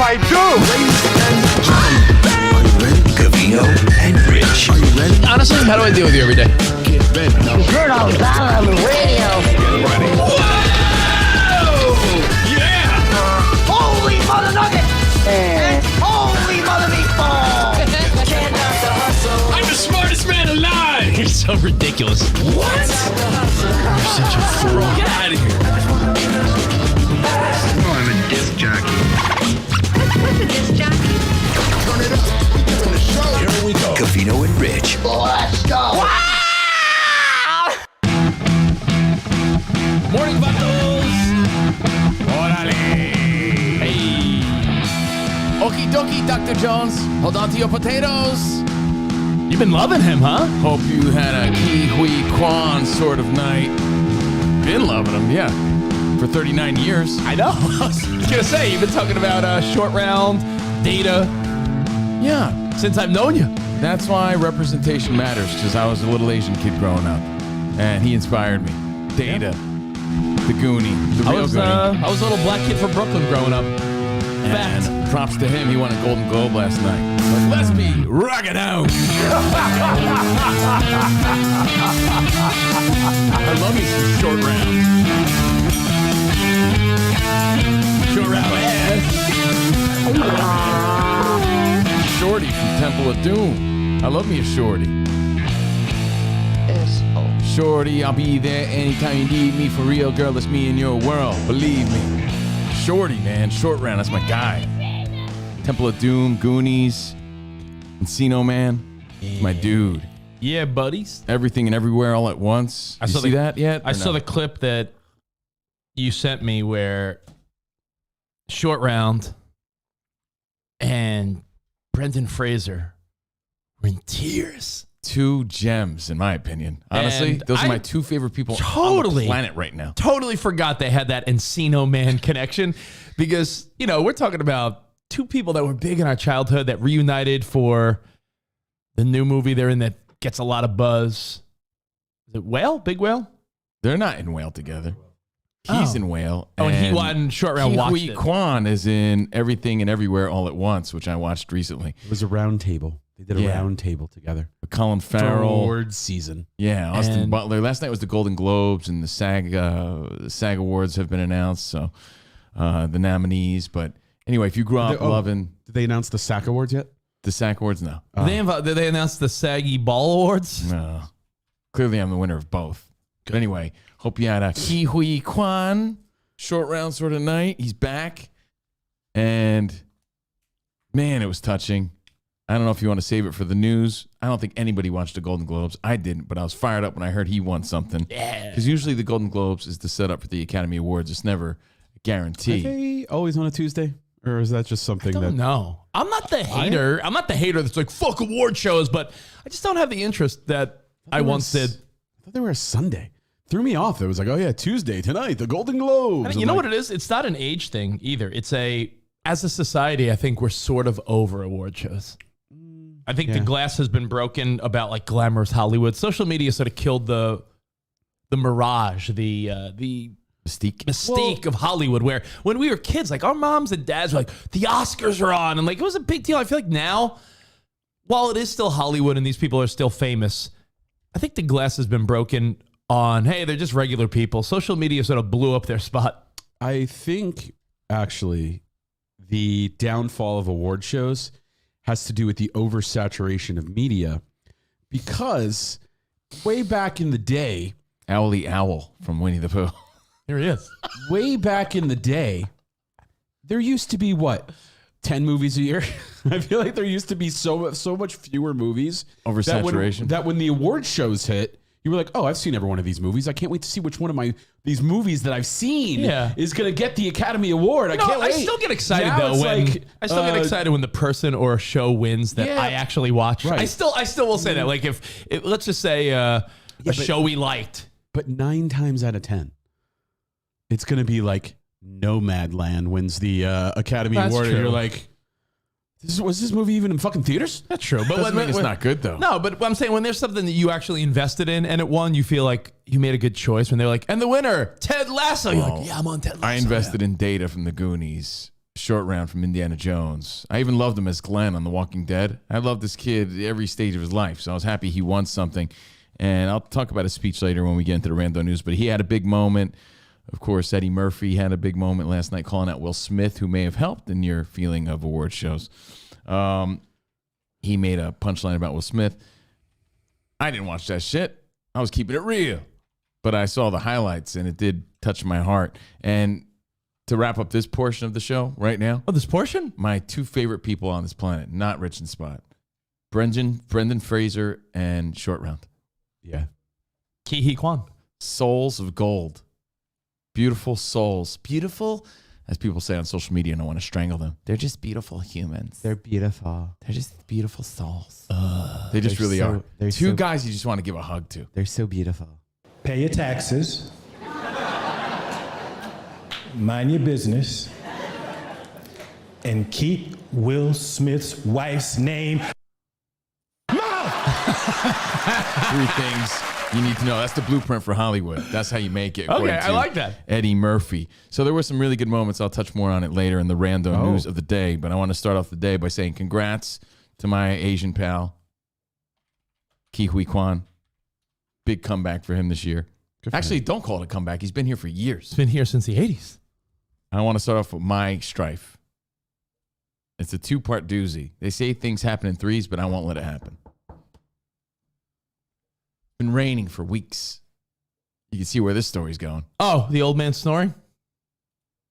I do? Are you ready? Covino and Rich. Are you ready? Honestly, how do I deal with you every day? Get ready. You heard all about it on the radio. Get ready. Yeah! Holy mother nugget! And holy mother meatball! I'm the smartest man alive! You're so ridiculous. What? You're such a fool. Get out of here. Oh, I'm a disc jockey. What's a disc jockey? Turn it up. Doing the show. Here we go. Covino and Rich. Let's go! Morning, vatos! Orale! Hey! Okie dokie, Dr. Jones. Hold on to your potatoes. You've been loving him, huh? Hope you had a Kiwi Kwan sort of night. Been loving him, yeah. For 39 years. I know. I was gonna say, you've been talking about short round, data. Yeah, since I've known you. That's why representation matters, because I was a little Asian kid growing up. And he inspired me. Data. The Goonie. The real Goonie. I was a little black kid from Brooklyn growing up. And props to him. He won a Golden Globe last night. Like, let's be rockin' out. I love me some short round. Short round ass. Shorty from Temple of Doom. I love me a shorty. Shorty, I'll be there anytime you need me. For real, girl, it's me in your world. Believe me. Shorty, man. Short round. That's my guy. Temple of Doom, Goonies, Encino Man. My dude. Yeah, buddies. Everything and Everywhere All at Once. You see that yet? I saw the clip that you sent me where Short Round and Brendan Fraser were in tears. Two gems, in my opinion. Honestly, And those are my two favorite people on the planet right now. Totally forgot they had that Encino Man connection because, you know, we're talking about two people that were big in our childhood that reunited for the new movie they're in that gets a lot of buzz. Is it Whale? Big Whale? They're not in Whale together. He's in Whale. Oh, and he won Short Round. Watched it. Kwan is in Everything and Everywhere All at Once, which I watched recently. It was a round table. They did a round table together. Colin Farrell. Award season. Yeah, Austin Butler. Last night was the Golden Globes, and the SAG Awards have been announced, so the nominees. But anyway, if you grew up loving... Did they announce the SAG Awards yet? The SAG Awards, no. Did they announce the Saggy Ball Awards? No. Clearly, I'm the winner of both. But anyway, hope you had a Kiwi Kwan short round sort of night. He's back. And, man, it was touching. I don't know if you want to save it for the news. I don't think anybody watched the Golden Globes. I didn't, but I was fired up when I heard he won something. Yeah. Because usually the Golden Globes is the setup for the Academy Awards. It's never a guarantee. Are they always on a Tuesday? Or is that just something I don't know. I'm not the hater. I'm not the hater that's like, fuck award shows, but I just don't have the interest that I once did. I thought they were a Sunday. Threw me off. It was like, oh yeah, Tuesday, tonight, the Golden Globes. I mean, you know what it is? It's not an age thing either. It's as a society, I think we're sort of over award shows. I think the glass has been broken about like glamorous Hollywood. Social media sort of killed the mirage, the mystique of Hollywood, where when we were kids, like our moms and dads were like, the Oscars are on. And like, it was a big deal. I feel like now, while it is still Hollywood and these people are still famous, I think the glass has been broken on, hey, they're just regular people. Social media sort of blew up their spot. I think actually the downfall of award shows has to do with the oversaturation of media, because way back in the day, Owly Owl from Winnie the Pooh. Here he is. Way back in the day, there used to be 10 movies a year? I feel like there used to be so much fewer movies. Oversaturation. That when the award shows hit, you were like, oh, I've seen every one of these movies. I can't wait to see which one of these movies that I've seen is going to get the Academy Award. I can't wait. I still get excited get excited when the person or a show wins that I actually watch. Right. I still will say that. Like if let's just say a show we liked. But 9 times out of 10, it's going to be like Nomadland wins the Academy Award. True. And you're like, was this movie even in fucking theaters? That's true. But Doesn't mean it's not good, though. No, but I'm saying when there's something that you actually invested in and it won, you feel like you made a good choice. When they're like, and the winner, Ted Lasso. You're like, yeah, I'm on Ted Lasso. I invested in Data from the Goonies Short Round from Indiana Jones. I even loved him as Glenn on The Walking Dead. I loved this kid every stage of his life, so I was happy he won something. And I'll talk about his speech later when we get into the rando news, but he had a big moment. Of course, Eddie Murphy had a big moment last night calling out Will Smith, who may have helped in your feeling of award shows. He made a punchline about Will Smith. I didn't watch that shit. I was keeping it real. But I saw the highlights, and it did touch my heart. And to wrap up this portion of the show right now. Oh, this portion? My two favorite people on this planet, not Rich and Spot. Brendan Fraser and Short Round. Yeah. Ki Hee Kwan. Souls of gold. Beautiful souls. Beautiful, as people say on social media, and I want to strangle them. They're just beautiful humans. They're beautiful. They're just beautiful souls. They just really are. Two guys you just want to give a hug to. They're so beautiful. Pay your taxes. Mind your business. And keep Will Smith's wife's name. Three things you need to know. That's the blueprint for Hollywood. That's how you make it. Okay, I like that. Eddie Murphy. So there were some really good moments. I'll touch more on it later in the random news of the day. But I want to start off the day by saying congrats to my Asian pal, Ki Hui Kwan. Big comeback for him this year. Actually, don't call it a comeback. He's been here for years. It's been here since the 80s. I want to start off with my strife. It's a two-part doozy. They say things happen in threes, but I won't let it happen. It's been raining for weeks. You can see where this story's going. Oh, the old man snoring?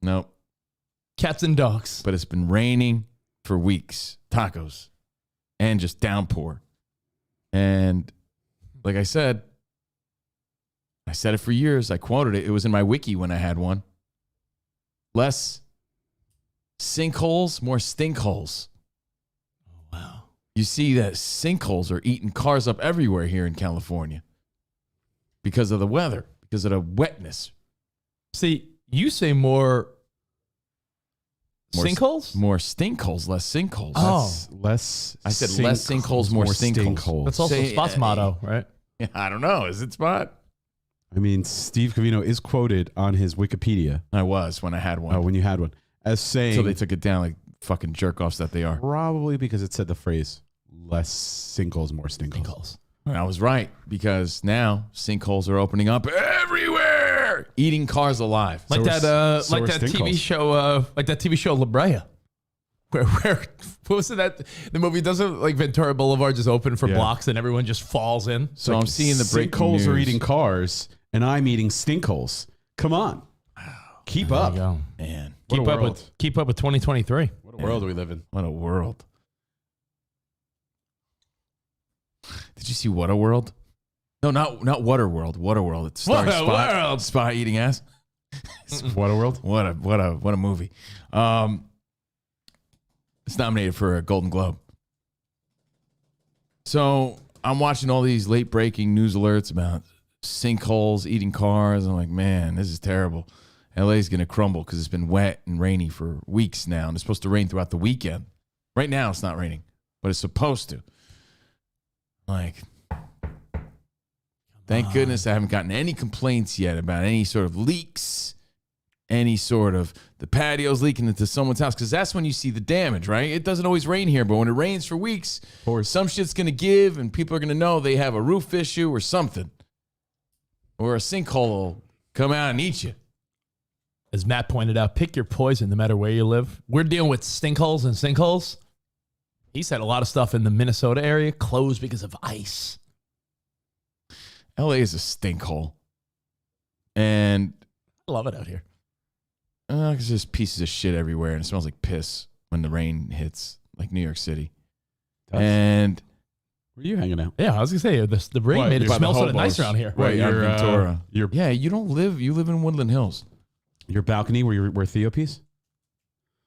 Nope. Cats and dogs. But it's been raining for weeks. Tacos. And just downpour. And like I said it for years. I quoted it. It was in my wiki when I had one. Less sinkholes, more stinkholes. Oh, wow. You see that sinkholes are eating cars up everywhere here in California because of the weather, because of the wetness. See, you say more sinkholes? More stinkholes, less sinkholes. Oh. Less. I said less sinkholes, more stinkholes. That's also Spot's motto, right? I don't know. Is it Spot? I mean, Steve Covino is quoted on his Wikipedia. I was when I had one. When you had one. As saying. So they took it down like fucking jerk-offs that they are. Probably because it said the phrase, less sinkholes, more stinkholes. I was right, because now sinkholes are opening up everywhere, eating cars alive. Like that TV show La Brea. Where what was it that the movie doesn't like Ventura Boulevard just open for blocks and everyone just falls in? So I'm seeing the breaking sinkholes news. are eating cars and I'm eating stinkholes. Come on. Keep up. Go. Man, Keep up with 2023. What a world we live in. what a world. Did you see What a World? No, not Waterworld. Waterworld. It's starring What a Spot, world. Spot eating ass. What a world. What a movie. It's nominated for a Golden Globe. So I'm watching all these late breaking news alerts about sinkholes, eating cars. I'm like, man, this is terrible. LA's going to crumble because it's been wet and rainy for weeks now. And it's supposed to rain throughout the weekend. Right now it's not raining, but it's supposed to. Like, thank goodness I haven't gotten any complaints yet about any sort of leaks, any sort of the patio's leaking into someone's house, because that's when you see the damage, right? It doesn't always rain here, but when it rains for weeks, some shit's going to give and people are going to know they have a roof issue or something. Or a sinkhole will come out and eat you. As Matt pointed out, pick your poison no matter where you live. We're dealing with stinkholes and sinkholes. He said a lot of stuff in the Minnesota area closed because of ice. LA is a stinkhole. And I love it out here. it's just pieces of shit everywhere, and it smells like piss when the rain hits, like New York City. And where are you hanging out? Yeah, I was going to say, the rain made it smell sort of nice around here. Right, you're Ventura. You live in Woodland Hills. Your balcony where Theo pees?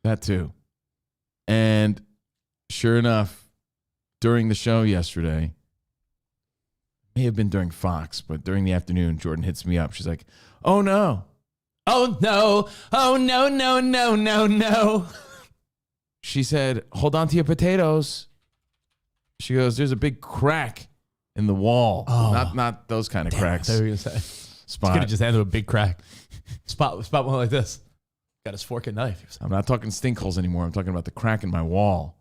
That too. And sure enough, during the show yesterday, may have been during Fox, but during the afternoon, Jordan hits me up. She's like, oh no. Oh no. Oh no, no, no, no, no. She said, hold on to your potatoes. She goes, there's a big crack in the wall. Oh. Not those kind of cracks. There you go. Spot. Could have just handled a big crack. Spot went like this. Got his fork and knife. I'm not talking stink holes anymore. I'm talking about the crack in my wall.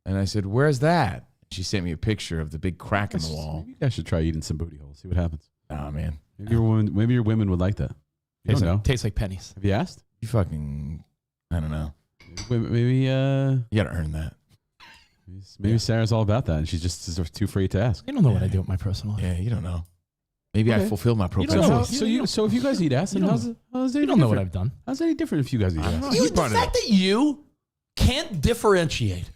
And I said, where's that? She sent me a picture of the big crack in the wall. You guys should try eating some booty holes. See what happens. Oh, man. Maybe your women would like that. You don't know. Tastes like pennies. Have you asked? You fucking, I don't know. Maybe You got to earn that. maybe Sarah's all about that, and she's just too afraid to ask. You don't know what I do with my personal life. Yeah, you don't know. Maybe I fulfilled my don't professional. know. So if you guys eat ass, then how's it You don't know what I've done. How's it any different if you guys eat ass? The fact that you can't differentiate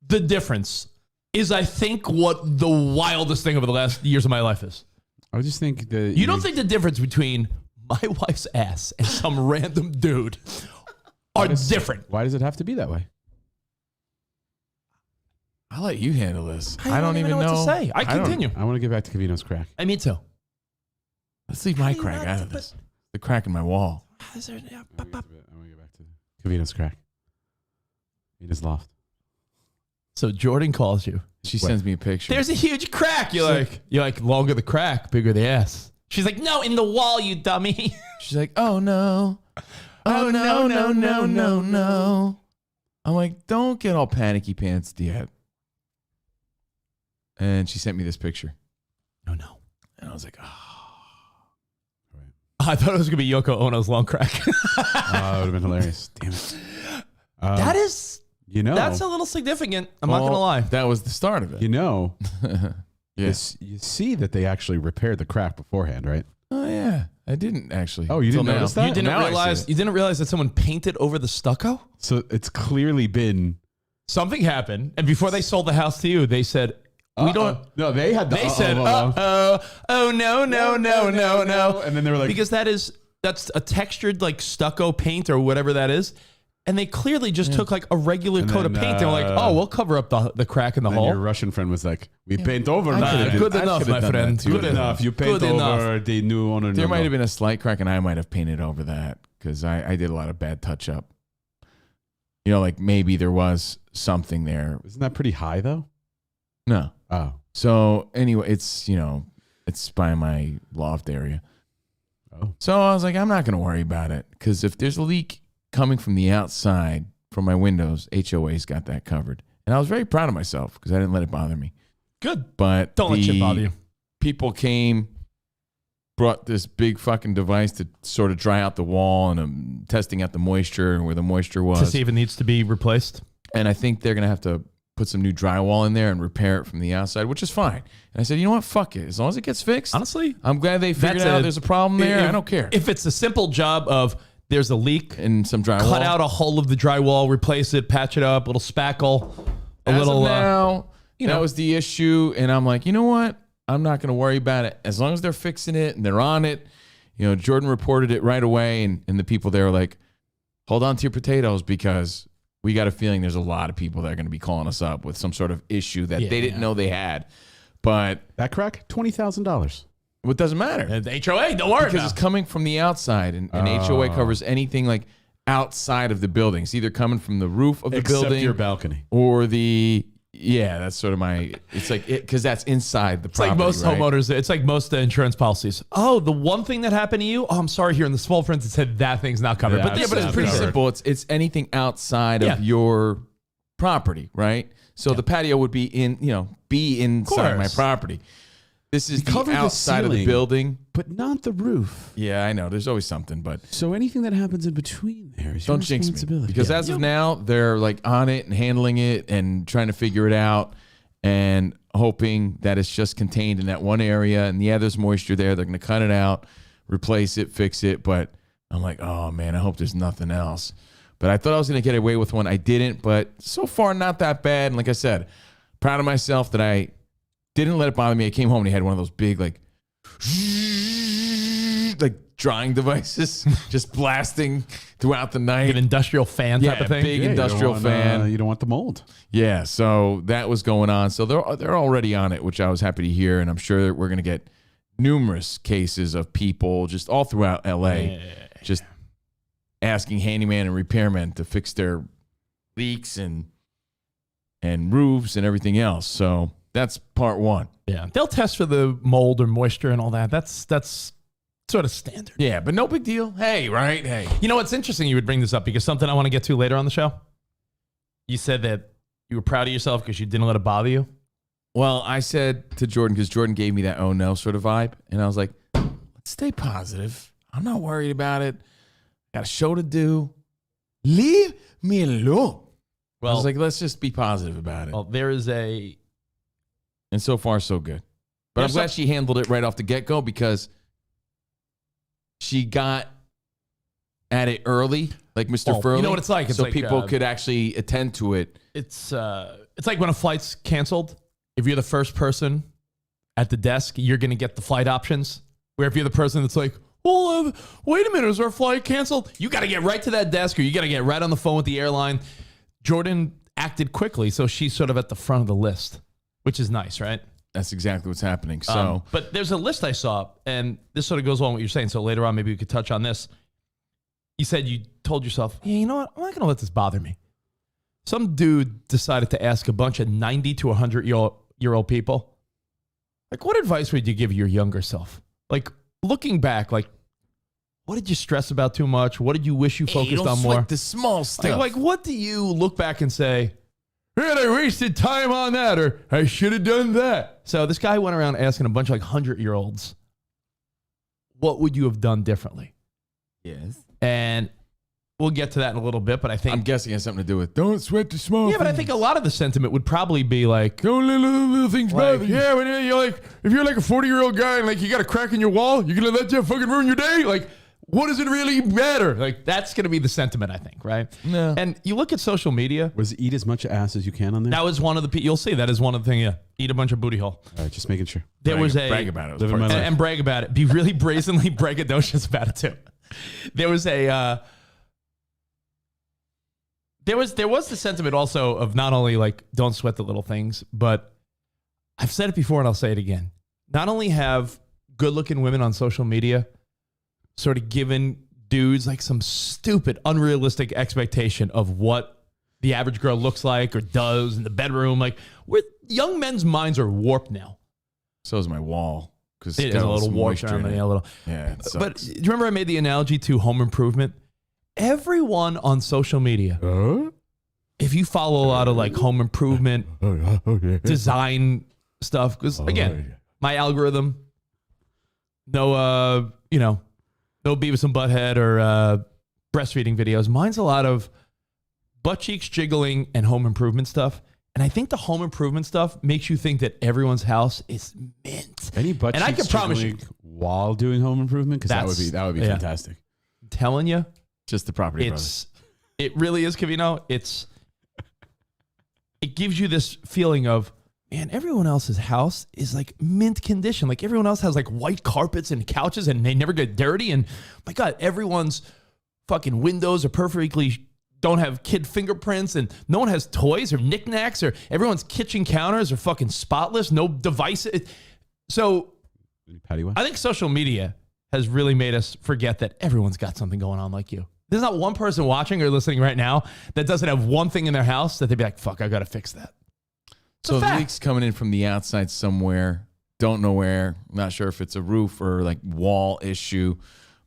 the difference is, I think, what the wildest thing over the last years of my life is. I just think that You don't think the difference between my wife's ass and some random dude are different. Why does it have to be that way? I'll let you handle this. I don't even know what to say. I continue. I want to get back to Covino's crack. Me too. Let's leave my crack out of this. The crack in my wall. I want to get back to Covino's crack. In his loft. So Jordan calls you. She sends me a picture. There's a huge crack. You're like, longer the crack, bigger the ass. She's like, no, in the wall, you dummy. She's like, oh no. Oh no, no, no, no, no. I'm like, don't get all panicky pants yet. And she sent me this picture. Oh no. And I was like, oh. I thought it was going to be Yoko Ono's long crack. That would have been hilarious. Damn it. That is, that's a Oh. little significant. I'm not going to lie. That was the start of it. Yes. You see that they actually repaired the crack beforehand, right? Oh yeah. I didn't actually. Oh, you didn't Till now. notice that? You didn't Now I see it. realize that someone painted over the stucco? So it's clearly been Something happened, and before they sold the house to you, they said, we don't. No, they had the They said, oh no, and then they were like, because that's a textured like stucco paint or whatever that is. And they clearly just took like a regular And coat of then, paint. They were like, oh, we'll cover up the crack in the and hole. your Russian friend was like, we paint over I now. could've did- Good I enough, could've my done that friend. too. Good enough. You paint Good over the new owner. There might have been a slight crack, and I might have painted over that because I did a lot of bad touch up. You know, like maybe there was something there. Isn't that pretty high though? No. Oh. So anyway, it's it's by my loft area. Oh. So I was like, I'm not going to worry about it because if there's a leak coming from the outside from my windows, HOA's got that covered. And I was very proud of myself because I didn't let it bother me. Good. But Don't let shit bother you. People came, brought this big fucking device to sort of dry out the wall, and I'm testing out the moisture and where the moisture was. To see if it needs to be replaced. And I think they're going to have to put some new drywall in there and repair it from the outside, which is fine. And I said, you know what? Fuck it. As long as it gets fixed. Honestly, I'm glad they figured out there's a problem there. I don't care. If it's a simple job of there's a leak, And some drywall. cut out a hole of the drywall, replace it, patch it up, little spackle, As of now, you that know. was the issue. And I'm like, you know what? I'm not going to worry about it. As long as they're fixing it and they're on it. You know, Jordan reported it right away. And the people there were like, hold on to your potatoes because we got a feeling there's a lot of people that are going to be calling us up with some sort of issue that they didn't know they had. But that crack, $20,000. it doesn't matter. The HOA, don't worry Because it's coming from the outside, and HOA covers anything like outside of the building. It's either coming from the roof of the Except building your balcony. or that's sort of my, it's like, because that's inside the It's like property, most right? homeowners. It's like most insurance policies. Oh, the one thing that happened to you. Oh, I'm sorry. Here in the small print, it said that thing's not covered. Yeah, but Yeah, this but it's is pretty covered. simple. It's anything outside Yeah. of your property, right? So the patio would be inside my course. property. This is the covered the outside of the ceiling. building. But not the roof. Yeah, I know. There's always something, but So anything that happens in between there is your don't jinx me. responsibility. Because as of now, they're like on it and handling it and trying to figure it out and hoping that it's just contained in that one area. And yeah, there's moisture there. They're going to cut it out, replace it, fix it. But I'm like, oh man, I hope there's nothing else. But I thought I was going to get away with one. I didn't, but so far not that bad. And like I said, proud of myself that I didn't let it bother me. I came home and he had one of those big like drying devices just blasting throughout the night. An industrial fan type of thing. Big industrial fan. You don't want the mold. Yeah, so that was going on. So they're already on it, which I was happy to hear, and I'm sure we're going to get numerous cases of people just all throughout LA just asking handyman and repairmen to fix their leaks and roofs and everything else. So that's part one. Yeah, they'll test for the mold or moisture and all that. That's sort of standard. Yeah, but no big deal. Hey, right? Hey. You know what's interesting? You would bring this up because something I want to get to later on the show. You said that you were proud of yourself because you didn't let it bother you. Well, I said to Jordan, because Jordan gave me that oh no sort of vibe, and I was like, let's stay positive. I'm not worried about it. Got a show to do. Leave me alone. Well, I was like, let's just be positive about it. Well, there is a... And so far, so good. But I'm glad she handled it right off the get-go because she got at it early, like Mr. Furley. You know what it's like? It's so like, people could actually attend to it. It's like when a flight's canceled. If you're the first person at the desk, you're going to get the flight options. Where if you're the person that's like, well, wait a minute, is our flight canceled? You got to get right to that desk or you got to get right on the phone with the airline. Jordan acted quickly, so she's sort of at the front of the list, which is nice, right? That's exactly what's happening. So, but there's a list I saw, and this sort of goes along with what you're saying. So later on, maybe we could touch on this. You said you told yourself, yeah, you know what? I'm not going to let this bother me. Some dude decided to ask a bunch of 90 to 100-year-old people, like, what advice would you give your younger self? Like, looking back, like, what did you stress about too much? What did you wish you focused on more? The small stuff. Like, what do you look back and say, man, I wasted time on that, or I should have done that? So this guy went around asking a bunch of like 100-year-olds, what would you have done differently? Yes. And we'll get to that in a little bit, but I think... I'm guessing it has something to do with don't sweat the small Yeah, but I think a lot of the sentiment would probably be like... Don't let little things bother you. Yeah, when you're like, if you're like a 40-year-old guy and like you got a crack in your wall, you're gonna let that fucking ruin your day? Like, what does it really matter? Like, that's going to be the sentiment, I think, right? No. And you look at social media. Was eat as much ass as you can on there? That was one of the... You'll see, that is one of the things, yeah. Eat a bunch of booty hole. All right, just making sure. There was a... Brag about it. Living my life. And brag about it. Be really brazenly braggadocious about it, too. There was a... There was the sentiment also of not only like, don't sweat the little things, but I've said it before and I'll say it again. Not only have good-looking women on social media sort of given dudes like some stupid, unrealistic expectation of what the average girl looks like or does in the bedroom. Like, young men's minds are warped now. So is my wall. Because It is a little warped around there, a little. Yeah, it sucks. But do you remember I made the analogy to home improvement? Everyone on social media, if you follow a lot of like home improvement design stuff, because again, my algorithm, no Beavis and Butthead or breastfeeding videos. Mine's a lot of butt cheeks jiggling and home improvement stuff. And I think the home improvement stuff makes you think that everyone's house is mint. Any butt and I can promise you, while doing home improvement, because that would be fantastic. I'm telling you, just the property brothers. It really is, Covino. It gives you this feeling of, man, everyone else's house is like mint condition. Like everyone else has like white carpets and couches and they never get dirty. And my God, everyone's fucking windows are perfectly, don't have kid fingerprints and no one has toys or knickknacks or everyone's kitchen counters are fucking spotless, no devices. So I think social media has really made us forget that everyone's got something going on like you. There's not one person watching or listening right now that doesn't have one thing in their house that they'd be like, fuck, I got to fix that. So the leak's coming in from the outside somewhere. Don't know where. Not sure if it's a roof or like wall issue,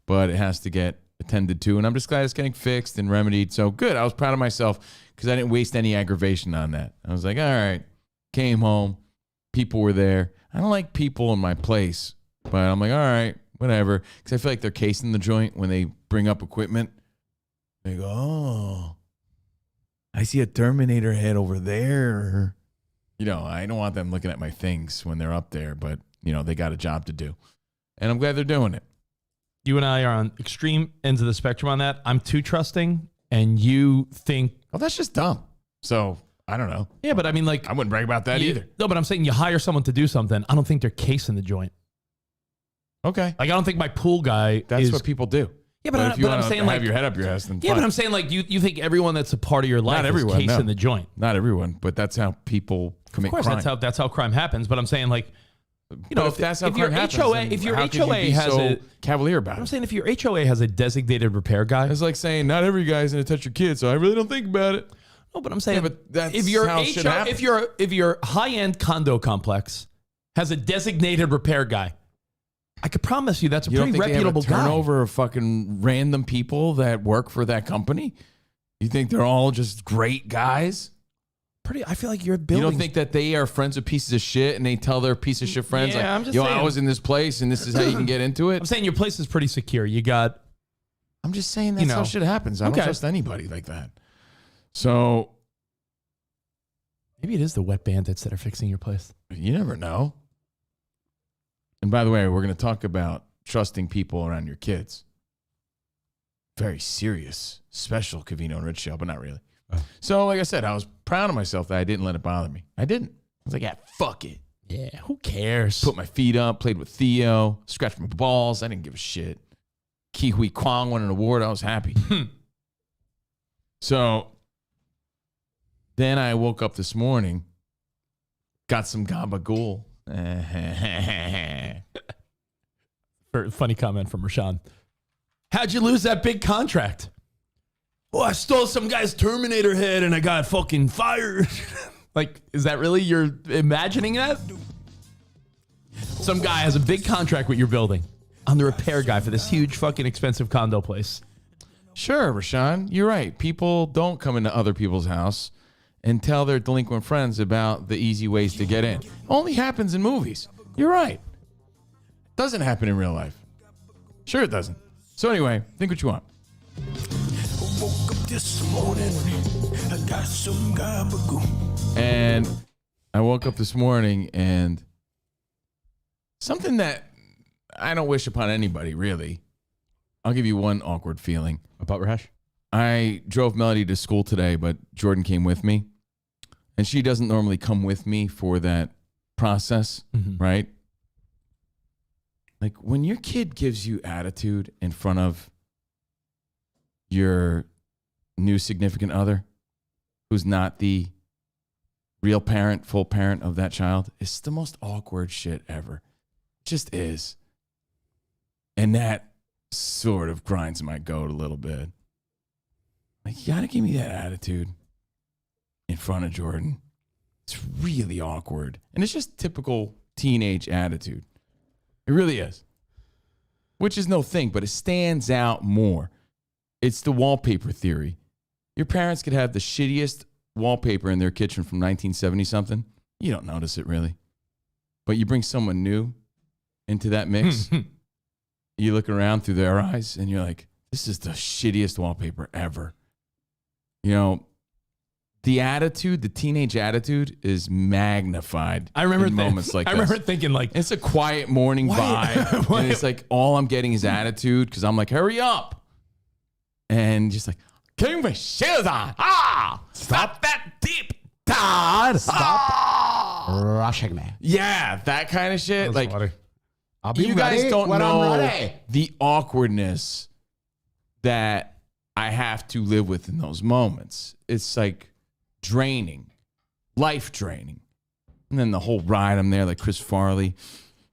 but it has to get attended to. And I'm just glad it's getting fixed and remedied. So good. I was proud of myself because I didn't waste any aggravation on that. I was like, all right. Came home. People were there. I don't like people in my place, but I'm like, all right, whatever. Because I feel like they're casing the joint when they bring up equipment. They go, oh, I see a Terminator head over there. You know, I don't want them looking at my things when they're up there, but, you know, they got a job to do. And I'm glad they're doing it. You and I are on extreme ends of the spectrum on that. I'm too trusting, and you think... Oh, that's just dumb. So, I don't know. Yeah, but I mean, like... I wouldn't brag about that either. No, but I'm saying you hire someone to do something. I don't think they're casing the joint. Okay. Like, I don't think my pool guy That's what people do. Yeah, but if you I'm want saying to like... have your head up your ass, then Yeah, fine. but I'm saying like you think everyone that's a part of your life is casing the joint. Not everyone, but that's how people commit crime. Of course, that's how crime happens. But I'm saying like, you know, if that's how your crime happens, HOA, then if your how could HOA you be has so cavalier about I'm it. saying if your HOA has a designated repair guy, It's like saying not every guy's gonna touch your kid, so I really don't think about it. no, but I'm saying but that's if your how it should happen. if your high end condo complex has a designated repair guy, I could promise you that's a You don't pretty think they have a reputable guy. turnover of fucking random people that work for that company? You think they're all just great guys? I feel like you're You building. don't think that they are friends with pieces of shit and they tell their piece of shit friends Yeah, I'm like, just yo, saying. I was in this place and this is how you can get into it? I'm saying your place is pretty secure. You got. I'm just saying that's how shit happens. I don't trust anybody like that. So Maybe it is the wet bandits that are fixing your place. you never know. And by the way, we're going to talk about trusting people around your kids. Very serious, special Covino Rich show, but not really. Oh. So like I said, I was proud of myself that I didn't let it bother me. I didn't. I was like, yeah, fuck it. Yeah, who cares? Put my feet up, played with Theo, scratched my balls. I didn't give a shit. Kiwi Kwong won an award. I was happy. So then I woke up this morning, got some gabagool. Funny comment from Rashawn. How'd you lose that big contract? Oh, I stole some guy's Terminator head and I got fucking fired. Like, is that really you're imagining that? Some guy has a big contract with your building. I'm the repair guy for this huge fucking expensive condo place. Sure, Rashawn, you're right. People don't come into other people's house and tell their delinquent friends about the easy ways to get in. Only happens in movies. You're right. Doesn't happen in real life. Sure it doesn't. So anyway, think what you want. Woke up this morning, I got some gabagool. And I woke up this morning and something that I don't wish upon anybody, really. I'll give you one awkward feeling. About Rash? I drove Melody to school today, but Jordan came with me. And she doesn't normally come with me for that process, right? Like when your kid gives you attitude in front of your new significant other who's not the real parent, full parent of that child, it's the most awkward shit ever. It just is. And that sort of grinds my goat a little bit. Like, you gotta give me that attitude in front of Jordan. It's really awkward. And it's just typical teenage attitude. It really is. Which is no thing, but it stands out more. It's the wallpaper theory. Your parents could have the shittiest wallpaper in their kitchen from 1970 something. You don't notice it really. But you bring someone new into that mix. You look around through their eyes and you're like, this is the shittiest wallpaper ever. You know, the attitude, the teenage attitude is magnified. I remember in moments like I this. remember thinking like, It's a quiet morning vibe. And it's like all I'm getting is attitude because I'm like, hurry up. And just like, keep my shoes on. Stop that deep, Todd. Stop rushing me. Yeah, that kind of shit. Like, I'll be you ready guys don't when I'm know ready. the awkwardness that I have to live with in those moments. It's like draining, life draining. And then the whole ride, I'm there like Chris Farley.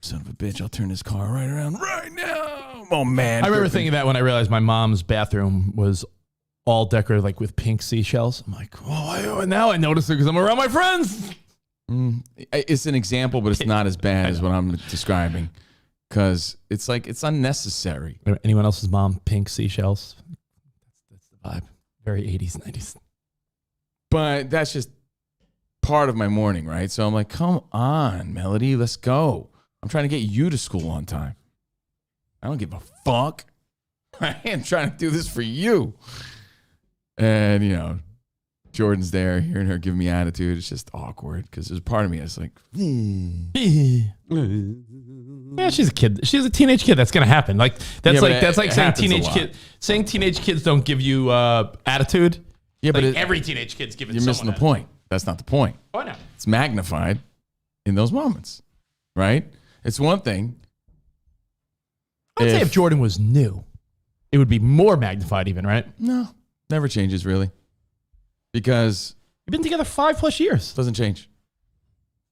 Son of a bitch, I'll turn this car right around right now. Oh, man. I remember thinking that when I realized my mom's bathroom was all decorated like with pink seashells. I'm like, oh, now I notice it because I'm around my friends. It's an example, but it's not as bad as what I'm describing. Because it's like, it's unnecessary. Anyone else's mom, pink seashells? That's the vibe. Very 80s, 90s. But that's just part of my morning, right? So I'm like, come on, Melody, let's go. I'm trying to get you to school on time. I don't give a fuck. I am trying to do this for you. And, you know, Jordan's there, hearing her give me attitude. It's just awkward because there's a part of me that's like, Yeah, she's a kid. She's a teenage kid. That's gonna happen. Like that's Yeah, like but that's like it saying happens a teenage lot. kid. Saying teenage kids don't give you attitude. yeah, but Like every teenage kid's giving. you're missing the point. That's not the point. Why not? It's magnified in those moments, right? It's one thing. I'd say if Jordan was new, it would be more magnified, even, right? No, never changes really. Because You've been together 5+ years. it doesn't change.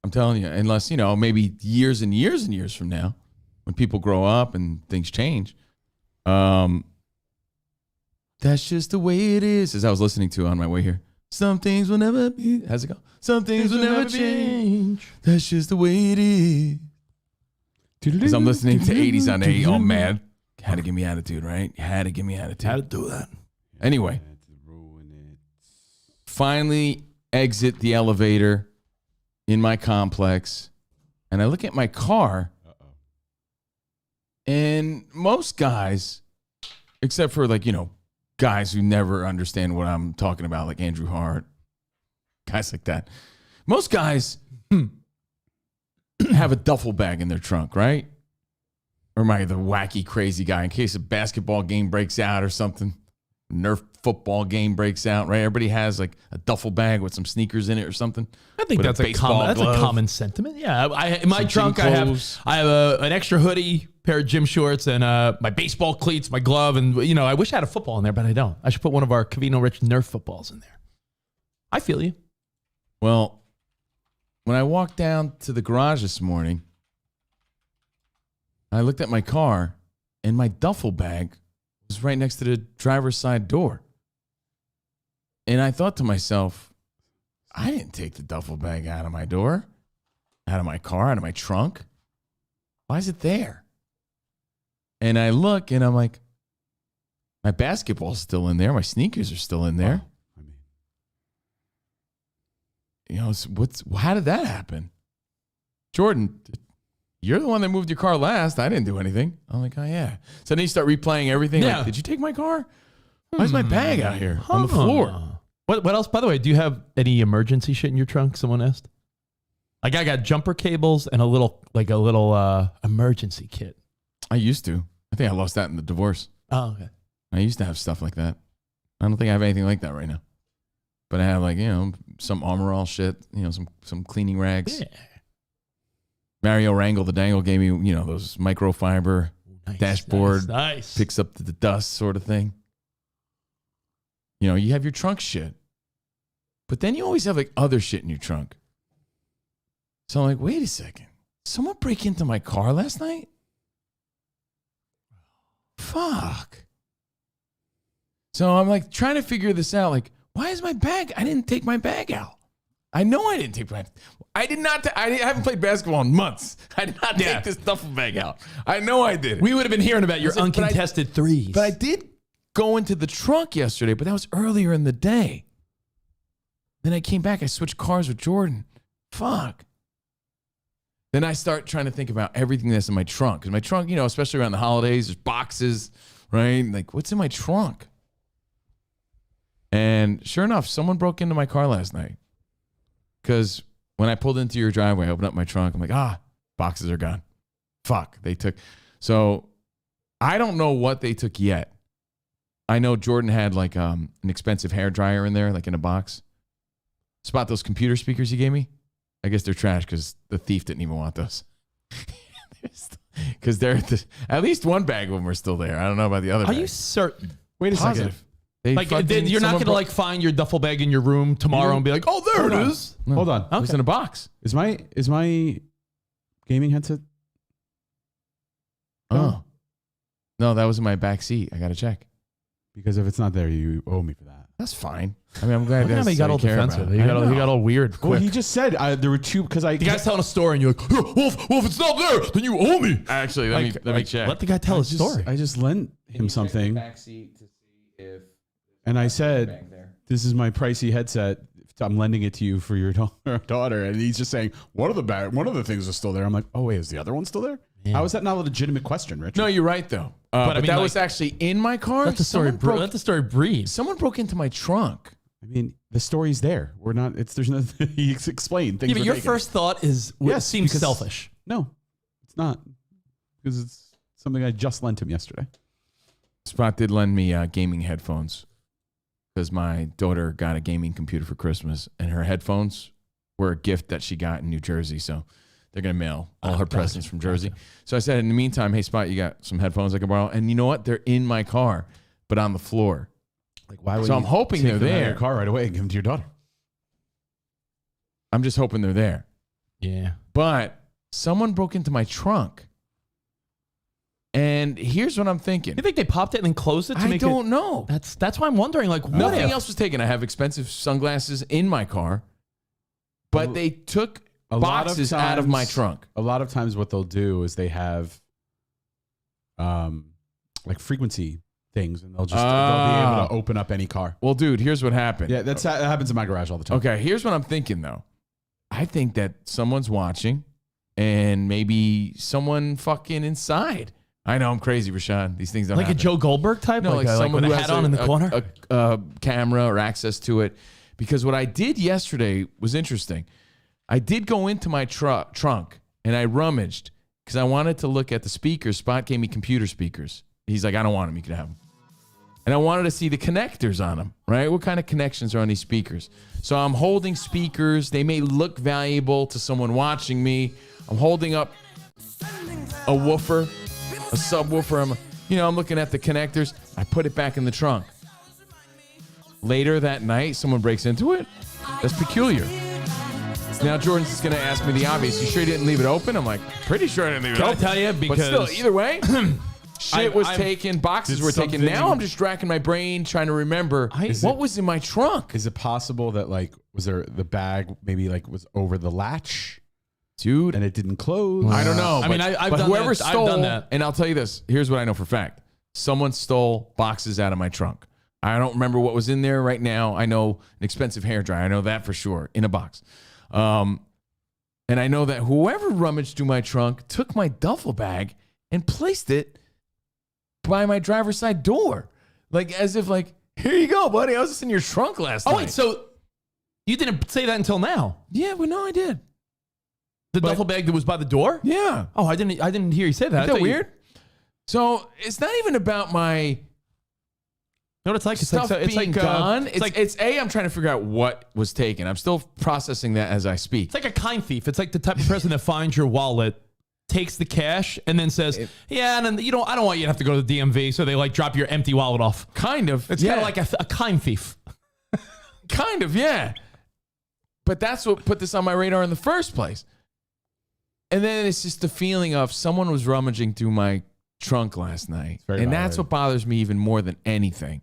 I'm telling you, unless, you know, maybe years and years and years from now, when people grow up and things change. That's just the way it is. As I was listening to on my way here. Some things will never be. How's it go? Some things will never change. That's just the way it is. Because I'm listening to 80s on 80. Oh, man. Had to give me attitude, right? You had to give me attitude. How to do that? Anyway, finally exit the elevator in my complex, and I look at my car, and most guys, except for guys who never understand what I'm talking about, like Andrew Hart, guys like that, most guys have a duffel bag in their trunk, right? Or am I the wacky, crazy guy in case a basketball game breaks out or something? Nerf football game breaks out, right? Everybody has like a duffel bag with some sneakers in it or something. I think With that's a common sentiment. Yeah, in my Some trunk gym I clothes. have an extra hoodie, pair of gym shorts, and my baseball cleats, my glove, and I wish I had a football in there, but I don't. I should put one of our Covino Rich Nerf footballs in there. I feel you. Well, when I walked down to the garage this morning, I looked at my car, and my duffel bag was right next to the driver's side door. And I thought to myself, I didn't take the duffel bag out of my door, out of my car, out of my trunk. Why is it there? And I look, and I'm like, my basketball's still in there. My sneakers are still in there. How did that happen? Jordan, you're the one that moved your car last. I didn't do anything. I'm like, oh, yeah. So then you start replaying everything. Yeah. Like, did you take my car? Why's my bag out here on the floor? What else? By the way, do you have any emergency shit in your trunk? Someone asked. Like I got jumper cables and a little emergency kit. I used to. I think I lost that in the divorce. Oh, okay. I used to have stuff like that. I don't think I have anything like that right now. But I have some Armor All shit, some cleaning rags. Yeah. Mario Wrangle the Dangle gave me, those microfiber dashboard, Nice. picks up the dust sort of thing. You have your trunk shit. But then you always have like other shit in your trunk. So I'm like, wait a second. Someone break into my car last night? Fuck. So I'm like trying to figure this out. Like, why is my bag? I didn't take my bag out. I know I didn't take my. I did not. I haven't played basketball in months. I did not take this duffel bag out. I know I did. We would have been hearing about your uncontested threes. But I did go into the trunk yesterday, but that was earlier in the day. Then I came back. I switched cars with Jordan. Fuck. Then I start trying to think about everything that's in my trunk. Because my trunk, especially around the holidays, there's boxes, right? Like, what's in my trunk? And sure enough, someone broke into my car last night. Because when I pulled into your driveway, I opened up my trunk. I'm like, boxes are gone. Fuck, they took. So I don't know what they took yet. I know Jordan had like an expensive hair dryer in there, like in a box. Spot those computer speakers you gave me? I guess they're trash because the thief didn't even want those. Because at least one bag of them are still there. I don't know about the other. Are you certain? Wait a second. You're not going to find your duffel bag in your room tomorrow and be like, oh, there it is. No. Hold on. It was in a box. Is my gaming headset? Oh. No, that was in my back seat. I got to check. Because if it's not there, you owe me for that. That's fine. I mean, I'm glad that he got all defensive. He got all weird quick. Well, he just said there were two because the guy's telling a story and you're like, well, if it's not there, then you owe me. Actually, let me check. Let the guy tell his story. I just lent him something. Backseat to see if. And I said, this is my pricey headset. I'm lending it to you for your daughter. And he's just saying, one of the things is still there. I'm like, oh, wait, is the other one still there? Yeah. How is that not a legitimate question, Richard? No, you're right, though. But that was actually in my car. Let the story breathe. Someone broke into my trunk. I mean, the story's there. We're not, there's nothing, he explained things. Yeah, but your first thought is, seems selfish. No, it's not. Because it's something I just lent him yesterday. Spot did lend me gaming headphones. Because my daughter got a gaming computer for Christmas, and her headphones were a gift that she got in New Jersey. So they're going to mail all her presents from Jersey. So I said, in the meantime, hey, Spot, you got some headphones I can borrow? And you know what? They're in my car, but on the floor. Like, why would so I'm hoping they're there. Your car right away and give them to your daughter. I'm just hoping they're there. Yeah. But someone broke into my trunk. And here's what I'm thinking. You think they popped it and then closed it to make it? I don't know. That's why I'm wondering. Like, nothing else was taken. I have expensive sunglasses in my car, but they took boxes out of my trunk. A lot of times what they'll do is they have like frequency things, and they'll be able to open up any car. Well, dude, here's what happened. Yeah, that happens in my garage all the time. Okay, here's what I'm thinking, though. I think that someone's watching, and maybe someone fucking inside. I know I'm crazy, Rashawn. These things don't like happen. a Joe Goldberg type? No, like someone with who a has hat on in the corner? a camera or access to it. Because what I did yesterday was interesting. I did go into my trunk, and I rummaged because I wanted to look at the speakers. Spot gave me computer speakers. He's like, I don't want them. You can have them. And I wanted to see the connectors on them, right? What kind of connections are on these speakers? So I'm holding speakers. They may look valuable to someone watching me. I'm holding up a woofer, a subwoofer. I'm looking at the connectors. I put it back in the trunk. Later that night, someone breaks into it. That's peculiar. Now Jordan's just going to ask me the obvious. You sure you didn't leave it open? I'm like, pretty sure I didn't leave it open. Can I tell you? Because but still, either way, shit was taken. Boxes were taken. Now I'm just racking my brain trying to remember what was in my trunk. Is it possible that was there the bag maybe was over the latch, dude, and it didn't close? I don't know. I've done whoever that. stole, I've done that. And I'll tell you this. Here's what I know for a fact. Someone stole boxes out of my trunk. I don't remember what was in there right now. I know an expensive hairdryer. I know that for sure in a box. And I know that whoever rummaged through my trunk took my duffel bag and placed it by my driver's side door. As if here you go, buddy. I was just in your trunk last night. Oh, wait, so you didn't say that until now? Yeah, well, no, I did. The duffel bag that was by the door? Yeah. Oh, I didn't hear you say that. Isn't that weird? So it's not even about my... You know what it's like? It's like gone. It's I'm trying to figure out what was taken. I'm still processing that as I speak. It's like a kind thief. It's like the type of person that finds your wallet, takes the cash, and then says, "Yeah, and then I don't want you to have to go to the DMV." So they drop your empty wallet off. Kind of. It's kind of like a kind thief. Kind of, yeah. But that's what put this on my radar in the first place. And then it's just the feeling of someone was rummaging through my trunk last night. And that's what bothers me even more than anything.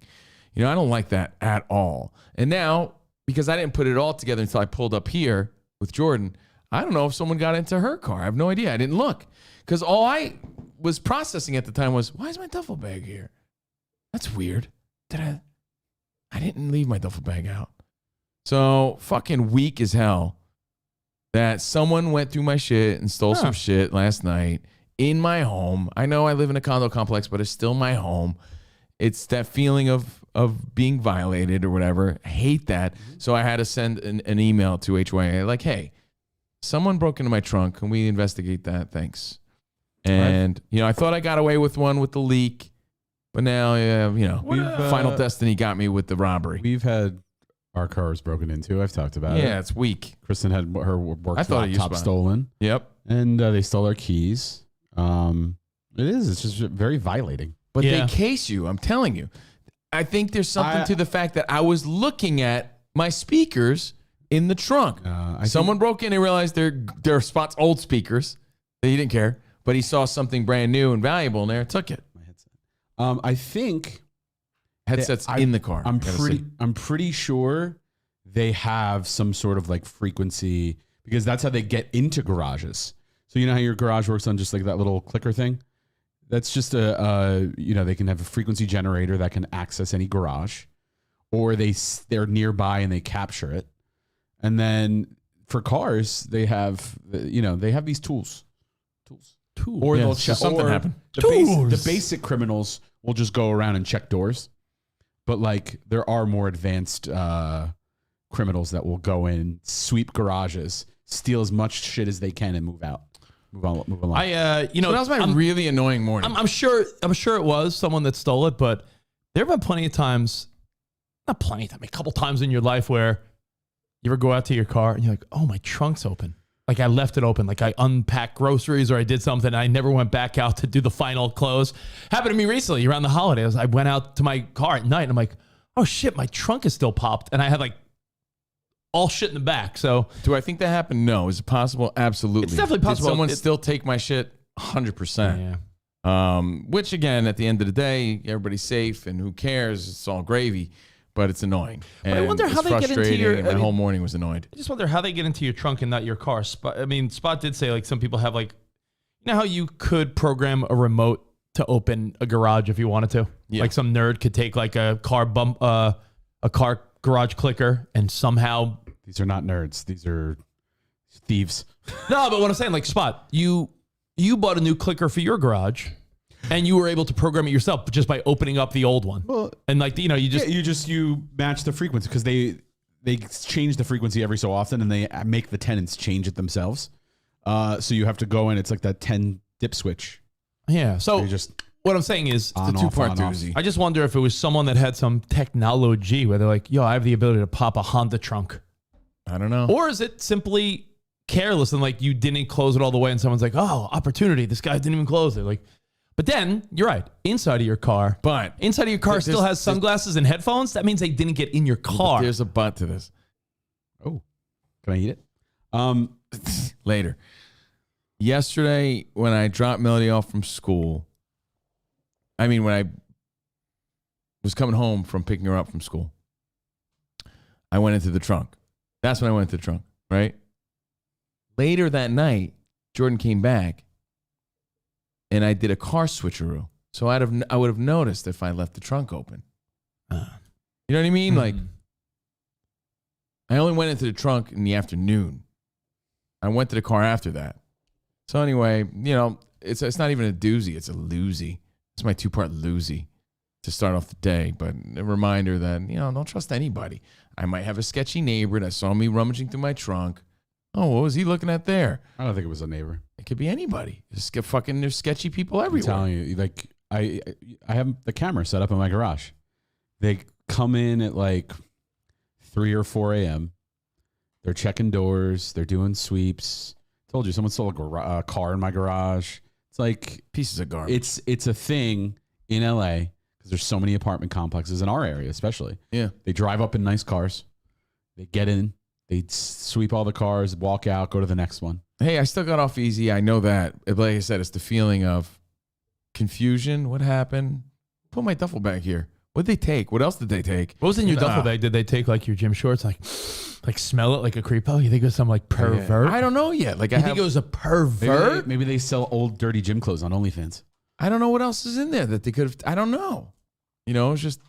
I don't like that at all. And now, because I didn't put it all together until I pulled up here with Jordan, I don't know if someone got into her car. I have no idea. I didn't look. Because all I was processing at the time was, why is my duffel bag here? That's weird. I didn't leave my duffel bag out. So fucking weak as hell that someone went through my shit and stole some shit last night in my home. I know I live in a condo complex, but it's still my home. It's that feeling of being violated or whatever. I hate that. So I had to send an email to HYA hey, someone broke into my trunk. Can we investigate that? Thanks. And, I thought I got away with one with the leak, but now, Final Destiny got me with the robbery. We've had our cars broken into. I've talked about it. Yeah, it's weak. Kristen had her work laptop stolen. Yep. And they stole our keys. It's just very violating. But they case you. I'm telling you. I think there's something to the fact that I was looking at my speakers in the trunk. Someone broke in and realized they're Spot's old speakers. He didn't care, but he saw something brand new and valuable in there and took it. My headset. I think headsets in the car. I'm pretty sure they have some sort of frequency, because that's how they get into garages. So you know how your garage works on just that little clicker thing? That's just they can have a frequency generator that can access any garage, or they're nearby and they capture it. And then for cars, they have these tools. Or they'll check something happen. The basic criminals will just go around and check doors. But there are more advanced criminals that will go in, sweep garages, steal as much shit as they can, and move out. Move on. So that was my really annoying morning. I'm sure it was someone that stole it, but there have been plenty of times, a couple times in your life where you ever go out to your car and you're like, oh, my trunk's open. I left it open. I unpacked groceries or I did something. I never went back out to do the final close. Happened to me recently around the holidays. I went out to my car at night and I'm like, oh shit, my trunk is still popped. And I had all shit in the back. So do I think that happened? No. Is it possible? Absolutely. It's definitely possible. Did someone still take my shit? 100%. Yeah. Which again, at the end of the day, everybody's safe and who cares? It's all gravy. but it's annoying. But I And wonder how it's they get into frustrating, your- and I my mean- whole morning was annoyed. I just wonder how they get into your trunk and not your car. Spot did say like some people have like, you know how you could program a remote to open a garage if you wanted to? Yeah. Like some nerd could take like a car garage clicker and somehow. These are not nerds. These are thieves. No, but what I'm saying, like Spot, you bought a new clicker for your garage and you were able to program it yourself just by opening up the old one. Well, and like, you know, you match the frequency because they change the frequency every so often and they make the tenants change it themselves. So you have to go in. It's like that 10 dip switch. yeah. So You just what I'm saying is, on, It's a off, two-part on, off. doozy. I just wonder if it was someone that had some technology where they're like, yo, I have the ability to pop a Honda trunk. I don't know. Or is it simply careless and like you didn't close it all the way and someone's like, oh, opportunity. This guy didn't even close it. Like, but then you're right. Inside of your car There's- still has sunglasses and headphones. That means they didn't get in your car. There's a but to this. Oh, can I eat it? Later. Yesterday, when I dropped Melody off from school, when I was coming home from picking her up from school, I went into the trunk. That's when I went into the trunk, right? Later that night, Jordan came back and I did a car switcheroo. So I would have noticed if I left the trunk open. You know what I mean? Like, I only went into the trunk in the afternoon. I went to the car after that. So anyway, you know, it's not even a doozy. It's a loozy. It's my two-part loozy to start off the day. But a reminder that, you know, don't trust anybody. I might have a sketchy neighbor that saw me rummaging through my trunk. Oh, what was he looking at there? I don't think it was a neighbor. It could be anybody. There's sketchy people I'm everywhere. telling you, like I have the camera set up in my garage. They come in at like 3 or 4 a.m. They're checking doors. They're doing sweeps. Told you, someone stole a car in my garage. It's like Pieces of garbage. it's a thing in LA because there's so many apartment complexes in our area, especially. Yeah. They drive up in nice cars. They get in. They sweep all the cars, walk out, go to the next one. Hey, I still got off easy. I know that. But like I said, it's the feeling of confusion. What happened? Put my duffel bag here. What did they take? What else did they take? What was in your duffel bag? Did they take like your gym shorts? Like smell it like a creepo? You think it was some like pervert? I don't know yet. Like You think it was a Maybe pervert? maybe they sell old dirty gym clothes on OnlyFans. I don't know what else is in there that they could have. I don't know. You know, it's just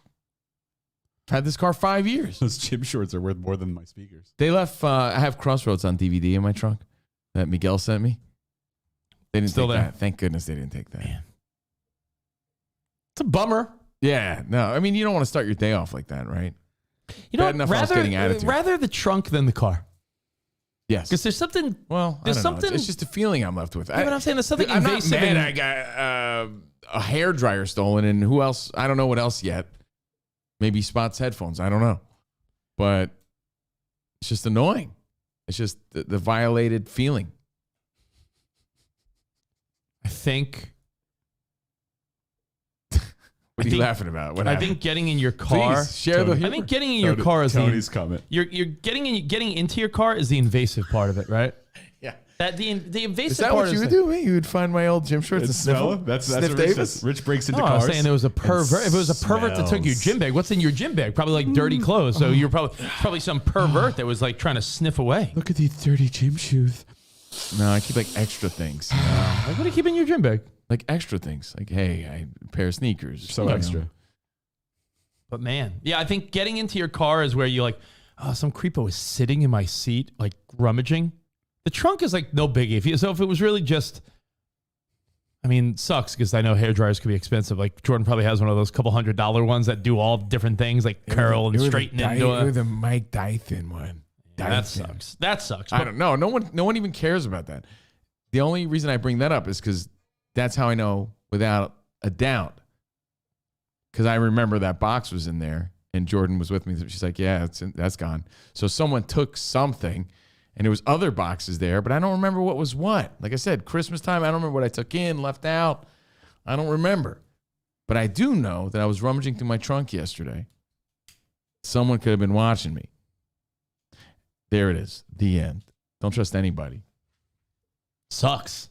I've had this car 5 years. Those gym shorts are worth more than my speakers. They left. I have Crossroads on DVD in my trunk that Miguel sent me. They didn't Still take there? that. Thank goodness they didn't take that. Man. It's a bummer. Yeah, no. I mean, you don't want to start your day off like that, right? You know, Bad enough I was getting attitude. rather the trunk than the car. Yes. Because there's something. Well, there's I don't know. something- It's just a feeling I'm left with. Yeah, but I'm saying there's something I'm not invasive. mad. I got a hairdryer stolen, and who else? I don't know what else yet. Maybe Spot's headphones. I don't know, but it's just annoying. It's just the violated feeling. I think. What are you laughing about? What I happened? think getting in your car. Please share the I humor. think getting in your car is Tony's comment. you're getting into your car is the invasive part of it, right? Yeah. That the invasive Is that part what you is would do? You would find my old gym shorts and sniff them? That's Sniff what Rich Davis? says. Rich breaks into No, I cars. was saying there was a pervert. If it was a pervert that took your smells. gym bag, what's in your gym bag? Probably like dirty clothes. So you're probably some pervert that was like trying to sniff away. Look at these dirty gym shoes. No, I keep like extra things. Like, what do you keep in your gym bag? Like extra things. Like, hey, a pair of sneakers. So You know. extra. But man, yeah, I think getting into your car is where you like, oh, some creepo is sitting in my seat, like rummaging. The trunk is like no biggie. If it was really just, I mean, sucks because I know hair dryers could be expensive. Like Jordan probably has one of those couple $100 ones that do all different things, like curl and straighten and do It was it. the Mike Dyson one. That Dyson. sucks. That sucks. I But don't know. No one even cares about that. The only reason I bring that up is because that's how I know without a doubt. Because I remember that box was in there and Jordan was with me. She's like, yeah, that's gone. So someone took something and there was other boxes there, but I don't remember what was what. Like I said, Christmas time, I don't remember what I took in, left out. I don't remember. But I do know that I was rummaging through my trunk yesterday. Someone could have been watching me. There it is. The end. Don't trust anybody. sucks.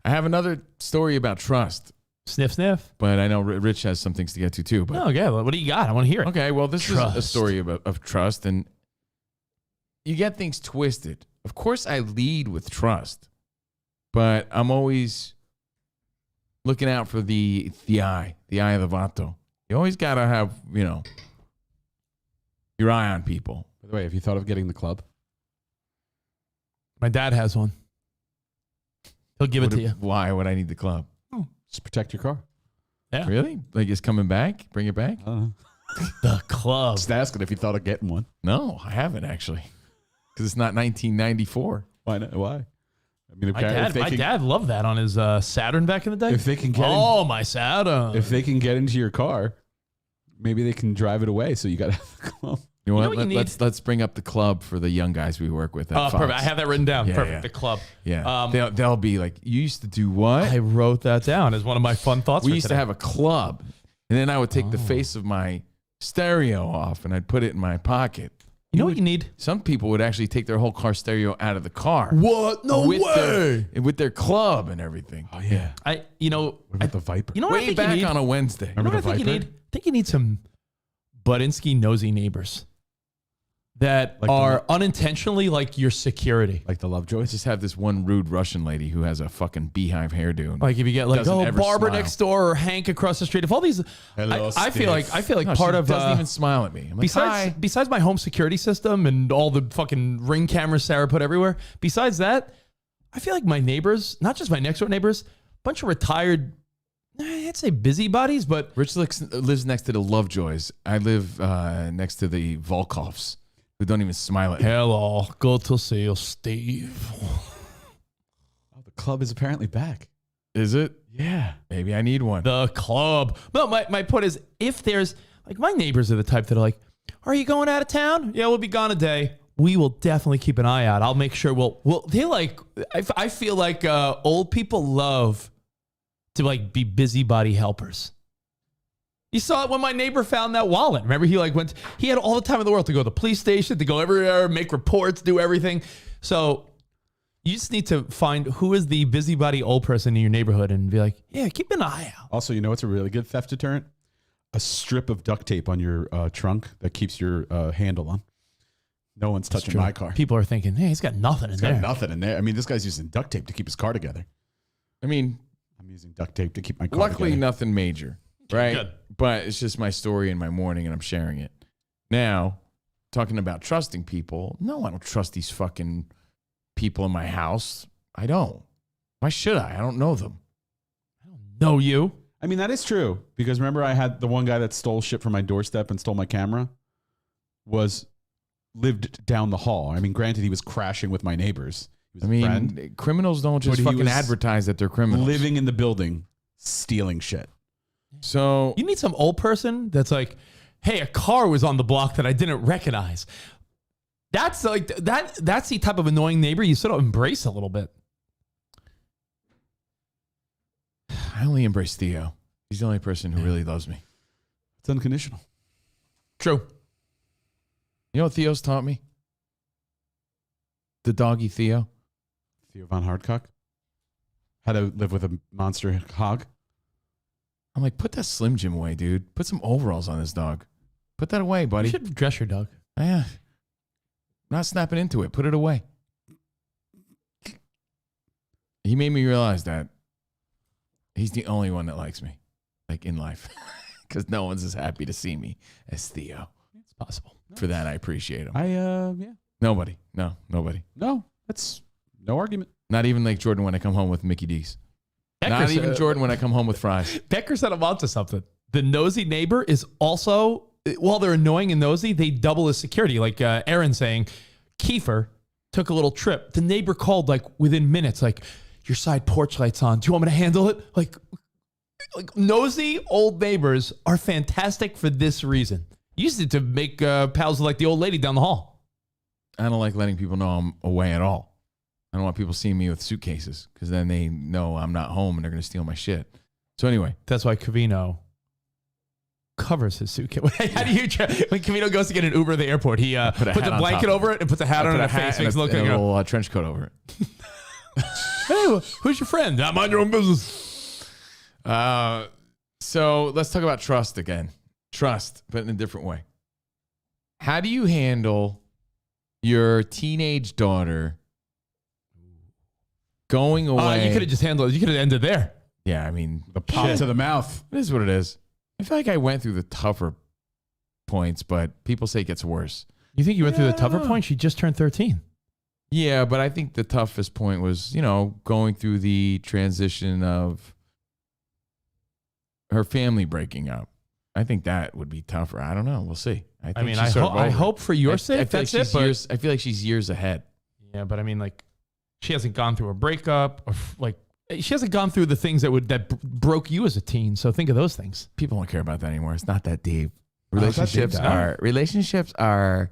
I have another story about trust. Sniff, sniff. But I know Rich has some things to get to too. But No, yeah. What do you got? I want to hear it. okay, well, this is a Trust. story of trust, and you get things twisted. Of course, I lead with trust, but I'm always looking out for the eye of the vato. You always gotta have, your eye on people. By the way, have you thought of getting the club? My dad has one. He'll give it to you. Why would I need the club? Just protect your car. Yeah. Really? Like it's coming back? Bring it back? I don't know. The club. Just asking if you thought of getting one. No, I haven't actually, because it's not 1994. Why not? Why? I mean, My dad loved that on his Saturn back in the day. If they can get my Saturn. if they can get into your car, maybe they can drive it away. So you got to have the club. You know know what? what you Let's bring up the club for the young guys we work with. At Fox. Perfect. I have that written down. Yeah, Perfect. yeah. The club. Yeah, they'll be like, you used to do what? I wrote that down as one of my fun thoughts. We for used today. to have a club, and then I would take the face of my stereo off and I'd put it in my pocket. You know what you need? Some people would actually take their whole car stereo out of the car. What? No With their club and everything. Oh yeah. What What about the Viper? You know what I Way think back you need? on a Wednesday. You know Remember what I think the you Viper? need? I think you need some Budinsky nosy neighbors that Like are unintentionally like your security. Like the Lovejoy? Just have this one rude Russian lady who has a fucking beehive hairdo. Like if you get like Doesn't ever Barbara smile. next door or Hank across the street. If all these, Hello, I feel like No, part she of doesn't even smile at me. I'm like, hi. besides my home security system and all the fucking Ring cameras Sarah put everywhere. Besides that, I feel like my neighbors, not just my next door neighbors, a bunch of retired, I'd say busybodies, but Rich lives next to the Lovejoys. I live next to the Volkovs, who don't even smile at me. hello, good to see you, Steve. Oh, the club is apparently back. Is it? Yeah. Maybe I need one. The club. No, my point is, if there's like my neighbors are the type that are like, are you going out of town? Yeah, we'll be gone a day. We will definitely keep an eye out. I'll make sure they like, I feel like old people love to like be busybody helpers. You saw it when my neighbor found that wallet. Remember, he had all the time in the world to go to the police station, to go everywhere, make reports, do everything. So you just need to find who is the busybody old person in your neighborhood and be like, yeah, keep an eye out. Also, you know what's a really good theft deterrent? A strip of duct tape on your trunk that keeps your handle on. No one's touching my car. People are thinking, hey, he's got nothing in He's there. got nothing in there. I mean, this guy's using duct tape to keep his car together. I mean, I'm using duct tape to keep my car luckily together. nothing major, right? good. But it's just my story in my morning and I'm sharing it. Now, talking about trusting people, no, I don't trust these fucking people in my house. I don't. Why should I? I don't know them. Know you. I mean, that is true. Because remember, I had the one guy that stole shit from my doorstep and stole my camera lived down the hall. I mean, granted, he was crashing with my neighbors. He was a friend, criminals don't just But he fucking was advertise that they're criminals. living in the building, stealing shit. So You need some old person that's like, hey, a car was on the block that I didn't recognize. That's like that's the type of annoying neighbor you sort of embrace a little bit. I only embrace Theo. He's the only person who really loves me. It's unconditional. True. You know what Theo's taught me? The doggy Theo. Theo Von Hardcock. How to live with a monster hog. I'm like, put that Slim Jim away, dude. Put some overalls on this dog. Put that away, You buddy. should dress your dog. Yeah. Not snapping into it. Put it away. He made me realize that he's the only one that likes me, like in life, because no one's as happy to see me as Theo. It's possible. For that, I appreciate him. Yeah. Nobody. No, nobody. No, that's no argument. Not even like Jordan when I come home with Mickey D's. Not even Jordan when I come home with fries. Becker said I'm onto something. The nosy neighbor is also, while they're annoying and nosy, they double as security. Like Aaron saying, Kiefer took a little trip. The neighbor called like within minutes, like, your side porch light's on. Do you want me to handle it? Like nosy old neighbors are fantastic for this reason. You used to make pals with like the old lady down the hall. I don't like letting people know I'm away at all. I don't want people seeing me with suitcases because then they know I'm not home and they're going to steal my shit. So anyway, That's why Covino covers his suitcase. How do you when Covino goes to get an Uber at the airport, he puts hat a on blanket top. over it and puts a hat on put and a a face. hat Makes it look and like a little trench coat over it. hey, who's your friend? Not mind your own business. So let's talk about trust again. Trust, but in a different way. How do you handle your teenage daughter going away? You could have just handled it. You could have ended there. Yeah, I mean, The pop to the mouth. it is what it is. I feel like I went through the tougher points, but people say it gets worse. You think you went through the tougher point? She just turned 13. Yeah, but I think the toughest point was, going through the transition of her family breaking up. I think that would be tougher. I don't know. We'll see. I hope for your sake that's it. But I feel like she's years ahead. yeah, but I mean, like, she hasn't gone through a breakup, or she hasn't gone through the things that broke you as a teen. So think of those things. People don't care about that anymore. It's not that deep. it's not deep, Relationships are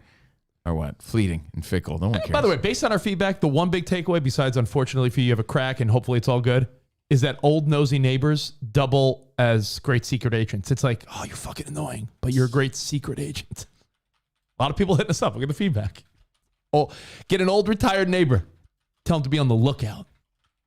what? Fleeting and fickle. No one cares. By the way, based on our feedback, the one big takeaway, besides unfortunately for you have a crack and hopefully it's all good, is that old nosy neighbors double as great secret agents. It's like, oh, you're fucking annoying, but you're a great secret agent. A lot of people hitting us up. Look at the feedback. Oh, get an old retired neighbor. Tell them to be on the lookout.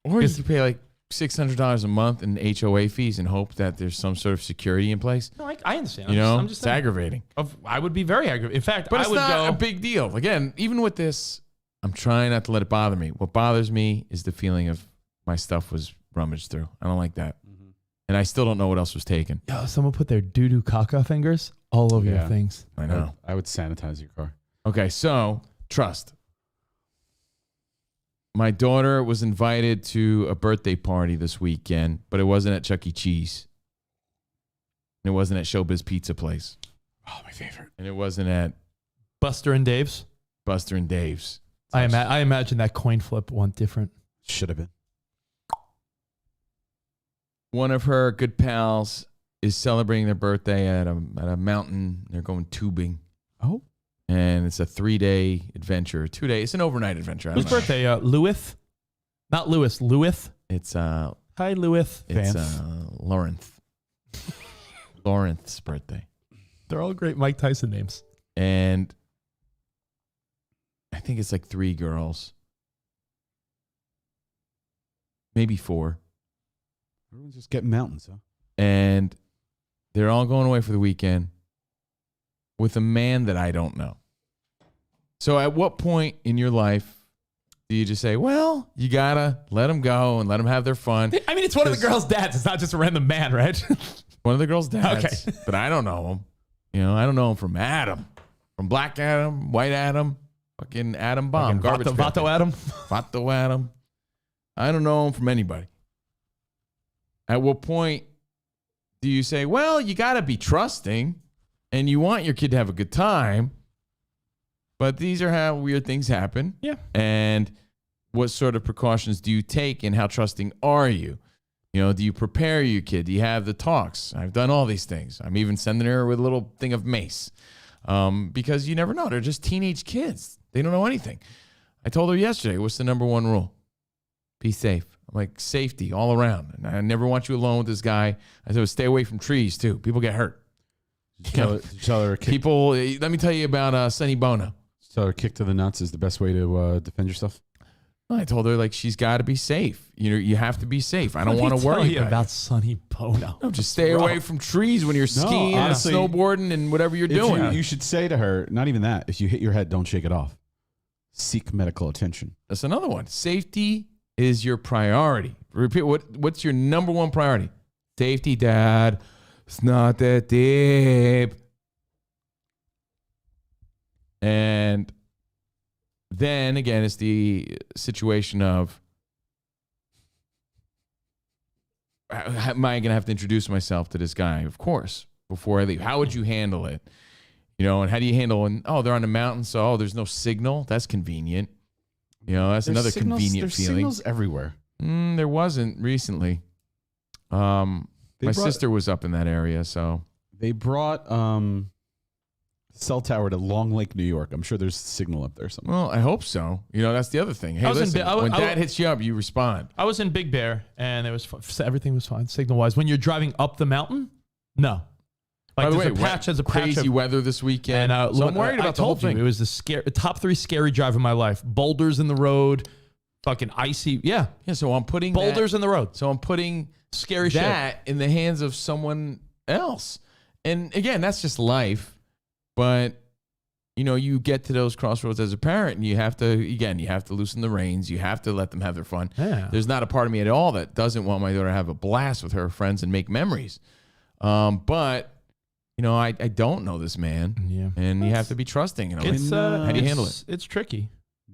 Or you pay like $600 a month in HOA fees and hope that there's some sort of security in place. No, I understand. I'm just aggravating. I would be very aggravated. In fact, But I it's would not go. a big deal. Again, even with this, I'm trying not to let it bother me. What bothers me is the feeling of my stuff was rummaged through. I don't like that. And I still don't know what else was taken. Yo, someone put their doo-doo caca fingers all over your things. I know. I would sanitize your car. Okay, so trust. My daughter was invited to a birthday party this weekend, but it wasn't at Chuck E. Cheese. And it wasn't at Showbiz Pizza Place. Oh, my favorite. And it wasn't at Buster and Dave's. Buster and Dave's. I imagine that coin flip went different. Should have been. One of her good pals is celebrating their birthday at a mountain. They're going tubing. Oh. And it's a 3-day adventure. 2 days. It's an overnight adventure. Whose birthday? Lewis? Not Lewis. Lewis? It's Hi, Lewis. Lawrence. Lawrence's birthday. They're all great Mike Tyson names. And I think it's like 3 girls. Maybe 4. Everyone's just getting mountains, huh? And they're all going away for the weekend with a man that I don't know. So at what point in your life do you just say, well, you got to let them go and let them have their fun? I mean, it's one of the girls' dads. It's not just a random man, right? One of the girls' dads. Okay. But I don't know him. I don't know him from Adam. From Black Adam, White Adam, fucking Adam Bomb. Garbage Vato Adam. Vato Adam. I don't know him from anybody. At what point do you say, well, you got to be trusting and you want your kid to have a good time, but these are how weird things happen. Yeah. And what sort of precautions do you take and how trusting are you? Do you prepare your kid? Do you have the talks? I've done all these things. I'm even sending her with a little thing of mace because you never know. They're just teenage kids. They don't know anything. I told her yesterday, what's the number one rule? Be safe. I'm like, safety all around. And I never want you alone with this guy. I said, stay away from trees too. People get hurt. Tell her kick, People, let me tell you about Sonny Bono. tell her kick to the nuts is the best way to defend yourself. I told her, like, she's got to be safe. You have to be safe. I don't want to worry about Sonny Bono. No, just stay away from trees when you're skiing honestly, and snowboarding and whatever you're doing. You should say to her, not even that. If you hit your head, don't shake it off. Seek medical attention. That's another one. Safety is your priority. Repeat, what's your number one priority? Safety, Dad. It's not that deep. And then again, it's the situation of, am I going to have to introduce myself to this guy? Of course, before I leave. How would you handle it? And how do you handle when, they're on the mountain, so, there's no signal. That's convenient. That's another convenient feeling. There's signals everywhere. There wasn't recently. My sister was up in that area, so. They brought cell tower to Long Lake, New York. I'm sure there's a signal up there somewhere. Well, I hope so. That's the other thing. Hey, listen, when Dad hits you up, you respond. I was in Big Bear, and everything was fine, signal-wise. When you're driving up the mountain, no. By the way, there's a crazy weather this weekend. And so I'm worried about the whole thing. It was the top 3 scary drive of my life. Boulders in the road, fucking icy. Yeah. Yeah, so I'm putting Boulders in the road. So I'm putting Scary that in the hands of someone else. And again, that's just life. But you get to those crossroads as a parent, and you have to loosen the reins. You have to let them have their fun. Yeah. There's not a part of me at all that doesn't want my daughter to have a blast with her friends and make memories. But I don't know this man. Yeah. And you have to be trusting. How do you handle it? It's tricky.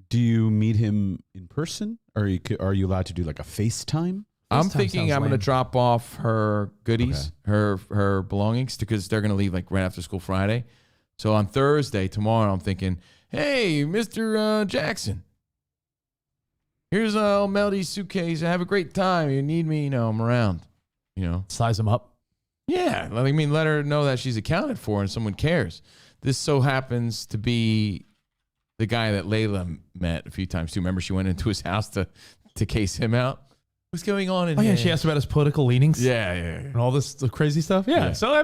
Do you meet him in person, or are you allowed to do like a FaceTime? I'm thinking I'm going to drop off her goodies, her belongings, because they're going to leave like right after school Friday. So on Thursday, tomorrow, I'm thinking, hey, Mr. Jackson, here's Melody's suitcase. Have a great time. You need me, I'm around. Size them up. Yeah, let her know that she's accounted for and someone cares. This so happens to be the guy that Layla met a few times too. Remember, she went into his house to case him out. What's going on in here? Yeah, she asked about his political leanings. Yeah. And all this crazy stuff. Yeah. So,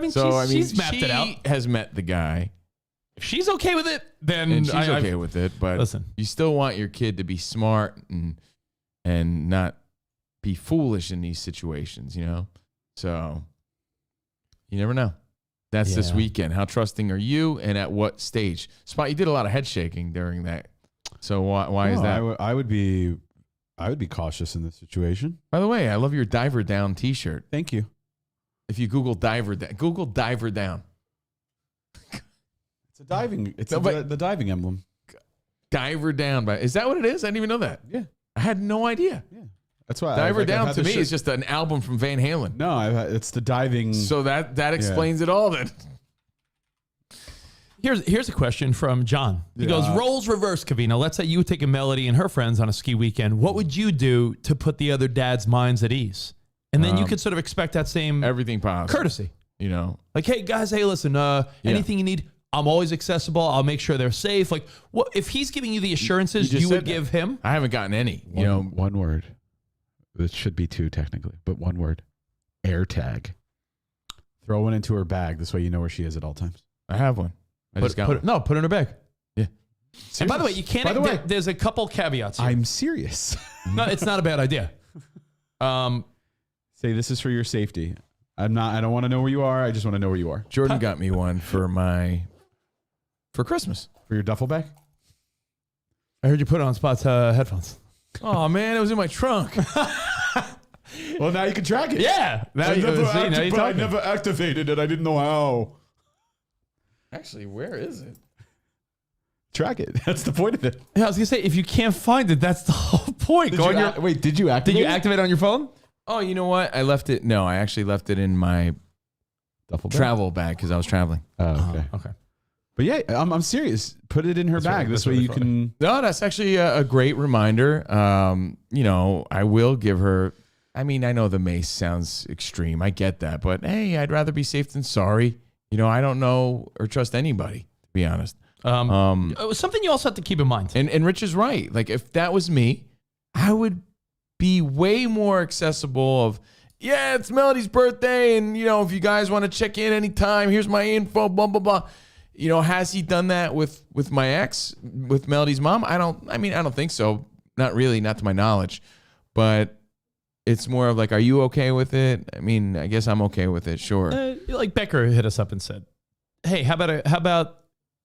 she's mapped it out. She has met the guy. If she's okay with it, then and she's okay with it. But listen, you still want your kid to be smart and not be foolish in these situations, So you never know. That's this weekend. How trusting are you, and at what stage? Spot, you did a lot of head shaking during that. So why is that? I would be cautious in this situation. By the way, I love your diver down T-shirt. Thank you. If you Google diver down. It's a diving. It's the diving emblem. Diver down. Is that what it is? I didn't even know that. Yeah, I had no idea. Yeah, that's why Diver Down to me is just an album from Van Halen. No, it's the diving. So that explains it all. Then here's a question from John. He goes, roles reverse, Covino. Let's say you would take a Melody and her friends on a ski weekend. What would you do to put the other dad's minds at ease? And then you could sort of expect that same everything possible courtesy. Like, hey guys, listen, anything you need, I'm always accessible. I'll make sure they're safe. Like, what if he's giving you the assurances you would give him? I haven't gotten any. One word. This should be two technically, but one word. AirTag. Throw one into her bag. This way you know where she is at all times. I have one. Put it in her bag. Yeah. Serious? And by the way, you can't. There's a couple caveats here. I'm serious. No, it's not a bad idea. Say this is for your safety. I don't want to know where you are. I just want to know where you are. Jordan got me one for Christmas. For your duffel bag? I heard you put it on Spot's headphones. Oh man, it was in my trunk. Well, now you can track it. Yeah. I never activated it. I didn't know how. Actually, where is it? Track it. That's the point of it. Yeah, I was gonna say, if you can't find it, that's the whole point. Did you activate? Did you activate it on your phone? Oh, you know what? I left it. No, I actually left it in my duffel bag? Travel bag because I was traveling. Oh, okay. Okay. But yeah, I'm serious. Put it in her bag. This way you can. No, that's actually a great reminder. I will give her. I mean, I know the mace sounds extreme. I get that, but hey, I'd rather be safe than sorry. I don't know or trust anybody, to be honest. Something you also have to keep in mind. And Rich is right. Like, if that was me, I would be way more accessible of, yeah, it's Melody's birthday, and if you guys want to check in anytime, here's my info, blah blah blah. Has he done that with my ex, with Melody's mom? I don't think so. Not really, not to my knowledge. But it's more of like, are you okay with it? I mean, I guess I'm okay with it, sure. Like Becker hit us up and said, hey, how about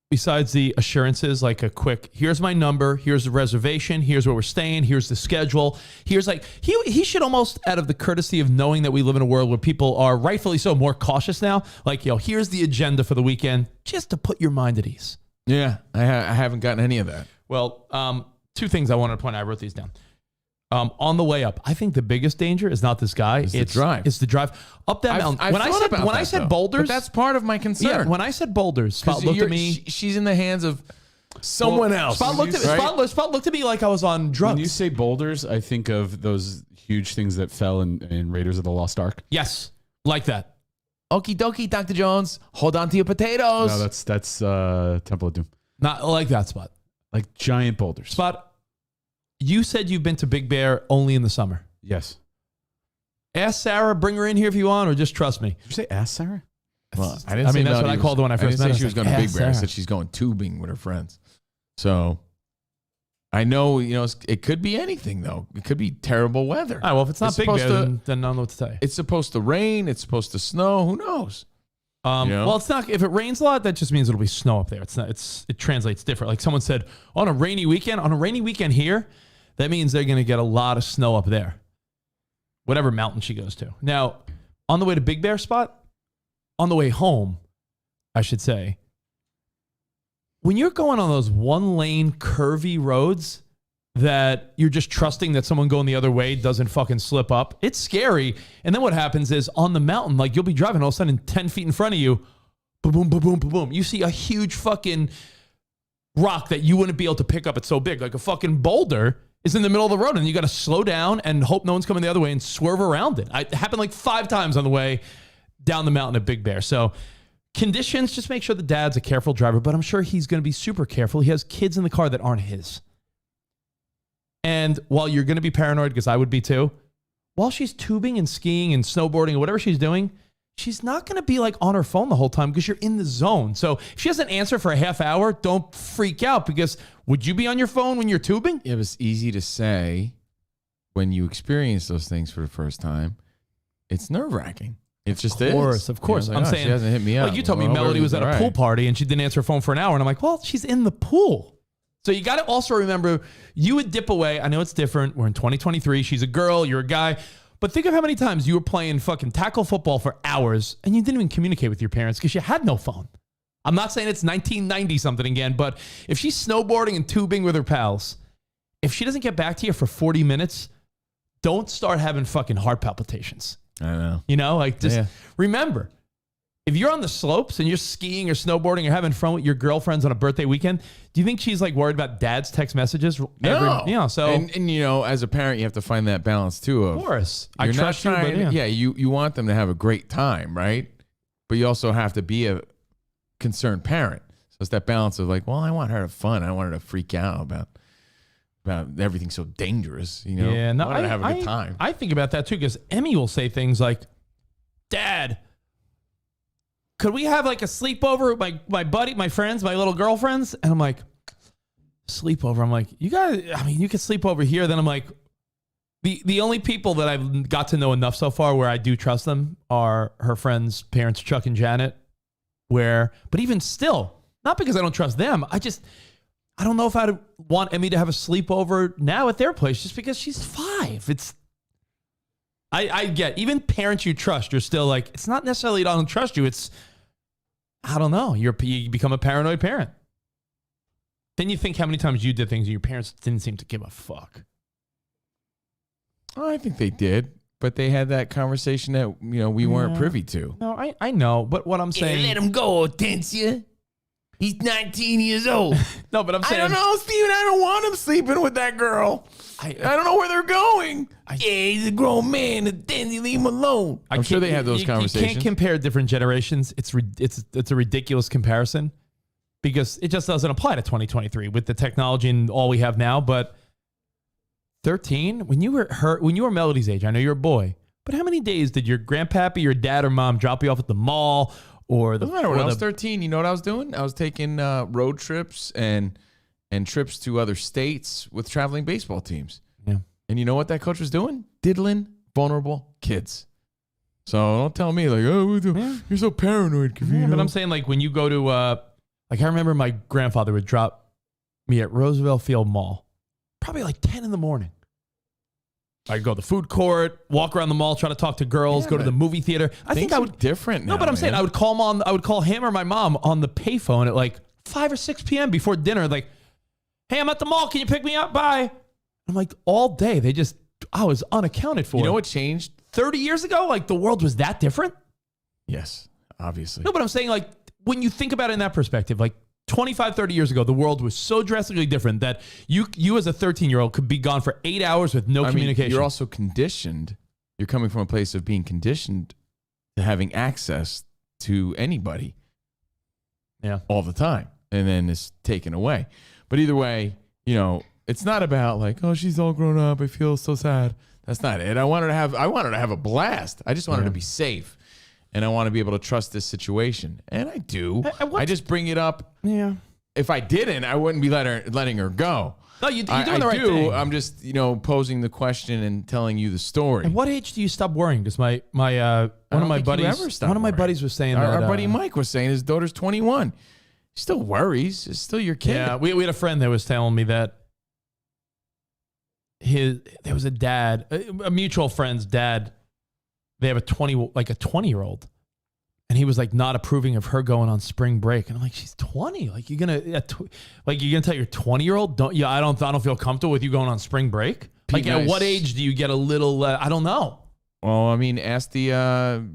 besides the assurances, like a quick, here's my number, here's the reservation, here's where we're staying, here's the schedule. Here's like, he should almost, out of the courtesy of knowing that we live in a world where people are rightfully so more cautious now, like, here's the agenda for the weekend, just to put your mind at ease. Yeah, I haven't gotten any of that. Well, two things I wanted to point out. I wrote these down. On the way up, I think the biggest danger is not this guy. It's the drive. It's the drive up that mountain. When I said boulders, but that's part of my concern. Yeah, when I said boulders, Spot looked at me. She's in the hands of someone else. Spot looked at me like I was on drugs. When you say boulders, I think of those huge things that fell in Raiders of the Lost Ark. Yes, like that. Okie dokie, Dr. Jones. Hold on to your potatoes. No, that's Temple of Doom. Not like that, Spot. Like giant boulders. Spot. You said you've been to Big Bear only in the summer. Yes. Ask Sarah, bring her in here if you want, or just trust me. Did you say ask Sarah? Well, that's what I called her when I first met her. She was going to Big Bear. I said she's going tubing with her friends. So I know, it could be anything though. It could be terrible weather. All right, well, if it's not Big Bear, then I don't know what to tell you. It's supposed to rain. It's supposed to snow. Who knows? Well, it's not. If it rains a lot, that just means it'll be snow up there. It's not. It translates different. Like someone said, on a rainy weekend here, that means they're going to get a lot of snow up there. Whatever mountain she goes to. Now, on the way to Big Bear spot, on the way home, I should say, when you're going on those one-lane curvy roads that you're just trusting that someone going the other way doesn't fucking slip up, it's scary. And then what happens is on the mountain, like you'll be driving, all of a sudden 10 feet in front of you, boom, boom, boom, boom, boom, boom. You see a huge fucking rock that you wouldn't be able to pick up. It's so big. Like a fucking boulder is in the middle of the road and you got to slow down and hope no one's coming the other way and swerve around it. It happened like 5 times on the way down the mountain at Big Bear. So conditions, just make sure the dad's a careful driver, but I'm sure he's going to be super careful. He has kids in the car that aren't his. And while you're going to be paranoid, because I would be too, while she's tubing and skiing and snowboarding or whatever she's doing, she's not going to be like on her phone the whole time because you're in the zone. So if she doesn't answer for a half hour, don't freak out, because would you be on your phone when you're tubing? It was easy to say when you experience those things for the first time. It's nerve-wracking. It just is. Of course. Like, I'm saying, she hasn't hit me up. like you told me Melody was at a pool party and she didn't answer her phone for an hour. And I'm like, well, she's in the pool. So you got to also remember, you would dip away. I know it's different. We're in 2023. She's a girl. You're a guy. But think of how many times you were playing fucking tackle football for hours and you didn't even communicate with your parents because you had no phone. I'm not saying it's 1990 something again, but if she's snowboarding and tubing with her pals, if she doesn't get back to you for 40 minutes, don't start having fucking heart palpitations. I know. Like just remember, if you're on the slopes and you're skiing or snowboarding or having fun with your girlfriends on a birthday weekend, do you think she's like worried about dad's text messages? No. So and as a parent, you have to find that balance too. Of course, I trust you, but you want them to have a great time, right? But you also have to be a concerned parent. So it's that balance of like, well, I want her to have fun. I don't want her to freak out about everything so dangerous. Yeah, no, I want her to have a good time. I think about that too, because Emmy will say things like, "Dad, could we have like a sleepover with my buddy, my friends, my little girlfriends?" And I'm like, sleepover? I'm like, you could sleep over here. Then I'm like, the only people that I've got to know enough so far where I do trust them are her friends' parents, Chuck and Janet. But even still, not because I don't trust them, I don't know if I'd want Emmy to have a sleepover now at their place just because she's 5. I get, even parents you trust, you're still like, it's not necessarily I don't trust you. It's, I don't know. You become a paranoid parent. Then you think how many times you did things and your parents didn't seem to give a fuck. I think they did, but they had that conversation that, we weren't privy to. No, I know. But what I'm saying. Let him go, Hortensia. He's 19 years old. No, but I'm saying. I don't know, Steven. I don't want him sleeping with that girl. I don't know where they're going. He's a grown man. Then you leave him alone. I'm sure they had those conversations. You can't compare different generations. It's a ridiculous comparison because it just doesn't apply to 2023 with the technology and all we have now. But 13, when you were Melody's age, I know you're a boy, but how many days did your grandpappy, your dad, or mom drop you off at the mall? Or doesn't matter. When I was 13, you know what I was doing? I was taking road trips and trips to other states with traveling baseball teams. Yeah. And you know what that coach was doing? Diddling vulnerable kids. So don't tell me like, you're so paranoid, Covino. Yeah, but I'm saying like when you go to like I remember my grandfather would drop me at Roosevelt Field Mall, probably like 10 in the morning. I'd go to the food court, walk around the mall, try to talk to girls, go to the movie theater. I think I would different now. No, but I'm saying I would call him or my mom on the payphone at like 5 or 6 p.m. before dinner, like, "Hey, I'm at the mall. Can you pick me up? Bye." I'm like, all day I was unaccounted for. You know what changed? 30 years ago, like the world was that different? Yes, obviously. No, but I'm saying like when you think about it in that perspective, like 25, 30 years ago, the world was so drastically different that you as a 13-year-old could be gone for 8 hours with no communication. You're also conditioned. You're coming from a place of being conditioned to having access to anybody all the time. And then it's taken away. But either way, it's not about like, oh, she's all grown up. I feel so sad. That's not it. I want her to have a blast. I just want her to be safe. And I want to be able to trust this situation. And I do. I just bring it up. Yeah. if I didn't, I wouldn't be letting her go. No, you're doing the right thing. I'm just, posing the question and telling you the story. At what age do you stop worrying? Because one of my buddies was saying our that buddy Mike was saying his daughter's 21. He still worries. It's still your kid. Yeah, we had a friend that was telling me that there was a dad, a mutual friend's dad. They have a 20-year-old. And he was like not approving of her going on spring break. And I'm like, she's 20. Like you're gonna tell your 20-year-old, I don't feel comfortable with you going on spring break. Like at what age do you get a little? I don't know. Well, I mean, ask the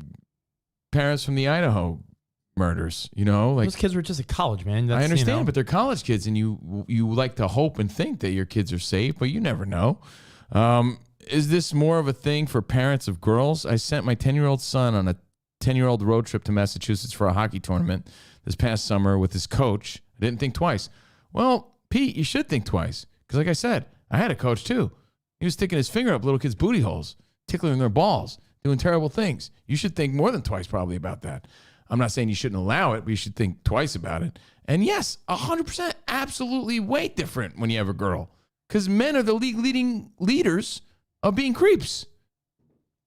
parents from the Idaho murders. Like those kids were just at college, man. I understand, but they're college kids, and you like to hope and think that your kids are safe, but you never know. Is this more of a thing for parents of girls? I sent my 10-year-old son on a 10-year-old road trip to Massachusetts for a hockey tournament this past summer with his coach. I didn't think twice. Well, Pete, you should think twice. Because like I said, I had a coach too. He was sticking his finger up little kids' booty holes, tickling their balls, doing terrible things. You should think more than twice probably about that. I'm not saying you shouldn't allow it, but you should think twice about it. And yes, 100% absolutely way different when you have a girl. Because men are the league leaders of being creeps.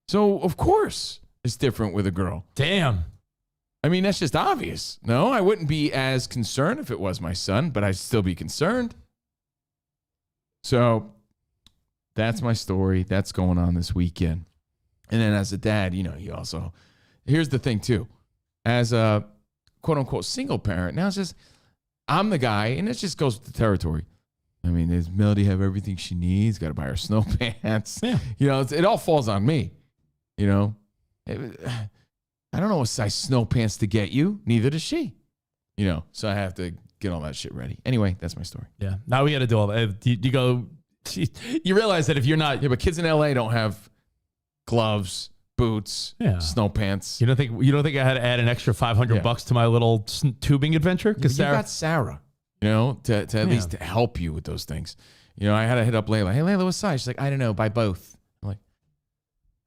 So, of course, it's different with a girl. Damn. I mean, that's just obvious. No, I wouldn't be as concerned if it was my son, but I'd still be concerned. So that's my story. That's going on this weekend. And then as a dad, you also, here's the thing too. As a quote unquote single parent, now it's just, I'm the guy, and it just goes with the territory. I mean, does Melody have everything she needs? Got to buy her snow pants. Yeah. It all falls on me, I don't know what size snow pants to get you. Neither does she. So I have to get all that shit ready. Anyway, that's my story. Yeah. Now we got to do all that. You realize that if you're not, but kids in LA don't have gloves, boots, snow pants. You don't think I had to add an extra $500 to my little tubing adventure? Because you got Sarah, to at least help you with those things. I had to hit up Layla. Hey, Layla, what size? She's like, I don't know, buy both. I'm like,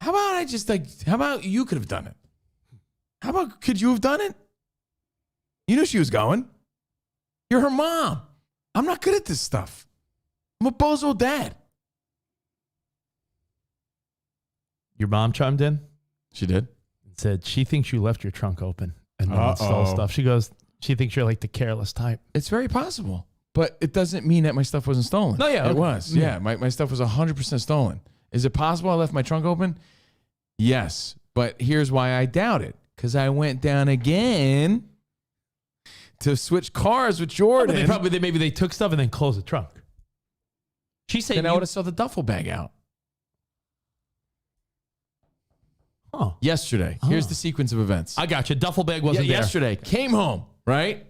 how about you could have done it? How about, could you have done it? You knew she was going. You're her mom. I'm not good at this stuff. I'm a bozo dad. Your mom chimed in? She did? Said she thinks you left your trunk open and no install stuff. She goes, she thinks you're like the careless type. It's very possible. But it doesn't mean that my stuff wasn't stolen. No, yeah. It was. Yeah, my stuff was 100% stolen. Is it possible I left my trunk open? Yes. But here's why I doubt it. Because I went down again to switch cars with Jordan. Maybe they took stuff and then closed the trunk. She said, then I would have saw the duffel bag out. Oh. Yesterday. Here's the sequence of events. I got you. Duffel bag wasn't there. Yesterday. Came home, right?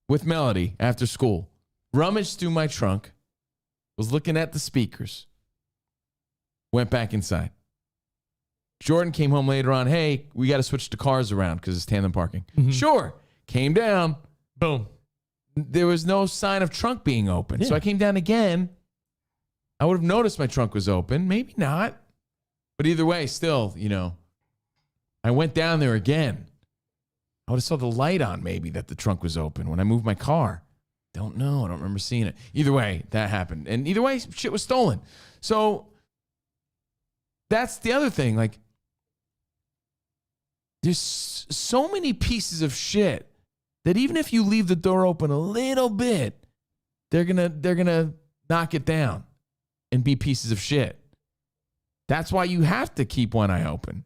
With Melody after school. Rummaged through my trunk. Was looking at the speakers. Went back inside. Jordan came home later on. Hey, we got to switch the cars around because it's tandem parking. Mm-hmm. Sure. Came down. Boom. There was no sign of trunk being open. Yeah. So I came down again. I would have noticed my trunk was open. Maybe not. But either way, still, I went down there again. I would have saw the light on maybe that the trunk was open when I moved my car. Don't know. I don't remember seeing it. Either way, that happened. And either way, shit was stolen. So that's the other thing. Like, there's so many pieces of shit that even if you leave the door open a little bit, they're gonna knock it down and be pieces of shit. That's why you have to keep one eye open.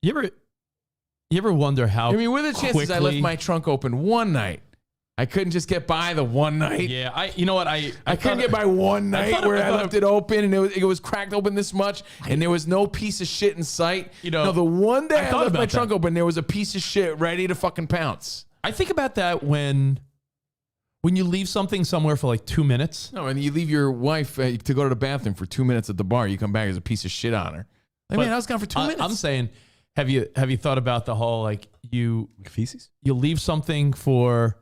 You ever wonder how? I mean, what are the chances I left my trunk open one night? I couldn't just get by the one night. Yeah, I couldn't get by one night where I left it open and it was cracked open this much and there was no piece of shit in sight. No, the one day I left my trunk open, there was a piece of shit ready to fucking pounce. I think about that when you leave something somewhere for like 2 minutes. No, and you leave your wife to go to the bathroom for 2 minutes at the bar. You come back, there's a piece of shit on her. Like, man, I was gone for 2 minutes. I'm saying, have you thought about the whole feces? You leave something for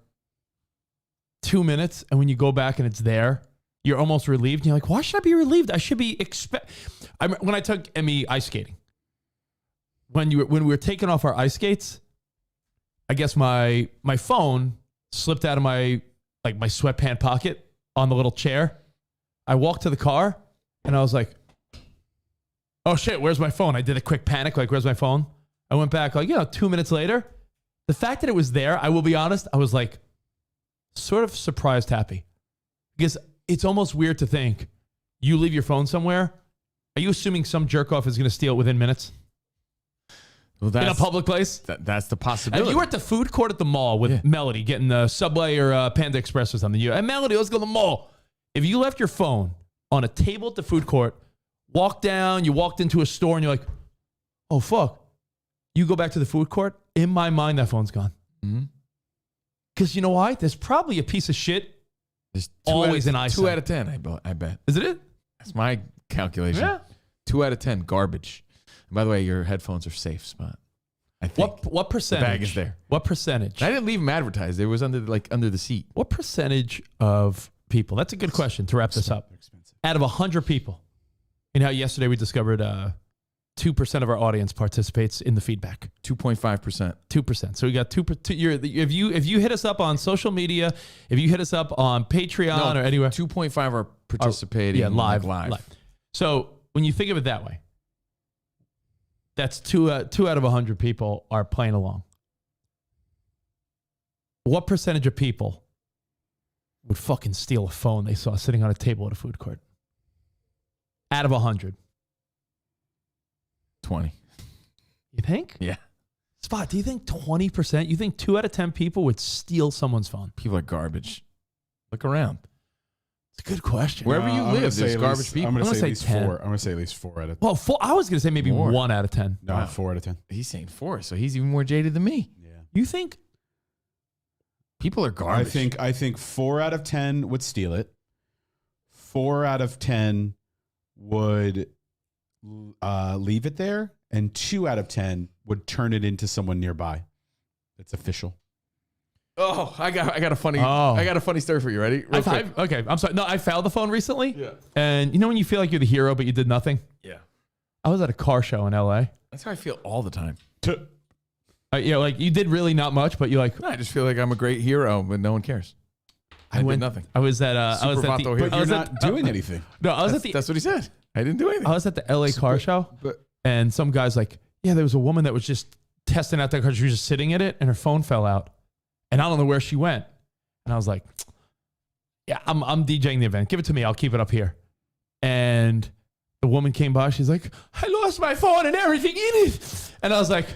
2 minutes, and when you go back and it's there, you're almost relieved. And you're like, why should I be relieved? I should be when I took Emmy ice skating, when we were taking off our ice skates, I guess my phone slipped out of my sweatpant pocket on the little chair. I walked to the car and I was like, oh shit, where's my phone? I did a quick panic, like, where's my phone? I went back, 2 minutes later. The fact that it was there, I will be honest, I was like sort of surprised happy. Because it's almost weird to think you leave your phone somewhere. Are you assuming some jerk off is going to steal it within minutes? Well, In a public place? That's the possibility. If you were at the food court at the mall with Melody getting the Subway or Panda Express or something, hey, Melody, let's go to the mall. If you left your phone on a table at the food court, walked down, you walked into a store and you're like, oh, fuck. You go back to the food court, in my mind, that phone's gone. Because you know why? There's probably a piece of shit There's always an eyesight. 2 out of 10, I bet. Is it? That's my calculation. Yeah. 2 out of 10, garbage. And by the way, your headphones are safe, Spot. I think. What percentage? The bag is there. What percentage? I didn't leave them advertised. It was under the seat. What percentage of people? That's a good question to wrap this up. Out of 100 people, you know how yesterday we discovered 2% of our audience participates in the feedback. 2.5%. 2%. So we got 2%. If you hit us up on social media, if you hit us up on Patreon or anywhere, 2.5 are participating. live. live. So when you think of it that way, that's two out of 100 people are playing along. What percentage of people would fucking steal a phone they saw sitting on a table at a food court? Out of 100. 20. You think? Yeah. Spot, do you think 20%? You think 2 out of 10 people would steal someone's phone? People are garbage. Look around. It's a good question. Wherever you live, there's garbage people. I'm going to say at least 10. 4. I'm going to say at least 4 out of 10. Well, I was going to say maybe More. 1 out of 10. No, Wow. 4 out of 10. He's saying 4, so he's even more jaded than me. Yeah. You think? People are garbage. I think 4 out of 10 would steal it. 4 out of 10 would leave it there, and 2 out of 10 would turn it into someone nearby. It's official. Oh, I got a funny story for you. Ready? Real quick. Okay, I'm sorry. No, I found the phone recently. Yeah. And you know when you feel like you're the hero, but you did nothing? Yeah. I was at a car show in LA. That's how I feel all the time. Like you did really not much, but you're like, I just feel like I'm a great hero, but no one cares. I did nothing. I was at Supervato hero. But you're not doing anything. No, I was at the That's what he said. I didn't do anything. I was at the LA car show, and some guy's like, yeah, there was a woman that was just testing out that car. She was just sitting in it, and her phone fell out, and I don't know where she went. And I was like, yeah, I'm DJing the event. Give it to me. I'll keep it up here. And the woman came by. She's like, I lost my phone and everything in it. And I was like,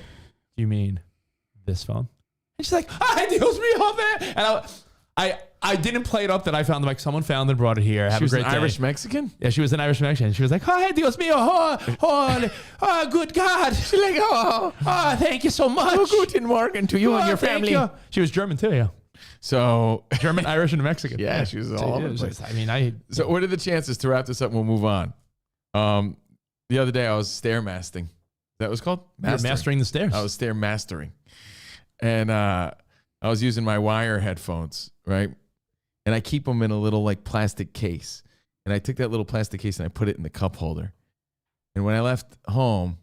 you mean this phone? And she's like, ay, Dios mío, man. And I didn't play it up that I found it. Like someone found it and brought it here. Have She was a great an day. Irish Mexican? Yeah, she was an Irish Mexican. She was like, "Hi, Dios mío, oh, good God!" She's like, "Oh, thank you so much. Guten Morgen to you and your thank family." you." She was German too, yeah. So, German, Irish, and Mexican. yeah, she was all over the place. I mean, So, what are the chances to wrap this up and we'll move on? The other day I was stairmasting. That was called? mastering the stairs. I was stairmastering. And I was using my wire headphones, right? And I keep them in a little like plastic case. And I took that little plastic case and I put it in the cup holder. And when I left home,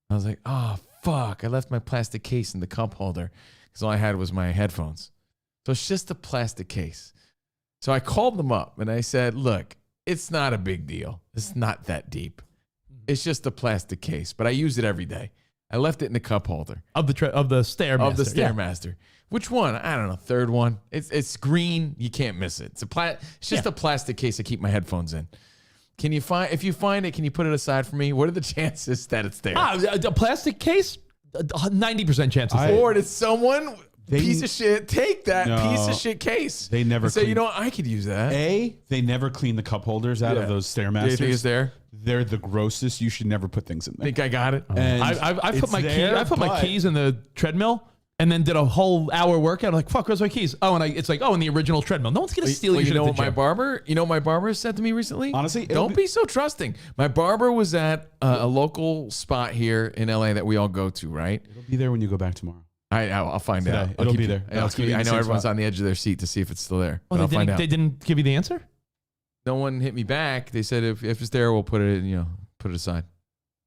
I was like, oh, fuck. I left my plastic case in the cup holder because all I had was my headphones. So it's just a plastic case. So I called them up and I said, look, it's not a big deal. It's not that deep. It's just a plastic case, but I use it every day. I left it in the cup holder. Of the Stairmaster. Of the Stairmaster. Which one? I don't know. Third one. It's green. You can't miss it. It's just a plastic case I keep my headphones in. If you find it, can you put it aside for me? What are the chances that it's there? A plastic case? 90% chances. Or did someone piece of shit take that piece of shit case? They never say, you know what? I could use that. They never clean the cup holders out of those Stairmasters. Do you think it's there? They're the grossest. You should never put things in there. Think I got it? And I put my keys in the treadmill and then did a whole hour workout. I'm like, fuck, where's my keys? Oh, and it's like, in the original treadmill. No one's gonna steal your shit. You know what my barber said to me recently? Honestly, don't be so trusting. My barber was at a local spot here in LA that we all go to, right? It'll be there when you go back tomorrow. I'll find out. It'll be there. I know everyone's on the edge of their seat to see if it's still there. Oh, I'll find out. They didn't give you the answer? No one hit me back. They said if it's there, we'll put it put it aside.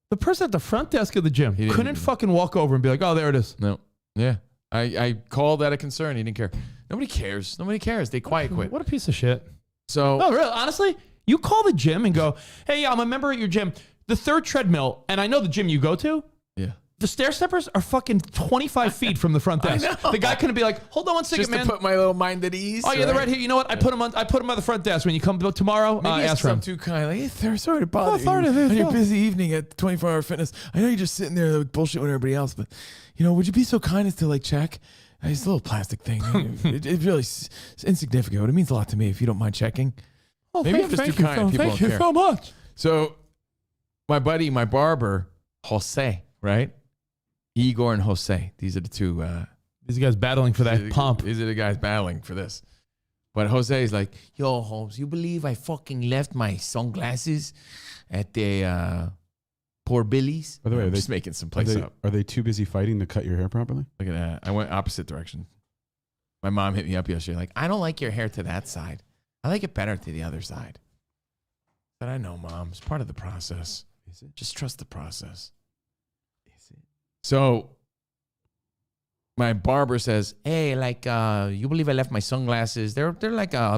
The person at the front desk of the gym couldn't fucking walk over and be like, oh, there it is. No. Yeah. I called that a concern. He didn't care. Nobody cares. They quiet quit. What a piece of shit. So No, really, honestly, you call the gym and go, hey, I'm a member at your gym. The third treadmill, and I know the gym you go to, yeah. the stair steppers are fucking 25 feet from the front desk. know. The guy couldn't be like, hold on one second, Just man. to put my little mind at ease. Oh yeah, they're right here. You know what? I put them by the front desk. When you come tomorrow, Maybe ask for I'm them. too kind. Like, hey, sir, sorry to bother sorry you to- on your no. busy evening at 24-hour fitness. I know you're just sitting there like, bullshit with everybody else, but would you be so kind as to like check? It's a little plastic thing. it really is insignificant, but it means a lot to me if you don't mind checking. Oh, Maybe I'm just too kind. People Thank don't you care. so much. So my buddy, my barber, Jose, right? Igor and Jose. These are the two. These guys battling for that pump. These are the guys battling for this. But Jose is like, yo, Holmes, you believe I fucking left my sunglasses at the Poor Billy's? By the way, I'm are just they- making some place up. Are they too busy fighting to cut your hair properly? Look at that. I went opposite direction. My mom hit me up yesterday. Like, I don't like your hair to that side. I like it better to the other side. But I know, Mom. It's part of the process. Is it? Just trust the process. Is it? So my barber says, hey, like, you believe I left my sunglasses? They're like a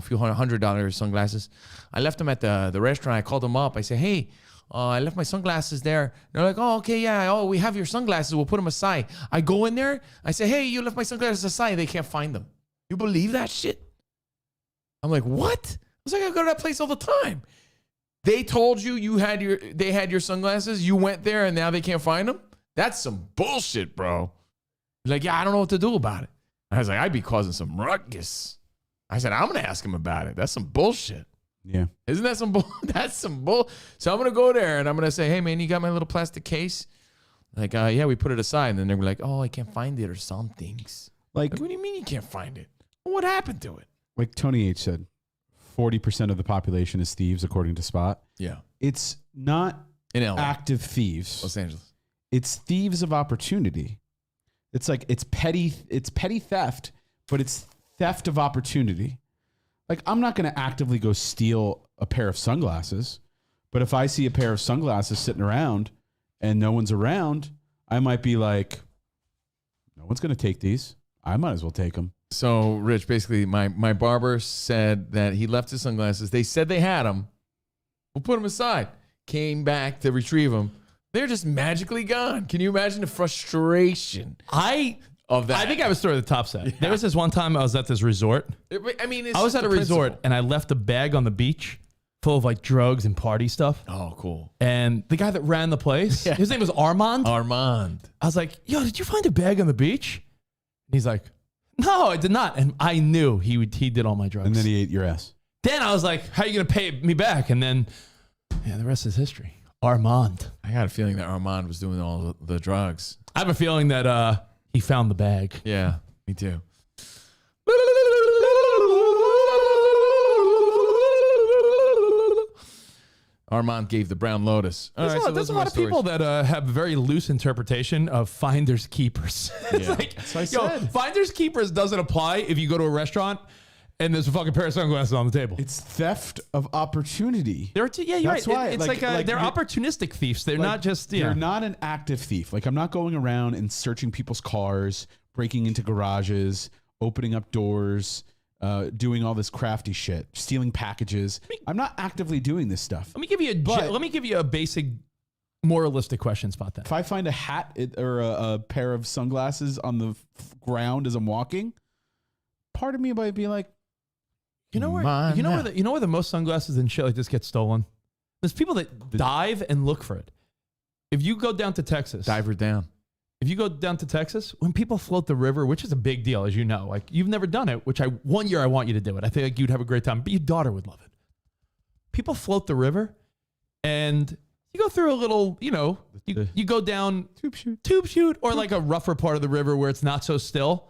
few $100 sunglasses. I left them at the restaurant. I called them up. I said, hey, I left my sunglasses there. They're like, oh, okay, yeah. Oh, we have your sunglasses. We'll put them aside. I go in there. I say, hey, you left my sunglasses aside. They can't find them. You believe that shit? I'm like, what? I was like, I go to that place all the time. They told you they had your sunglasses. You went there and now they can't find them. That's some bullshit, bro. He's like, yeah, I don't know what to do about it. I was like, I'd be causing some ruckus. I said, I'm gonna ask him about it. That's some bullshit. Yeah. Isn't that some bull? That's some bull. So I'm gonna go there and I'm gonna say, hey man, you got my little plastic case? Like, yeah, we put it aside. And then they're like, oh, I can't find it or some things. Like, What do you mean you can't find it? What happened to it? like Tony H said, 40% of the population is thieves, according to Spot. Yeah, It's not in LA, active thieves. Los Angeles. It's thieves of opportunity. It's like it's petty theft, but it's theft of opportunity. Like, I'm not going to actively go steal a pair of sunglasses, but if I see a pair of sunglasses sitting around and no one's around, I might be like, no one's going to take these. I might as well take them. So, Rich, basically, my barber said that he left his sunglasses. They said they had them. We'll put them aside. Came back to retrieve them. They're just magically gone. Can you imagine the frustration of that? I think I was throwing the top set. There was this one time I was at this resort. It's I was just at a the resort principle. and I left a bag on the beach full of like drugs and party stuff. Oh, cool. And the guy that ran the place, his name was Armand. Armand. I was like, yo, did you find a bag on the beach? And he's like, no, I did not. And I knew he did all my drugs. And then he ate your ass. Then I was like, how are you going to pay me back? And then, yeah, the rest is history. Armand. I got a feeling that Armand was doing all the drugs. I have a feeling that he found the bag. Yeah, me too. Armand gave the brown lotus. All right, so There's those a are my lot of people stories. that have very loose interpretation of finders keepers. It's Yeah. like, what I yo, said. finders keepers doesn't apply if you go to a restaurant and there's a fucking pair of sunglasses on the table. It's theft of opportunity. You're That's right. why, It's like, they're you're- opportunistic thieves. They're Like, not just You're not an active thief. Like, I'm not going around and searching people's cars, breaking into garages, opening up doors, doing all this crafty shit, stealing packages. I'm not actively doing this stuff. Let me give you a basic moralistic question, Spot that. If I find a hat or a pair of sunglasses on the ground as I'm walking, part of me might be like, You know where the most sunglasses and shit like this get stolen? There's people that dive and look for it. If you go down to Texas, Diver down. If you go down to Texas, when people float the river, which is a big deal, as you know, like you've never done it, which one year I want you to do it. I think like you'd have a great time, but your daughter would love it. People float the river and you go through a little, you go down tube shoot or like a rougher part of the river where it's not so still.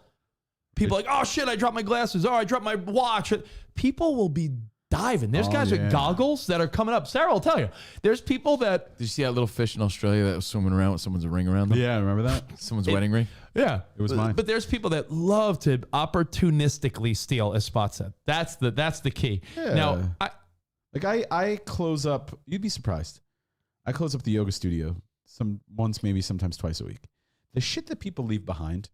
People are like, oh shit, I dropped my glasses. Oh, I dropped my watch. People will be diving. There's guys with goggles that are coming up. Sarah will tell you. There's people that... Did you see that little fish in Australia that was swimming around with someone's ring around them? yeah, remember that? Someone's wedding ring? Yeah. It was mine. But there's people that love to opportunistically steal, as Spot said. That's the key. Yeah. Now, I close up, you'd be surprised. I close up the yoga studio sometimes twice a week. The shit that people leave behind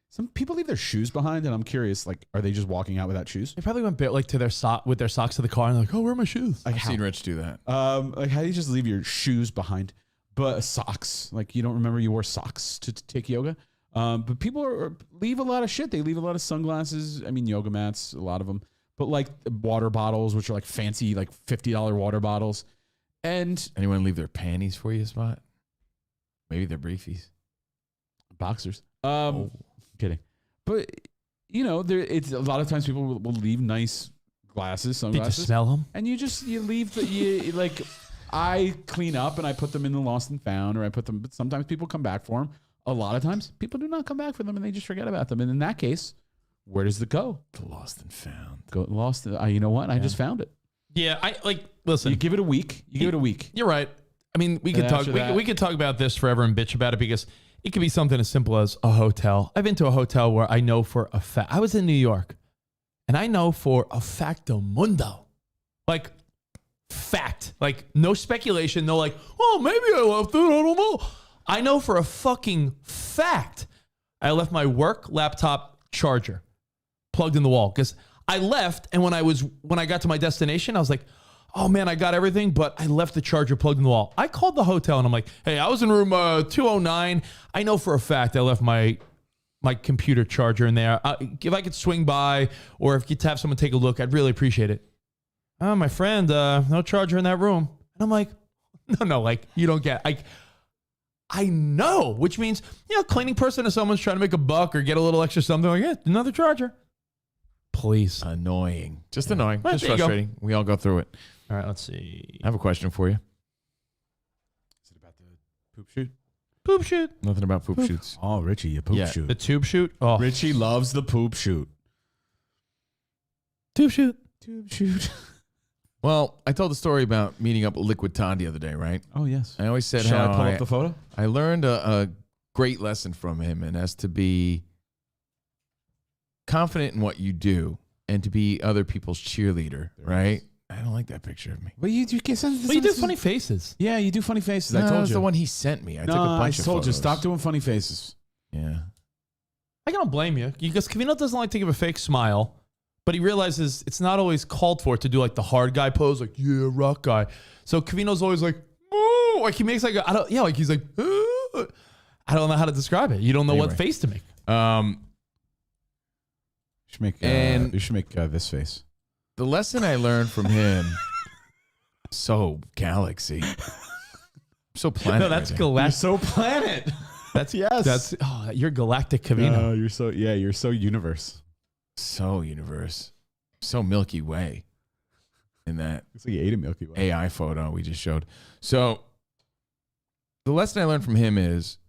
Some people leave their shoes behind, and I'm curious, like, are they just walking out without shoes? They probably went like to their with their socks to the car and like, oh, where are my shoes? I've seen Rich do that. Like, how do you just leave your shoes behind? But socks, like, you don't remember you wore socks to take yoga. But people leave a lot of shit. They leave a lot of sunglasses. I mean, yoga mats, a lot of them. But like water bottles, which are like fancy, like $50 water bottles. And anyone leave their panties for you, Spot? Maybe their briefies, boxers. Kidding. But you know, it's a lot of times people will leave nice glasses, sunglasses. Did you smell them? And you leave like. I clean up and I put them in the lost and found, or I put them. But sometimes people come back for them. A lot of times people do not come back for them, and they just forget about them. And in that case, where does it go? The lost and found. Go lost. You know what? I just found it. Yeah, listen. You give it a week. Give it a week. You're right. I mean, we could talk. We could talk about this forever and bitch about it because it could be something as simple as a hotel. I've been to a hotel where I know for a fact. I was in New York, and I know for a factamundo, like fact, like no speculation, no like, oh, maybe I left it. I don't know. I know for a fucking fact I left my work laptop charger plugged in the wall because I left, and when I got to my destination, I was like, oh man, I got everything, but I left the charger plugged in the wall. I called the hotel and I'm like, hey, I was in room 209. I know for a fact I left my computer charger in there. If I could swing by, or if you could have someone take a look, I'd really appreciate it. Oh, my friend, no charger in that room. And I'm like, no, like you don't get, I know, which means, cleaning person if someone's trying to make a buck or get a little extra something, like, yeah, another charger. Please. Annoying. Just annoying. Right, just frustrating. We all go through it. All right, let's see. I have a question for you. Is it about the poop shoot? Poop shoot. Nothing about poop shoots. Oh, Richie, a poop shoot. The tube shoot? Oh. Richie loves the poop shoot. Tube shoot. Tube shoot. Well, I told the story about meeting up with Liquid Todd the other day, right? Oh, yes. I always said Shall how I pull up the photo? I learned a great lesson from him, and that's to be confident in what you do and to be other people's cheerleader, right? I don't like that picture of me. But you do funny faces. Yeah, you do funny faces. No, I told that was you. the one he sent me. I took a bunch of told you, photos. stop doing funny faces. Yeah. I don't blame you because Covino doesn't like to give a fake smile, but he realizes it's not always called for to do like the hard guy pose, like, yeah, rock guy. So Covino's always like, oh, like he makes like, like he's like, I don't know how to describe it. You don't know what face to make. You should make this face. The lesson I learned from him, so galaxy, so planet. No, that's right galactic. So planet. That's yes. That's you're galactic Covino. You're so universe. So universe, so Milky Way. In that, It's like you ate a Milky Way. AI photo we just showed. So the lesson I learned from him is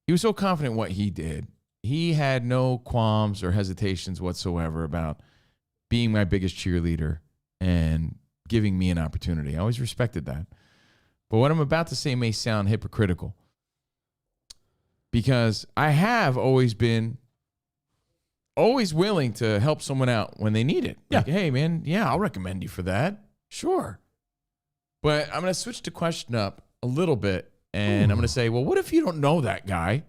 he was so confident in what he did. He had no qualms or hesitations whatsoever about being my biggest cheerleader and giving me an opportunity. I always respected that. But what I'm about to say may sound hypocritical because I have always been willing to help someone out when they need it. Yeah. Like, hey, man, yeah, I'll recommend you for that. Sure. But I'm going to switch the question up a little bit, and I'm going to say, well, what if you don't know that guy?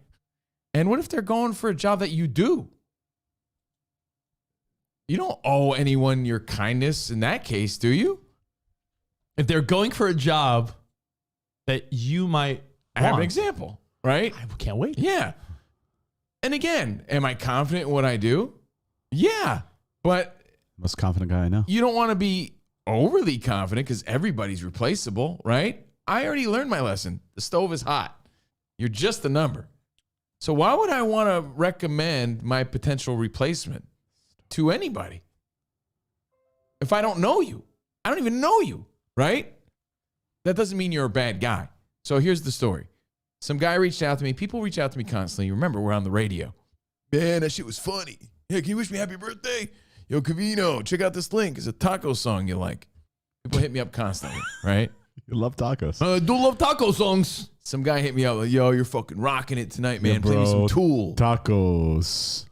And what if they're going for a job that you do? You don't owe anyone your kindness in that case, do you? If they're going for a job that you might I have an want. example, right? I can't wait. Yeah. And again, am I confident in what I do? Yeah. But Most confident guy I know. you don't want to be overly confident because everybody's replaceable, right? I already learned my lesson. The stove is hot. You're just a number. So why would I want to recommend my potential replacement to anybody if I don't know you? I don't even know you, right? That doesn't mean you're a bad guy. So here's the story. Some guy reached out to me. People reach out to me constantly. Remember, we're on the radio. Man, that shit was funny. Yeah, can you wish me happy birthday? Yo, Covino, check out this link. It's a taco song you like. People hit me up constantly, right? You love tacos. I do love taco songs. Some guy hit me up like, yo, you're fucking rocking it tonight, man. Play me some Tool. Tacos.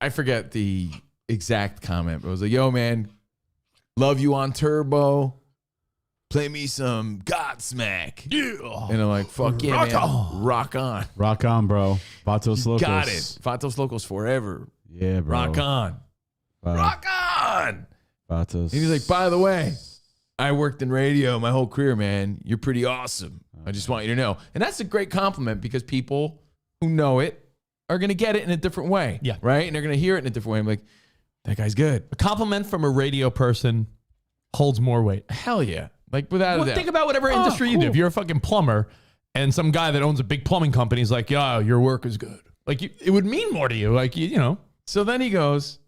I forget the exact comment, but it was like, yo, man, love you on Turbo. play me some Godsmack. Yeah. And I'm like, fuck yeah, man. Rock on. Rock on, bro. Vatos Locos. Got it. Vatos Locos forever. Yeah, bro. Rock on. Rock on. Vatos. And he's like, by the way, I worked in radio my whole career, man. You're pretty awesome. I just want you to know. And that's a great compliment because people who know it are going to get it in a different way. Yeah. Right? And they're going to hear it in a different way. I'm like, that guy's good. A compliment from a radio person holds more weight. Hell yeah. Like without a doubt. Think about whatever industry you do. If you're a fucking plumber and some guy that owns a big plumbing company is like, yeah, your work is good. Like it would mean more to you. Like, you know. So then he goes,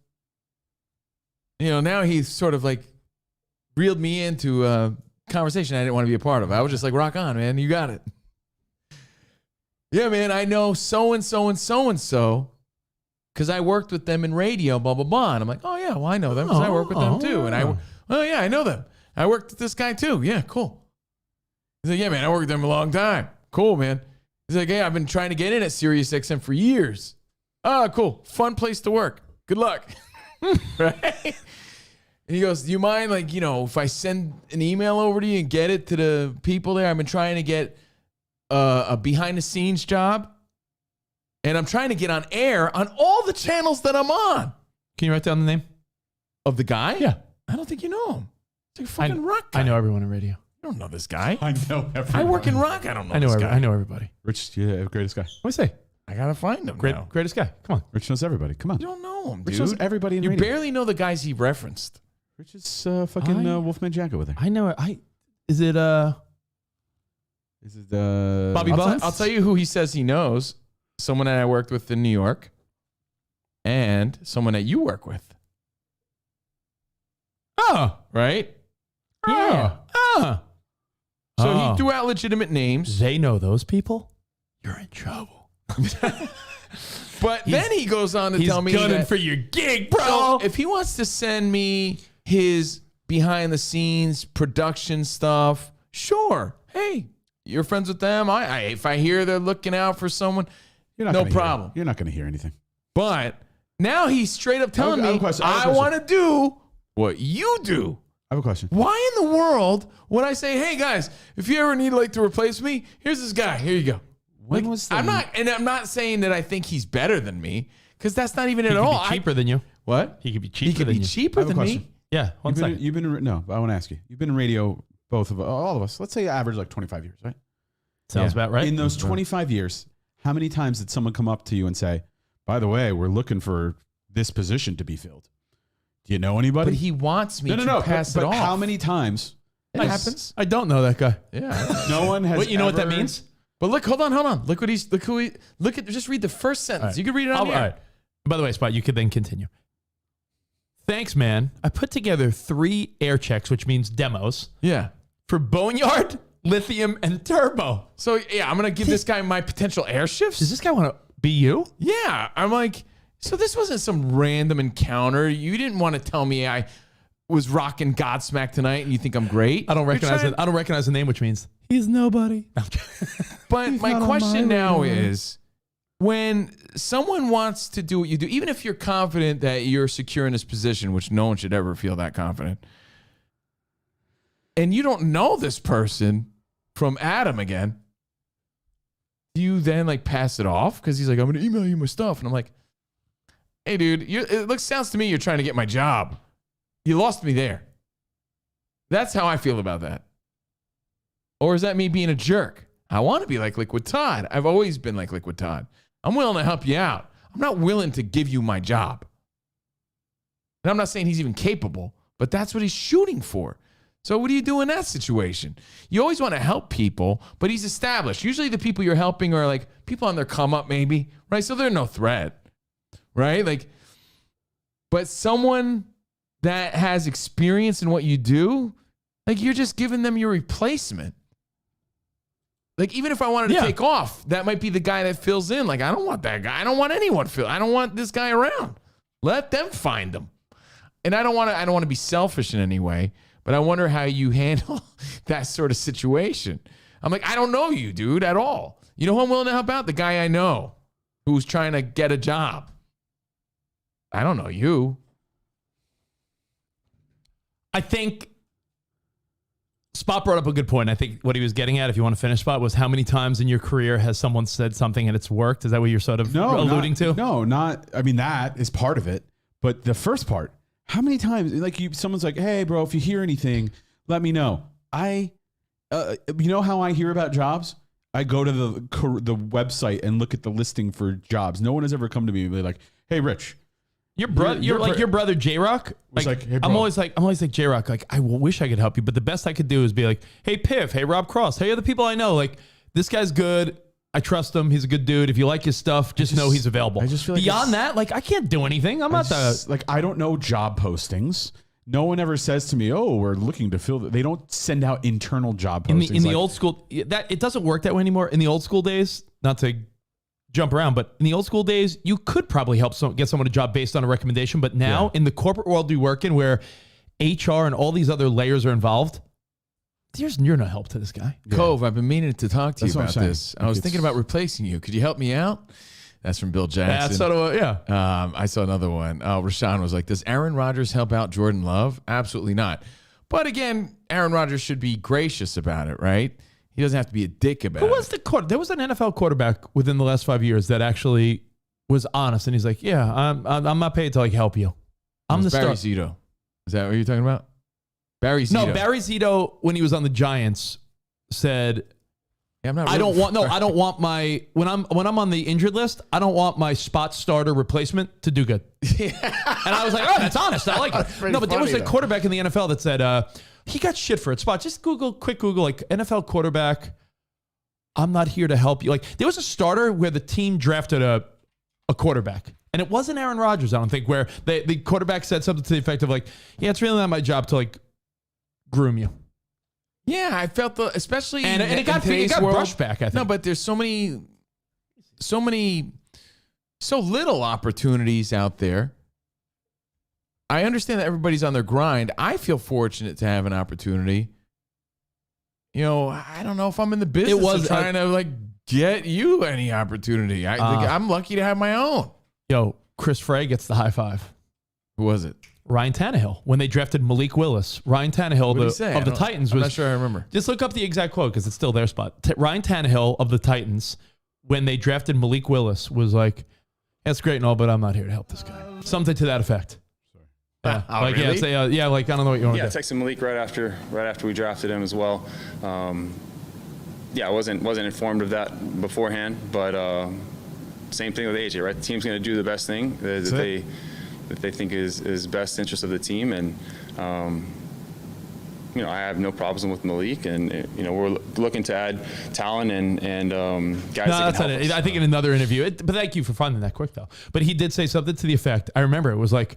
now he's sort of like reeled me into a conversation I didn't want to be a part of. I was just like, rock on, man. You got it. Yeah, man, I know so-and-so and so-and-so because I worked with them in radio, blah, blah, blah. And I'm like, oh, yeah, well, I know them because I work with them too. And yeah, I know them. I worked with this guy too. Yeah, cool. He's like, yeah, man, I worked with them a long time. Cool, man. He's like, yeah, I've been trying to get in at SiriusXM for years. Oh, cool. Fun place to work. Good luck. Right? And he goes, do you mind, like, if I send an email over to you and get it to the people there? I've been trying to get a behind-the-scenes job, and I'm trying to get on air on all the channels that I'm on. Can you write down the name? Of the guy? Yeah. I don't think you know him. It's like a fucking rock guy. I know everyone in radio. You don't know this guy. I know everyone. I work in rock. I don't know this guy. I know everybody. Rich, yeah, greatest guy. What do I say? I got to find him now. Greatest guy. Come on. Rich knows everybody. Come on. You don't know him, dude. Rich knows everybody in You radio. barely know the guys he referenced. Rich is fucking Wolfman Jack over there. I know it. Is it Bobby Bones? I'll tell you who he says he knows. Someone that I worked with in New York and someone that you work with. Oh, right? yeah. So he threw out legitimate names. They know those people? You're in trouble. But then he goes on to tell me he's gunning that, for your gig, bro. so if he wants to send me his behind the scenes production stuff, sure. Hey, you're friends with them. If I hear they're looking out for someone, You're not no gonna hear- problem. You're not going to hear anything. But now he's straight up telling I have a me, question. I want to do what you do. I have a question. Why in the world would I say, hey guys, if you ever need to replace me, here's this guy. Here you go. When was the- I'm not saying that I think he's better than me, because that's not even He at could all. be cheaper than you. What? He could be He cheaper could than be you. cheaper I have a than me. question. Yeah. One second. You've been in, no, I want to ask you. You've been in radio, all of us. Let's say average like 25 years, right? Sounds about right. In those 25 years, how many times did someone come up to you and say, by the way, we're looking for this position to be filled? Do you know anybody? But he wants me no. to pass but it off. how many times? It happens. I don't know that guy. Yeah. No one has. Wait, you know what that ever- means? But look, hold on. Look at, just read the first sentence. You can read it on All the air. right. By the way, Spot, you could then continue. Thanks, man. I put together 3 air checks, which means demos, Yeah. for Boneyard, Lithium, and Turbo. So yeah, I'm going to give this guy my potential air shifts. Does this guy want to be you? Yeah. I'm like, so this wasn't some random encounter. You didn't want to tell me I was rocking Godsmack tonight and you think I'm great. I don't You're recognize trying- it. I don't recognize the name, which means he's nobody. But my question now is, when someone wants to do what you do, even if you're confident that you're secure in this position, which no one should ever feel that confident, and you don't know this person from Adam again, do you then pass it off? Because he's like, I'm going to email you my stuff. And I'm like, hey, dude, sounds to me you're trying to get my job. You lost me there. That's how I feel about that. Or is that me being a jerk? I want to be like Liquid Todd. I've always been like Liquid Todd. I'm willing to help you out. I'm not willing to give you my job. And I'm not saying he's even capable, but that's what he's shooting for. So what do you do in that situation? You always want to help people, but he's established. Usually the people you're helping are people on their come up maybe, right? So they're no threat, right? But someone that has experience in what you do, you're just giving them your replacement. Even if I wanted to take off, that might be the guy that fills in. I don't want that guy. I don't want anyone I don't want this guy around. Let them find him. And I don't want to be selfish in any way, but I wonder how you handle that sort of situation. I'm like, I don't know you, dude, at all. You know who I'm willing to help out? The guy I know who's trying to get a job. I don't know you. I think Spot brought up a good point. I think what he was getting at, if you want to finish Spot, was how many times in your career has someone said something and it's worked? Is that what you're sort of alluding to? No, not. I mean, that is part of it. But the first part, how many times, like someone's like, hey, bro, if you hear anything, let me know. You know how I hear about jobs? I go to the website and look at the listing for jobs. No one has ever come to me and be like, hey, Rich. Your brother J-Rock. Like, hey, bro. I'm always like J-Rock. Like, I wish I could help you, but the best I could do is be like, hey Piff, hey Rob Cross, hey other people I know. Like, this guy's good. I trust him. He's a good dude. If you like his stuff, just know he's available. I just feel like beyond that, like I can't do anything. I don't know job postings. No one ever says to me, "Oh, we're looking to fill." They don't send out internal job postings. In the old school, that it doesn't work that way anymore. In the old school days, not to jump around, but in the old school days, you could probably help get someone a job based on a recommendation. But now, in the corporate world we work in, where HR and all these other layers are involved, you're no help to this guy. Yeah. Cove, I've been meaning to talk to you about this. I was It's- thinking about replacing you. Could you help me out? That's from Bill Jackson. I saw another one. Rashawn was like, does Aaron Rodgers help out Jordan Love? Absolutely not. But again, Aaron Rodgers should be gracious about it, right? He doesn't have to be a dick about it. Who was the quarterback? There was an NFL quarterback within the last 5 years that actually was honest, and he's like, "Yeah, I'm not paid to like help you. I'm the Barry star." Zito. Is that what you're talking about? Barry Zito. No, Barry Zito, when he was on the Giants, said, Yeah, I'm not I don't rooting want for- I don't want my when I'm on the injured list, I don't want my spot starter replacement to do good." And I was like, "Oh, that's honest. I like it." No, but there was a quarterback in the NFL that said he got shit for it. Spot. Just quick Google like NFL quarterback. I'm not here to help you. Like there was a starter where the team drafted a quarterback. And it wasn't Aaron Rodgers, I don't think, where the quarterback said something to the effect of like, "Yeah, it's really not my job to like groom you." Yeah, I felt especially And it got today's world, brushed back, I think. No, but there's so little opportunities out there. I understand that everybody's on their grind. I feel fortunate to have an opportunity. You know, I don't know if I'm in the business of trying to like get you any opportunity. I'm lucky to have my own. Yo, Chris Frey gets the high five. Who was it? Ryan Tannehill, when they drafted Malik Willis. Ryan Tannehill of the Titans I'm was... not sure I remember. Just look up the exact quote because it's still their spot. Ryan Tannehill of the Titans, when they drafted Malik Willis, was like, "That's great and all, but I'm not here to help this guy." Something to that effect. Yeah, like really? Like I don't know what you want Yeah, I to do. texted Malik right after we drafted him as well. I wasn't informed of that beforehand, but same thing with AJ, right? The team's going to do the best thing that they think is best interest of the team, and I have no problems with Malik, and we're looking to add talent and guys. No, that can that's not help it. us. I think in another interview, but thank you for finding that quick though. But he did say something to the effect. I remember it was like,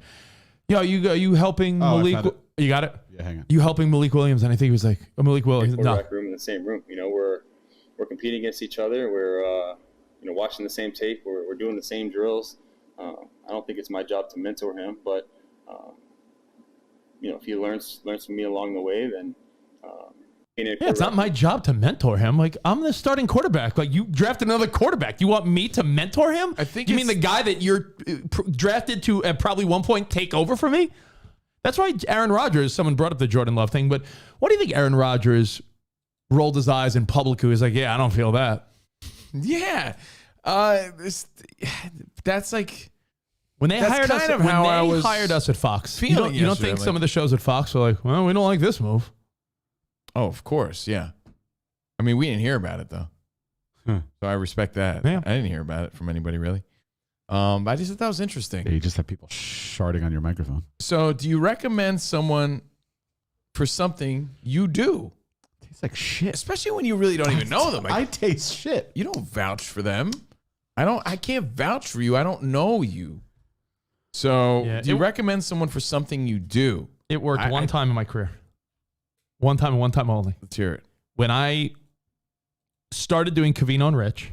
"Yo, you helping I Malik? found it. You got it? Yeah, hang on. You helping Malik Williams?" And I think he was like, "Malik Williams." No, Quarterback room in the same room. We're competing against each other. We're watching the same tape. We're doing the same drills. I don't think it's my job to mentor him, but if he learns from me along the way, then it's not my job to mentor him. Like I'm the starting quarterback. Like you drafted another quarterback. You want me to mentor him? I think you mean the guy that you're drafted to at probably one point take over for me? That's why Aaron Rodgers. Someone brought up the Jordan Love thing, but what do you think Aaron Rodgers rolled his eyes in public? Who was like, "Yeah, I don't feel that." Yeah, that's like When they That's hired us, kind of how I was hired us at Fox. You feeling don't yesterday, think like- some of the shows at Fox were like, "Well, we don't like this move." Oh, of course, yeah. I mean, we didn't hear about it though, so I respect that. Yeah. I didn't hear about it from anybody really. I just thought that was interesting. Yeah, you just have people sharding on your microphone. So, do you recommend someone for something you do, Tastes like shit. especially when you really don't even know them? Like, I taste shit. you don't vouch for them. I can't vouch for you. I don't know you. So, Yeah, do you it- recommend someone for something you do? It worked I- one time in my career. One time and one time only. Let's hear it. When I started doing Covino Rich,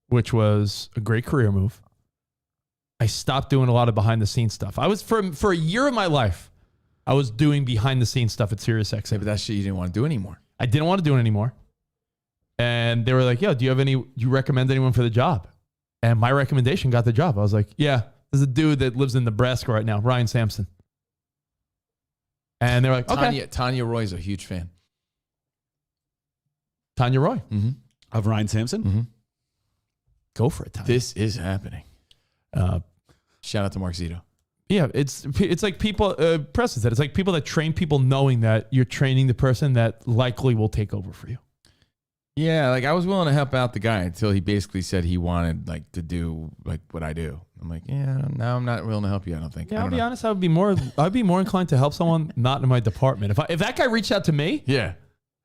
which was a great career move, I stopped doing a lot of behind the scenes stuff. I was for a year of my life, I was doing behind the scenes stuff at SiriusXM. But that shit you didn't want to do anymore. I didn't want to do it anymore. And they were like, "Yo, do you recommend anyone for the job?" And my recommendation got the job. I was like, "Yeah, there's a dude that lives in Nebraska right now, Ryan Sampson." And they're like, "Okay." Tanya Roy's a huge fan. Tanya Roy. Of Ryan Sampson? Go for it, Tanya. This is happening. Shout out to Mark Zito. Yeah, it's like people, Preston said, it's like people that train people knowing that you're training the person that likely will take over for you. Yeah, like I was willing to help out the guy until he basically said he wanted like to do like what I do. I'm like, yeah, now I'm not willing to help you. I don't think. Yeah, I I'll don't be know. honest. I'd be more inclined to help someone not in my department. If that guy reached out to me, Yeah.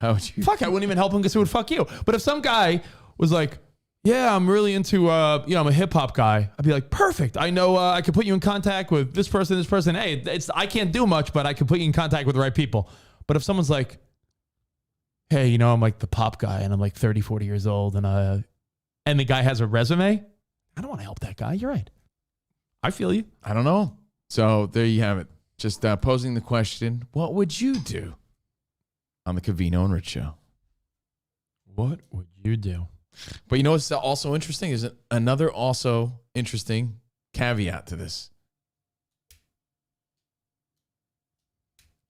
How would you? fuck, I wouldn't even help him because it would fuck you. But if some guy was like, yeah, I'm really into, I'm a hip hop guy, I'd be like, perfect. I know I can put you in contact with this person, this person. Hey, I can't do much, but I can put you in contact with the right people. But if someone's like, hey, I'm like the pop guy and I'm like 30, 40 years old and the guy has a resume, I don't want to help that guy. You're right. I feel you. I don't know. So there you have it. Just posing the question, what would you do on the Covino and Rich show? What would you do? But you know what's also interesting is another also interesting caveat to this.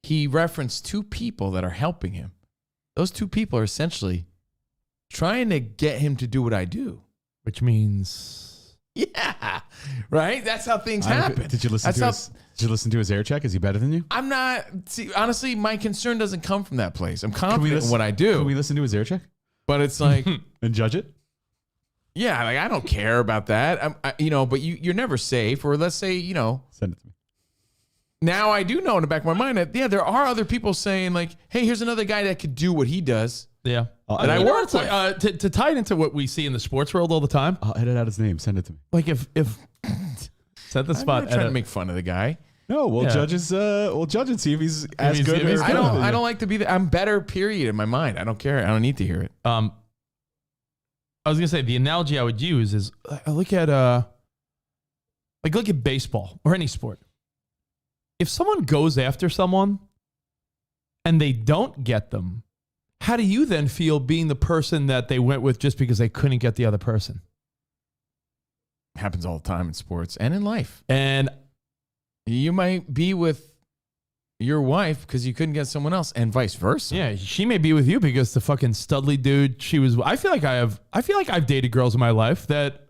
He referenced two people that are helping him. Those two people are essentially trying to get him to do what I do. Which means, Yeah, right? That's how things happen. Did you listen to his air check? Is he better than you? I'm not, see, honestly, my concern doesn't come from that place. I'm confident in what I do. Can we listen to his air check? But it's like, and judge it? yeah, like I don't care about that. But you're never safe. Or let's say, Send it to me. now I do know in the back of my mind that, yeah, there are other people saying like, hey, here's another guy that could do what he does. yeah. That I work with. To tie it into what we see in the sports world all the time, I'll edit out his name. Send it to me. like if set the I'm spot. not trying to make fun of the guy. No, we'll Yeah. judge we'll judge and see if he's as he's- good if he's or I good. better than don't you. like to be I'm better, period, in my mind. I don't care. I don't need to hear it. I was gonna say the analogy I would use is I look at look at baseball or any sport. If someone goes after someone and they don't get them, how do you then feel being the person that they went with just because they couldn't get the other person? Happens all the time in sports and in life. And You might be with your wife because you couldn't get someone else, and vice versa. yeah, she may be with you because the fucking studly dude she was. I feel like I've dated girls in my life that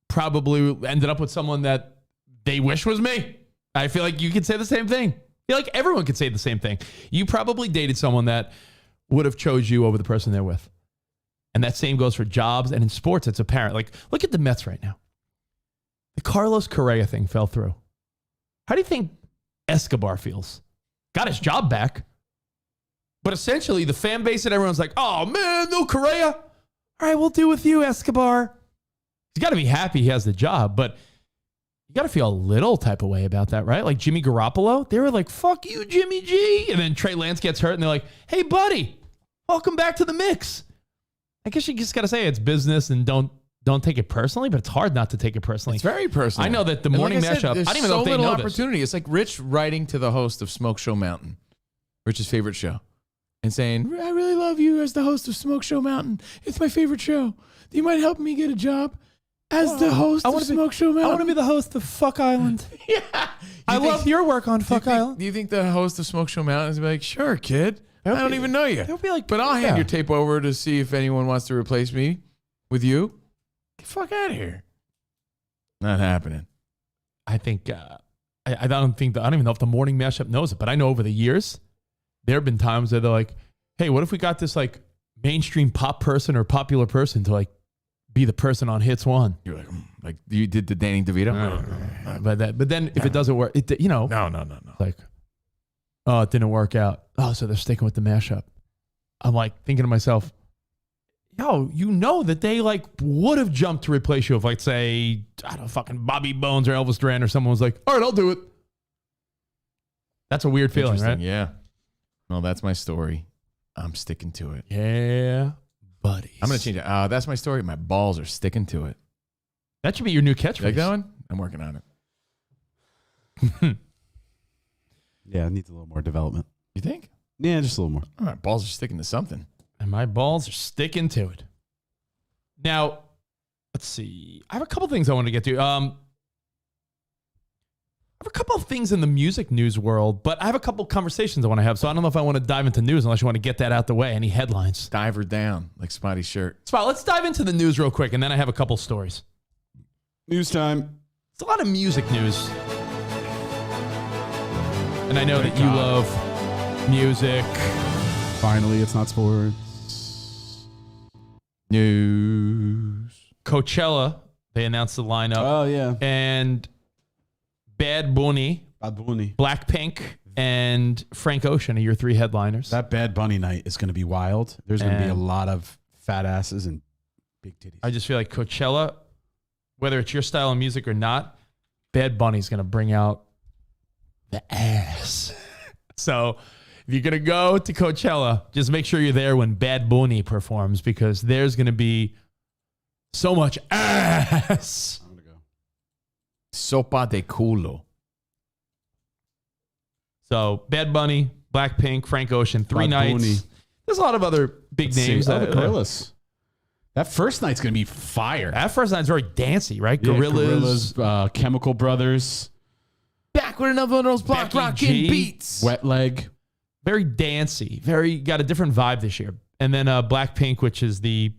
probably ended up with someone that they wish was me. I feel like you could say the same thing. I feel like everyone could say the same thing. You probably dated someone that would have chose you over the person they're with. And that same goes for jobs and in sports. It's apparent. Like, look at the Mets right now. The Carlos Correa thing fell through. How do you think Escobar feels? Got his job back. But essentially, the fan base and everyone's like, oh, man, no Correa. All right, we'll do with you, Escobar. He's got to be happy he has the job. But you got to feel a little type of way about that, right? Like Jimmy Garoppolo, they were like, fuck you, Jimmy G. And then Trey Lance gets hurt, and they're like, hey, buddy, welcome back to the mix. I guess you just got to say it's business and don't take it personally, but it's hard not to take it personally. It's very personal. I know that the And morning like I said, mashup, there's I don't even know so if they little know this. opportunity. It's like Rich writing to the host of Smoke Show Mountain, Rich's favorite show, and saying, I really love you as the host of Smoke Show Mountain. It's my favorite show. Do you mind helping me get a job as the host of Smoke Show Mountain? I want to be the host of Fuck Island. Yeah. I love your work on Fuck Island. Do you think the host of Smoke Show Mountain is like, sure, kid. I don't even know you. They'll be like, But I'll hand yeah. your tape over to see if anyone wants to replace me with you. Get the fuck out of here. Not happening. I think I don't even know if the morning mashup knows it, but I know over the years there have been times that they're like, "Hey, what if we got this like mainstream pop person or popular person to like be the person on Hits One?" You're like you did the Danny DeVito. But then if it doesn't work, No. like, oh, it didn't work out. Oh, so they're sticking with the mashup. I'm like thinking to myself, yo, you know that they like would have jumped to replace you if, like, say, I don't know, fucking Bobby Bones or Elvis Duran or someone was like, all right, I'll do it. That's a weird feeling, right? Yeah. Well, that's my story. I'm sticking to it. Yeah, buddies. I'm gonna change it. That's my story. My balls are sticking to it. That should be your new catchphrase. You like that one? I'm working on it. Yeah, it needs a little more development. You think? Yeah, just a little more. My balls are sticking to something. And my balls are sticking to it. Now, let's see. I have a couple things I want to get to. have a couple of things in the music news world, but I have a couple of conversations I want to have. So I don't know if I want to dive into news unless you want to get that out the way. Any headlines? Dive her down like Spotty's shirt. Spot, let's dive into the news real quick, and then I have a couple stories. News time. It's a lot of music news. And I know that you love music. Finally, it's not sports. News. Coachella, they announced the lineup. Oh, yeah. And Bad Bunny, Blackpink, and Frank Ocean are your three headliners. That Bad Bunny night is going to be wild. There's going to be a lot of fat asses and big titties. I just feel like Coachella, whether it's your style of music or not, Bad Bunny's going to bring out the ass. So if you're going to go to Coachella, just make sure you're there when Bad Bunny performs because there's going to be so much ass. I'm going to go. Sopa de culo. So Bad Bunny, Blackpink, Frank Ocean, three Bad nights. Bunny. There's a lot of other big names. The Gorillas. That first night's going to be fire. That first night's very dancey, right? Yeah, Gorillas. Chemical Brothers. Back with another one of those block Becky rockin' G. beats. Wet Leg. Very dancey. Very got a different vibe this year. And then Blackpink, which is the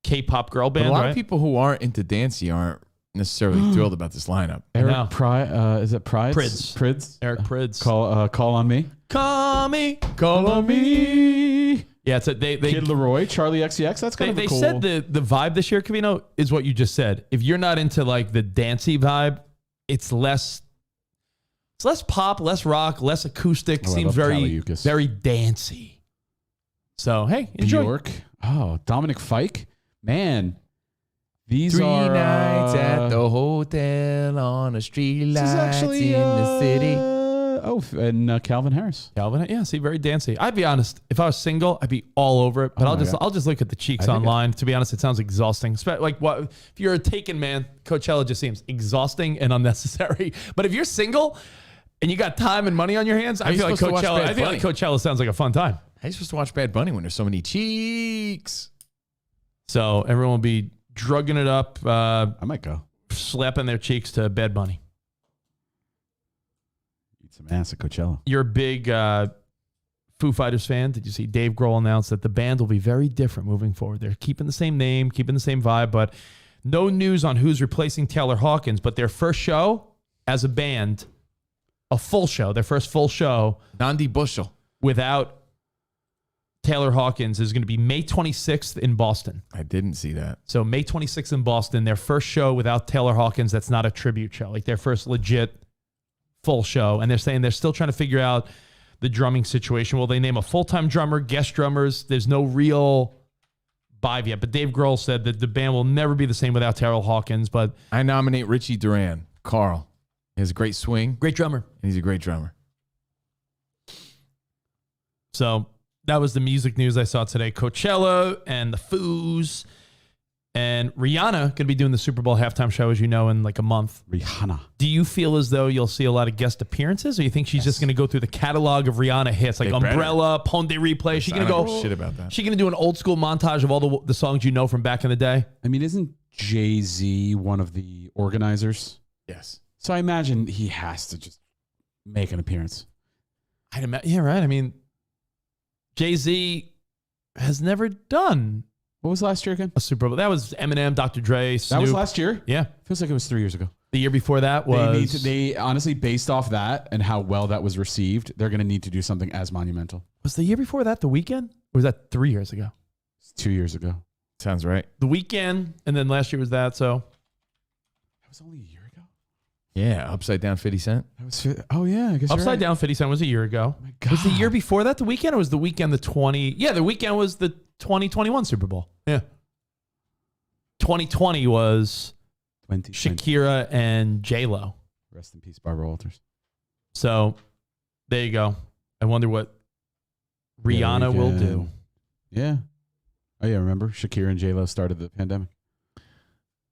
K-pop girl But band, a lot right? of people who aren't into dancey aren't necessarily thrilled about this lineup. Eric Pride. Is it Pride? Prids. Eric Prids. Call on me. Call me. Call on me. Yeah, it's they Kid Leroy, Charlie XCX. That's kind of they cool. said the vibe this year, Covino, is what you just said. If you're not into like the dancey vibe, it's less pop, less rock, less acoustic. Oh, I Seems love very Kaliukas. very dancey. So hey, enjoy. Bjork. Oh, Dominic Fike. Man, these Three are nights at the hotel on a street this is lights actually in the city. and Calvin Harris. Calvin, yeah, see, very dancey. I'd be honest, if I was single, I'd be all over it. But Oh I'll my just God. look at the cheeks I think online. To be honest, it sounds exhausting. Like what if you're a taken man, Coachella just seems exhausting and unnecessary. But if you're single and you got time and money on your hands, I you feel like supposed to watch Coachella. Bad I feel like Bunny? Coachella sounds like a fun time. How are you supposed to watch Bad Bunny when there's so many cheeks? So everyone will be drugging it up, I might go. slapping their cheeks to Bad Bunny. Eat some ass at Coachella. You're a big Foo Fighters fan. Did you see Dave Grohl announce that the band will be very different moving forward? They're keeping the same name, keeping the same vibe, but no news on who's replacing Taylor Hawkins. But their first show as a band, a full show, their first full show Nandi Bushel. without Taylor Hawkins is going to be May 26th in Boston. I didn't see that. So May 26th in Boston, their first show without Taylor Hawkins. That's not a tribute show, like their first legit full show. And they're saying they're still trying to figure out the drumming situation. Will they name a full-time drummer, guest drummers? There's no real vibe yet. But Dave Grohl said that the band will never be the same without Taylor Hawkins. But I nominate Richie Duran. Carl. He has a great swing, great drummer. and he's a great drummer. So that was the music news I saw today. Coachella and the Foos. And Rihanna going to be doing the Super Bowl halftime show, as you know, in like a month. Rihanna. Do you feel as though you'll see a lot of guest appearances, or you think she's just going to go through the catalog of Rihanna hits, like They better. Umbrella, Pon de Replay? She I going to don't go give a shit about that. She going to do an old school montage of all the songs you know from back in the day? I mean, isn't Jay-Z one of the organizers? Yes. So I imagine he has to just make an appearance. I'd imagine, yeah, right. I mean, Jay-Z has never done What was last year again? a Super Bowl. That was Eminem, Dr. Dre, Snoop. That was last year? Yeah. Feels like it was 3 years ago. The year before that was They honestly, based off that and how well that was received, they're going to need to do something as monumental. was the year before that The Weeknd? Or was that 3 years ago? It's 2 years ago. Sounds right. The Weeknd, and then last year was that. So That was only a year ago? Yeah, Upside Down 50 Cent. That was, oh, yeah. I guess Upside you're right. Down 50 Cent was a year ago. My Was the God. year before that The Weeknd, or was The Weeknd the 20? Yeah, The Weeknd was the 2021 Super Bowl. Yeah. 2020 was 2020. Shakira and J-Lo. Rest in peace, Barbara Walters. So there you go. I wonder what Rihanna will do. Yeah. Oh, yeah. Remember? Shakira and J-Lo started the pandemic.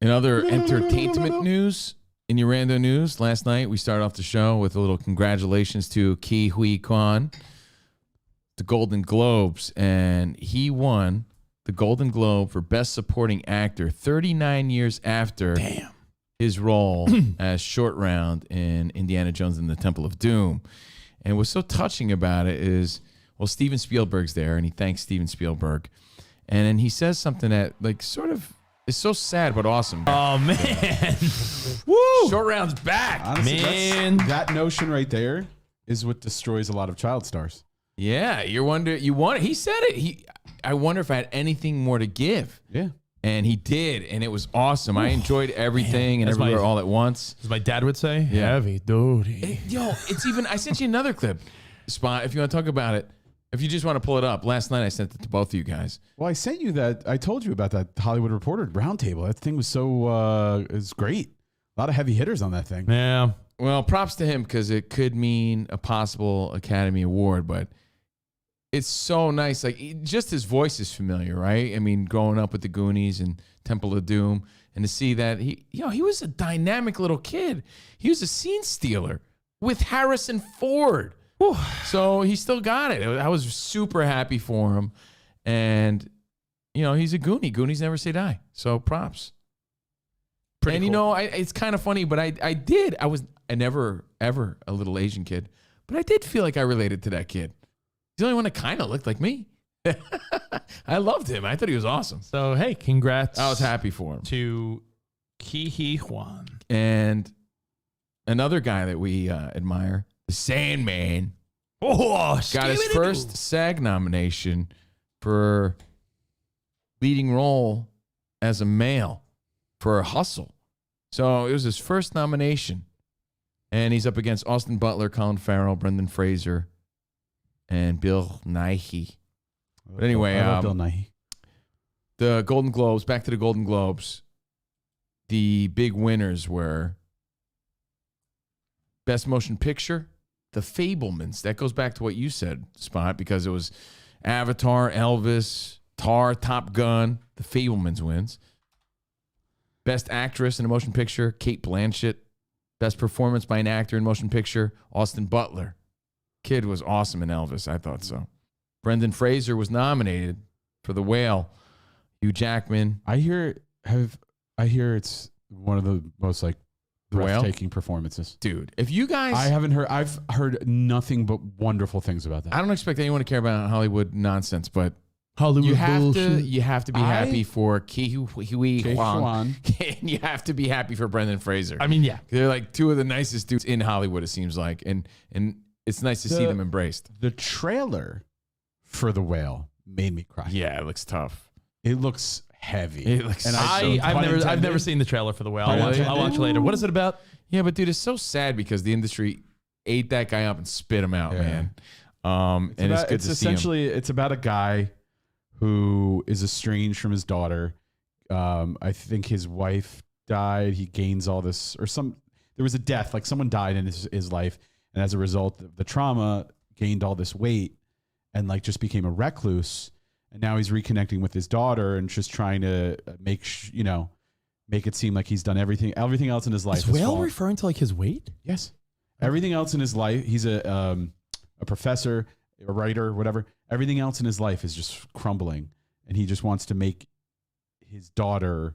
In other entertainment news, in your rando news, last night we started off the show with a little congratulations to Ki Hui Kwan, the Golden Globes, and he won the Golden Globe for Best Supporting Actor 39 years after his role as Short Round in Indiana Jones and the Temple of Doom. And what's so touching about it is, well, Steven Spielberg's there, and he thanks Steven Spielberg. And then he says something that, like, sort of is so sad but awesome. Oh, man. Woo! Short Round's back. Honestly, Man. that notion right there is what destroys a lot of child stars. Yeah, he said it. I wonder if I had anything more to give. Yeah. And he did, and it was awesome. I enjoyed everything and That's everywhere my- all at once. As my dad would say, Yeah. heavy duty. Yo, it's even, I sent you another clip, Spot, if you want to talk about it. If you just want to pull it up. Last night I sent it to both of you guys. Well, I sent you that. I told you about that Hollywood Reporter roundtable. That thing was so, it was great. A lot of heavy hitters on that thing. Yeah. Well, props to him because it could mean a possible Academy Award, but it's so nice. Like, just his voice is familiar, right? I mean, growing up with the Goonies and Temple of Doom, and to see that he was a dynamic little kid. He was a scene stealer with Harrison Ford. Whew. So he still got it. I was super happy for him. And, he's a Goonie. Goonies never say die. So props. Pretty cool. It's kind of funny, but I was never, ever a little Asian kid, but I did feel like I related to that kid. He's the only one that kind of looked like me. I loved him. I thought he was awesome. So, hey, congrats. I was happy for him. To Ki-hee Hwan. And another guy that we admire, the Sandman, Oh, got his first SAG nomination for leading role as a male for Hustle. So it was his first nomination. And he's up against Austin Butler, Colin Farrell, Brendan Fraser, and Bill Nighy. But anyway, I love Bill Nighy. the Golden Globes, back to the Golden Globes, the big winners were Best Motion Picture, The Fabelmans. That goes back to what you said, Spot, because it was Avatar, Elvis, Tar, Top Gun. The Fabelmans wins. Best Actress in a Motion Picture, Cate Blanchett. Best Performance by an Actor in Motion Picture, Austin Butler. Kid was awesome in Elvis. I thought so. Brendan Fraser was nominated for The Whale. Hugh Jackman. I hear it's one of the most like The Whale? breathtaking performances. Dude, if you guys... I've heard nothing but wonderful things about that. I don't expect anyone to care about Hollywood nonsense, but Hollywood you have bullshit. to be happy for Ke Huang. And you have to be happy for Brendan Fraser. I mean, yeah. They're like two of the nicest dudes in Hollywood, it seems like. And it's nice to see them embraced. The trailer for The Whale made me cry. Yeah, it looks tough. It looks heavy. It looks and I've never seen the trailer for The Whale. I'll watch it later. What is it about? Yeah, but dude, it's so sad because the industry ate that guy up and spit him out, Yeah. man. It's good to see him. Essentially, it's about a guy who is estranged from his daughter. I think his wife died. He gains all this, there was a death, like someone died in his life. And as a result, the trauma gained all this weight and like just became a recluse. And now he's reconnecting with his daughter and just trying to make it seem like he's done everything else in his life. Is Whale referring to like his weight? Yes. Everything else in his life, he's a professor, a writer, whatever. Everything else in his life is just crumbling, and he just wants to make his daughter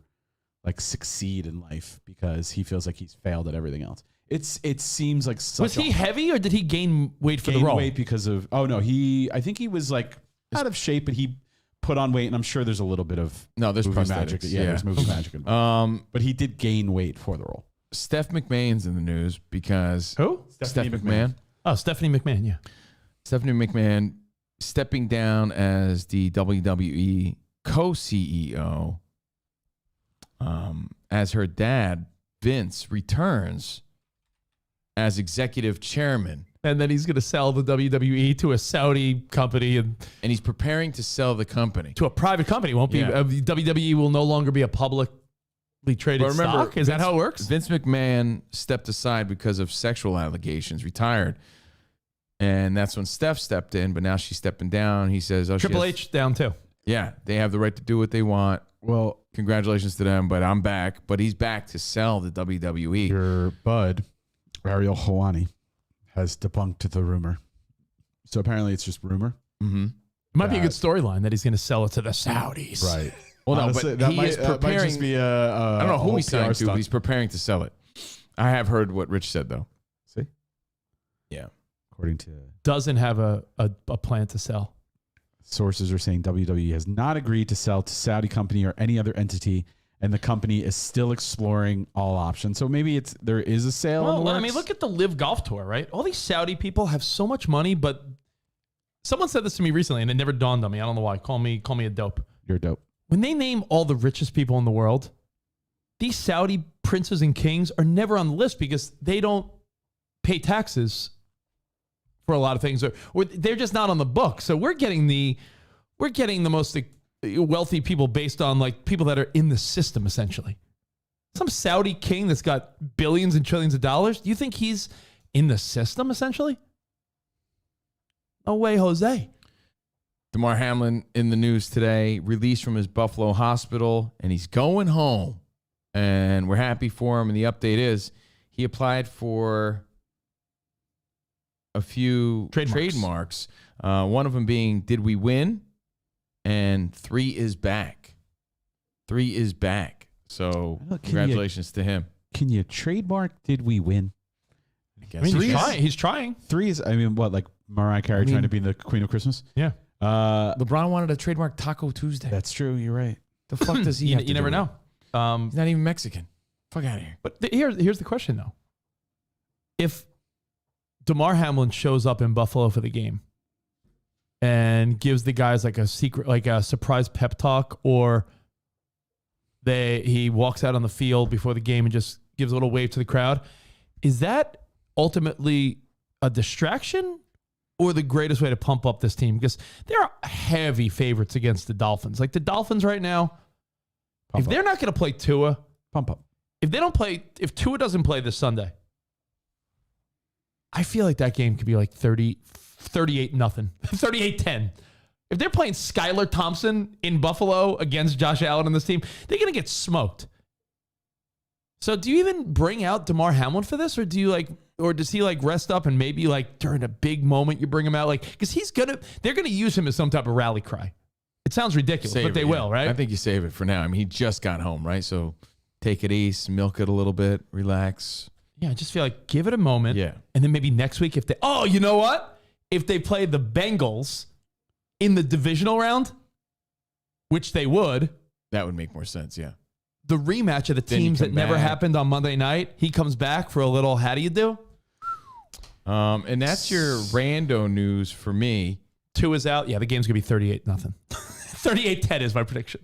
like succeed in life because he feels like he's failed at everything else. It seems like such Was he heavy or did he gain weight for the gained role? weight because of I think he was like out of shape, but he put on weight, and I'm sure there's a little bit of there's movie prosthetics. magic. Yeah, there's movie magic involved. But he did gain weight for the role. Steph McMahon's in the news because Who? Stephanie McMahon. Oh, Stephanie McMahon. Yeah. Stephanie McMahon stepping down as the WWE co-CEO as her dad, Vince, returns as executive chairman. And then he's going to sell the WWE to a Saudi company and he's preparing to sell the company. to a private company. Won't be Yeah. WWE will no longer be a publicly traded But remember, stock. Is that how it works? Vince McMahon stepped aside because of sexual allegations, retired. And that's when Steph stepped in, but now she's stepping down. He says, Triple H down too. Yeah, they have the right to do what they want. Well, Congratulations to them, but I'm back. But he's back to sell the WWE. your bud, Ariel Helwani, has debunked the rumor. So apparently it's just rumor. Mm-hmm. It might be a good storyline that he's going to sell it to the Saudis. Right. Well, no, Honestly, but he is that might preparing. just be I don't know who whole he's signed PR to, but stunt. he's preparing to sell it. I have heard what Rich said, though. See? Yeah. According to Doesn't have a plan to sell. sources are saying WWE has not agreed to sell to Saudi company or any other entity, and the company is still exploring all options. So maybe there is a sale. in the Well, I works. mean, look at the Live Golf Tour, right? All these Saudi people have so much money, but someone said this to me recently, and it never dawned on me. I don't know why. Call me a dope. You're dope. When they name all the richest people in the world, these Saudi princes and kings are never on the list because they don't pay taxes for a lot of things, or they're just not on the book. So we're getting the most wealthy people based on like people that are in the system, essentially. Some Saudi king that's got billions and trillions of dollars. Do you think he's in the system, essentially? No way, Jose. Damar Hamlin in the news today, released from his Buffalo hospital, and he's going home. And we're happy for him. And the update is he applied for a few trademarks. One of them being, did we win? And 3 is back. 3 is back. So congratulations to him. Can you trademark did we win? I guess I mean, so. he's trying. 3 is, I mean, what, like Mariah Carey trying to be the Queen of Christmas? Yeah. LeBron wanted to trademark Taco Tuesday. That's true. You're right. The fuck does he have to You never do know. with it? He's not even Mexican. Fuck out of here. But here's the question, though. If Damar Hamlin shows up in Buffalo for the game and gives the guys like a secret, like a surprise pep talk, or he walks out on the field before the game and just gives a little wave to the crowd, is that ultimately a distraction or the greatest way to pump up this team? Because they're heavy favorites against the Dolphins. Like the Dolphins right now, if they're not going to play Tua, pump up. If Tua doesn't play this Sunday, I feel like that game could be like 38-0, 38-10. If they're playing Skylar Thompson in Buffalo against Josh Allen and this team, they're going to get smoked. So do you even bring out Damar Hamlin for this, or does he like rest up and maybe like during a big moment you bring him out, like, because they're going to use him as some type of rally cry. It sounds ridiculous, but they will, right? I think you save it for now. I mean, he just got home, right? So take it easy, milk it a little bit, relax. Yeah, I just feel like give it a moment. Yeah. And then maybe next week you know what? If they play the Bengals in the divisional round, which they would. That would make more sense, yeah. The rematch of the Then you teams come that never back. happened on Monday night, he comes back for a little how do you do? And that's your rando news for me. 2 is out. Yeah, the game's going to be 38-0. 38-10 is my prediction.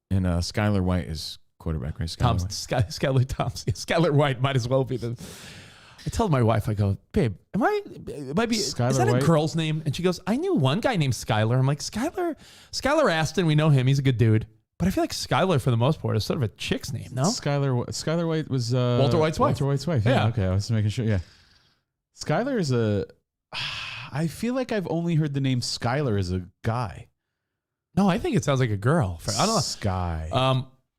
And Skylar White is quarterback, right? Skylar Thompson. Skylar White might as well be the... I tell my wife, I go, babe, it might be, Skylar is that White? a girl's name? And she goes, I knew one guy named Skylar. I'm like, Skylar Aston, we know him. He's a good dude. But I feel like Skylar, for the most part, is sort of a chick's name, no? Skylar White was Walter White's wife. Walter White's wife. Yeah. Yeah. Okay. I was making sure. Yeah. Skylar is I feel like I've only heard the name Skylar as a guy. No, I think it sounds like a girl. I don't know. Sky.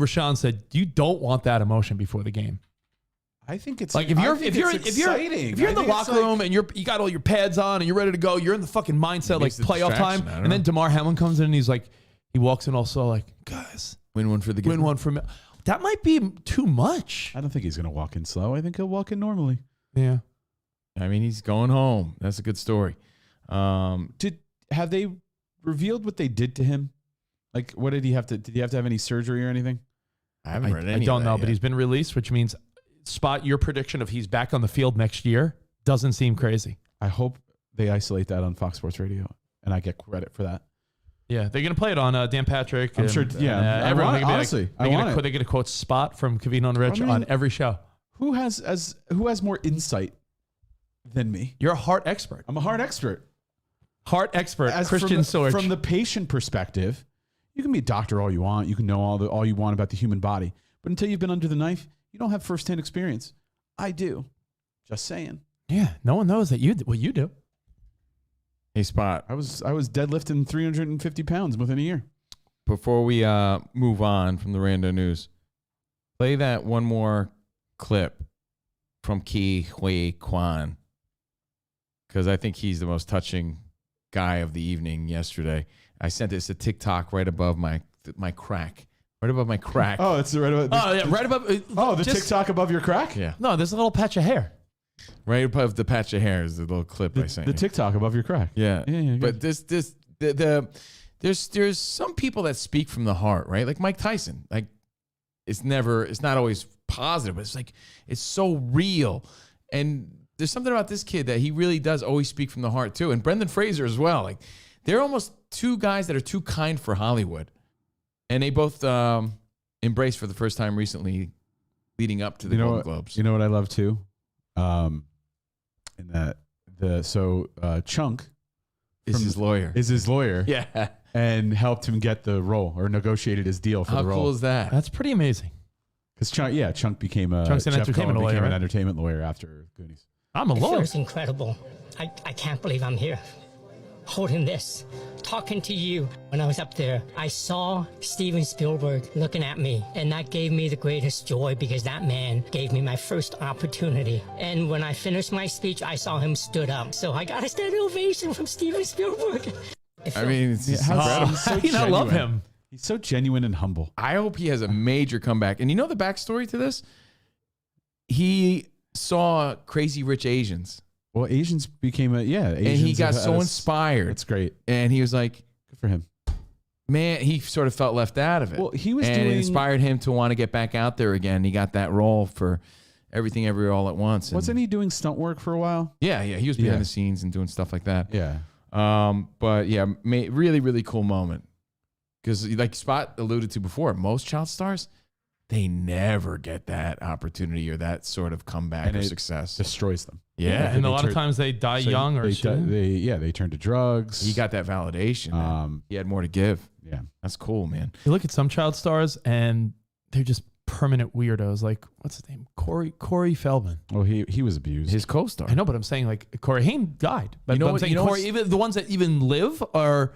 Rashawn said, you don't want that emotion before the game. I think it's Like if you're in the locker room and you got all your pads on and you're ready to go, you're in the fucking mindset like it's the playoff time, distraction, I don't and then know. Damar Hamlin comes in and he's like, he walks in also like, guys, Win one for the win one for me. That might be too much. I don't think he's going to walk in slow. I think he'll walk in normally. Yeah. I mean, he's going home. That's a good story. Have they revealed what they did to him? Like, what did he have to? Did he have to have any surgery or anything? I haven't read any I don't of that know, yet. but he's been released, which means Spot, your prediction of he's back on the field next year doesn't seem crazy. I hope they isolate that on Fox Sports Radio, and I get credit for that. Yeah, they're gonna play it on Dan Patrick. I'm sure. Yeah, I everyone. want it, honestly, I want it. They're gonna quote Spot from Covino Rich I mean, on every show. Who has more insight than me? You're a heart expert. I'm a heart expert. Heart expert. As Christian Sorge. from the patient perspective, you can be a doctor all you want. You can know all you want about the human body, but until you've been under the knife, you don't have firsthand experience. I do. Just saying. Yeah, no one knows that what you do. Hey, Spot. I was deadlifting 350 pounds within a year. Before we move on from the rando news, play that one more clip from Ki Hui Kwan, because I think he's the most touching guy of the evening yesterday. I sent this to TikTok right above my crack. Right above my crack. Oh, it's right above. Oh, yeah, right above. The TikTok above your crack. Yeah. No, there's a little patch of hair. Right above the patch of hair is the little clip I sent The you. TikTok above your crack. Yeah. Good. But there's some people that speak from the heart, right? Like Mike Tyson. Like it's not always positive, but it's like it's so real. And there's something about this kid that he really does always speak from the heart too. And Brendan Fraser as well. Like they're almost two guys that are too kind for Hollywood. And they both embraced for the first time recently leading up to the Golden Globes. You know what I love too? In that Chunk is his lawyer. Is his lawyer. Yeah. And helped him get the role or negotiated his deal for How the role. How cool is that? That's pretty amazing. Because Chunk became Chunk's an entertainment lawyer, became an right? entertainment lawyer after Goonies. I'm a lawyer. It's incredible. I can't believe I'm here, holding this, talking to you. When I was up there, I saw Steven Spielberg looking at me, and that gave me the greatest joy because that man gave me my first opportunity. And when I finished my speech, I saw him stood up. So I got a standing ovation from Steven Spielberg. I mean, it's incredible. How do you not love him? He's so genuine and humble. I hope he has a major comeback. And you know the backstory to this? He saw Crazy Rich Asians. Well, Asians became Asians and he got so inspired. That's great. And he was like, good for him. Man, he sort of felt left out of it. Well, he was and doing. it inspired him to want to get back out there again. He got that role for Everything Everywhere All at Once. And wasn't he doing stunt work for a while? Yeah, he was behind the scenes and doing stuff like that. Yeah. But yeah, really, really cool moment. Because like Spot alluded to before, most child stars, they never get that opportunity or that sort of comeback or success. Destroys them. Yeah. And a lot of times they die young or they shit. they turn to drugs. He got that validation. Man. He had more to give. Yeah. That's cool, man. You look at some child stars and they're just permanent weirdos. Like, what's his name? Corey Feldman. Oh, he was abused. His co-star. I know, but I'm saying like Corey Haim died. But You know I'm what- saying you know Corey, even the ones that even live are.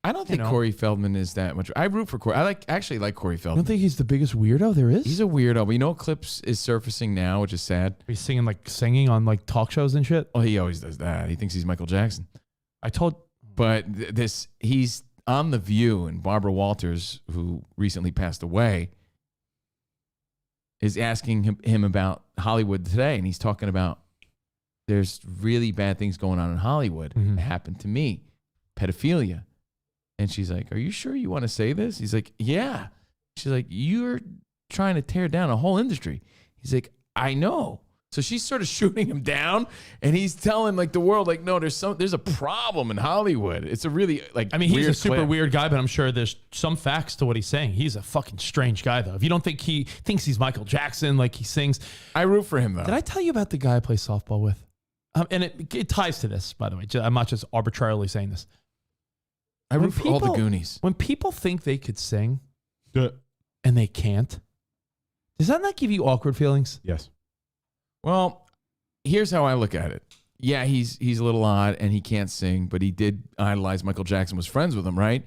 I don't think know. Corey Feldman is that much. I root for Corey. I actually like Corey I Feldman. don't think he's the biggest weirdo there is. He's a weirdo. But you know what clips is surfacing now, which is sad? He's singing on like talk shows and shit. Well, he always does that. He thinks he's Michael Jackson. But he's on The View, and Barbara Walters, who recently passed away, is asking him about Hollywood today. And he's talking about there's really bad things going on in Hollywood. Mm-hmm. It happened to me. Pedophilia. And she's like, are you sure you want to say this? He's like, yeah. She's like, you're trying to tear down a whole industry. He's like, I know. So she's sort of shooting him down, and he's telling like the world, like, no, there's a problem in Hollywood. It's a really he's a super weird guy, but I'm sure there's some facts to what he's saying. He's a fucking strange guy, though. If you don't think he thinks he's Michael Jackson, like he sings. I root for him, though. Did I tell you about the guy I play softball with? And it ties to this, by the way. I'm not just arbitrarily saying this. I root for all the Goonies. When people think they could sing and they can't, does that not give you awkward feelings? Yes. Well, here's how I look at it. Yeah, he's a little odd and he can't sing, but he did idolize Michael Jackson, was friends with him, right?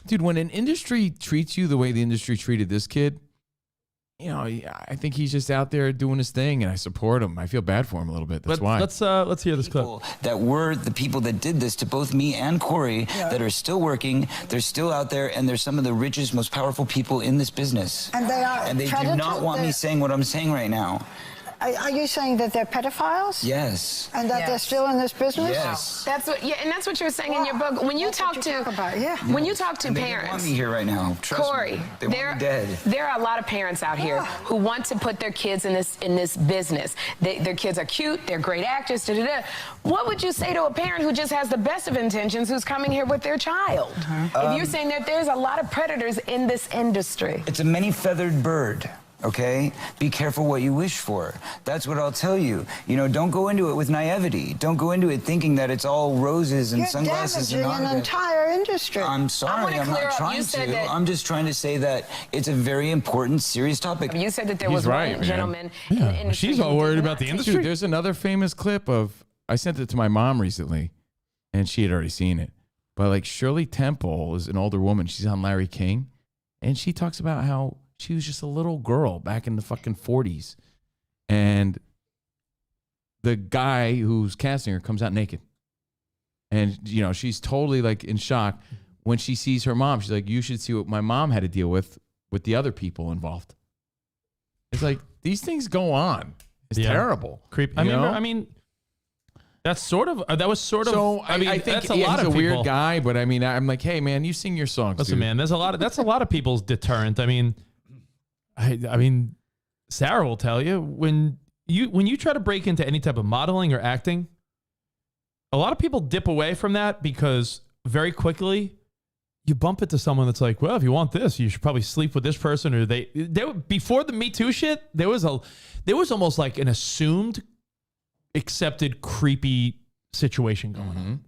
Dude, when an industry treats you the way the industry treated this kid, you know, I think he's just out there doing his thing, and I support him. I feel bad for him a little bit. That's why. Let's hear this clip. That were the people that did this to both me and Corey that are still working. They're still out there, and they're some of the richest, most powerful people in this business. And they are. And they do not want me saying what I'm saying right now. Are you saying that they're pedophiles? Yes. And that they're still in this business? Yes. That's what you're saying in your book. When you talk to when you talk to And they parents, don't want me here right now. Trust Corey, me. They want me dead. there are a lot of parents out here who want to put their kids in this business. Their kids are cute, they're great actors. What would you say to a parent who just has the best of intentions, who's coming here with their child? If you're saying that there's a lot of predators in this industry. It's a many-feathered bird. Okay? Be careful what you wish for. That's what I'll tell you. You know, don't go into it with naivety. Don't go into it thinking that it's all roses and You're sunglasses and damaging an entire industry. I'm sorry, I'm not trying to. I'm just trying to say that it's a very important, serious topic. You said that there He's was right, one man. gentleman in the industry. She's all worried about the industry. Dude, there's another famous clip of, I sent it to my mom recently, and she had already seen it. But like Shirley Temple is an older woman. She's on Larry King, and she talks about how she was just a little girl back in the fucking 40s. And the guy who's casting her comes out naked. And, you know, she's totally like in shock. when she sees her mom, she's like, you should see what my mom had to deal with the other people involved. It's like, these things go on. It's terrible. Creepy. I mean, that's sort of, that was sort of, so I think that's a lot he's of a people. weird guy, but I mean, I'm like, hey man, you sing your songs. Listen, dude. man, that's a lot of people's deterrent. I mean, I mean, Sarah will tell you when you try to break into any type of modeling or acting, a lot of people dip away from that because very quickly you bump into someone that's like, well, if you want this, you should probably sleep with this person. Or they before the Me Too shit, there was almost like an assumed, accepted, creepy situation going on.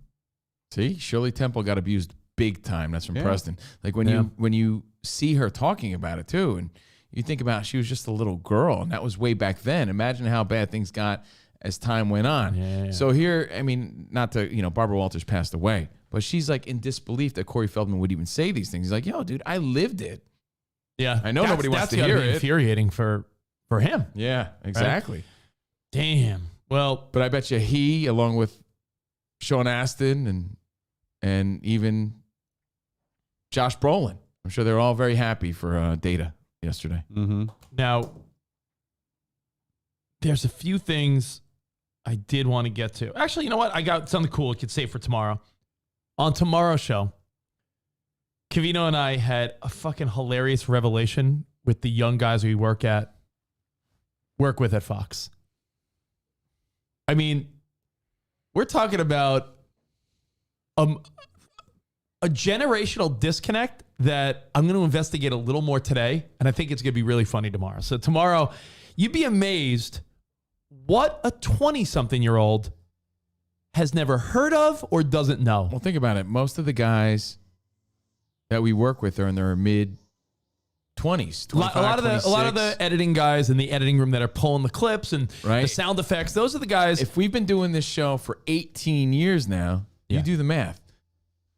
See, Shirley Temple got abused big time. That's from Preston. Like when you see her talking about it too, and you think about she was just a little girl, and that was way back then. Imagine how bad things got as time went on. Yeah. So here, I mean, not to, Barbara Walters passed away, but she's like in disbelief that Corey Feldman would even say these things. He's like, yo, dude, I lived it. Yeah. I know nobody wants to gotta hear be it. Infuriating for him. Yeah, exactly. Right? Damn. Well, but I bet you he, along with Sean Astin and even Josh Brolin, I'm sure they're all very happy for Data yesterday. Now, there's a few things I did want to get to. Actually, you know what? I got something cool I could say for tomorrow. On tomorrow's show, Covino and I had a fucking hilarious revelation with the young guys we work with at Fox. I mean, we're talking about a generational disconnect that I'm going to investigate a little more today, and I think it's going to be really funny tomorrow. So tomorrow, you'd be amazed what a 20-something-year-old has never heard of or doesn't know. Well, think about it. Most of the guys that we work with are in their mid-20s. A lot of the editing guys in the editing room that are pulling the clips and the sound effects, those are the guys. If we've been doing this show for 18 years now, you do the math.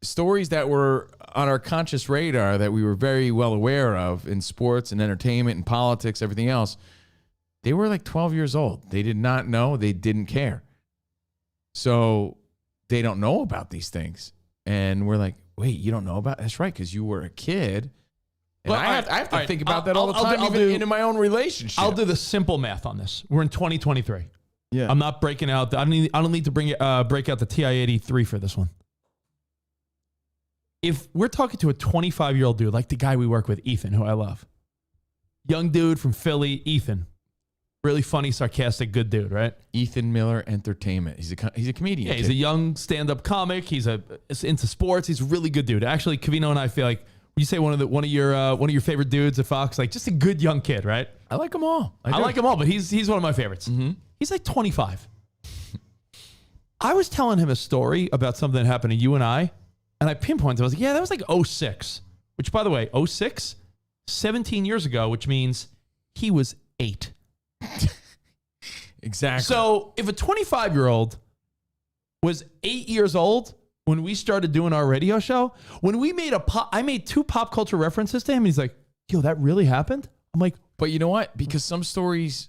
Stories that were on our conscious radar that we were very well aware of in sports and entertainment and politics, everything else, they were like 12 years old. They did not know. They didn't care. So they don't know about these things. And we're like, wait, you don't know about? That's right, because you were a kid. And Well, I have to think about that all the time, even into my own relationship. I'll do the simple math on this. We're in 2023. Yeah. I'm not breaking out. I don't need to break out the TI-83 for this one. If we're talking to a 25-year-old dude, like the guy we work with, Ethan, who I love, young dude from Philly, Ethan, really funny, sarcastic, good dude, right? Ethan Miller Entertainment. He's a comedian. Yeah, he's a young stand-up comic. He's into sports. He's a really good dude. Actually, Covino and I feel like you say one of your favorite dudes at Fox, like just a good young kid, right? I like them all. I like them all, but he's one of my favorites. He's like 25. I was telling him a story about something that happened to you and I pinpointed. I was like, yeah, that was like 06, which, by the way, 06, 17 years ago, which means he was 8. Exactly. So if a 25-year-old was 8 years old when we started doing our radio show, when we made I made 2 pop culture references to him, and he's like, yo, that really happened? I'm like, but you know what? Because some stories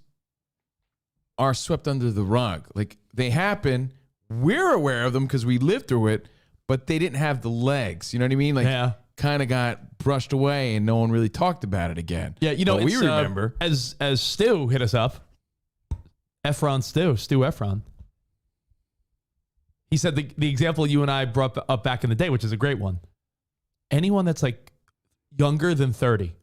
are swept under the rug. Like, they happen. We're aware of them because we lived through it, but they didn't have the legs. You know what I mean? Like, kind of got brushed away and no one really talked about it again. Yeah, but we remember. As Stu hit us up, Stu Efron. He said the example you and I brought up back in the day, which is a great one. Anyone that's like younger than 30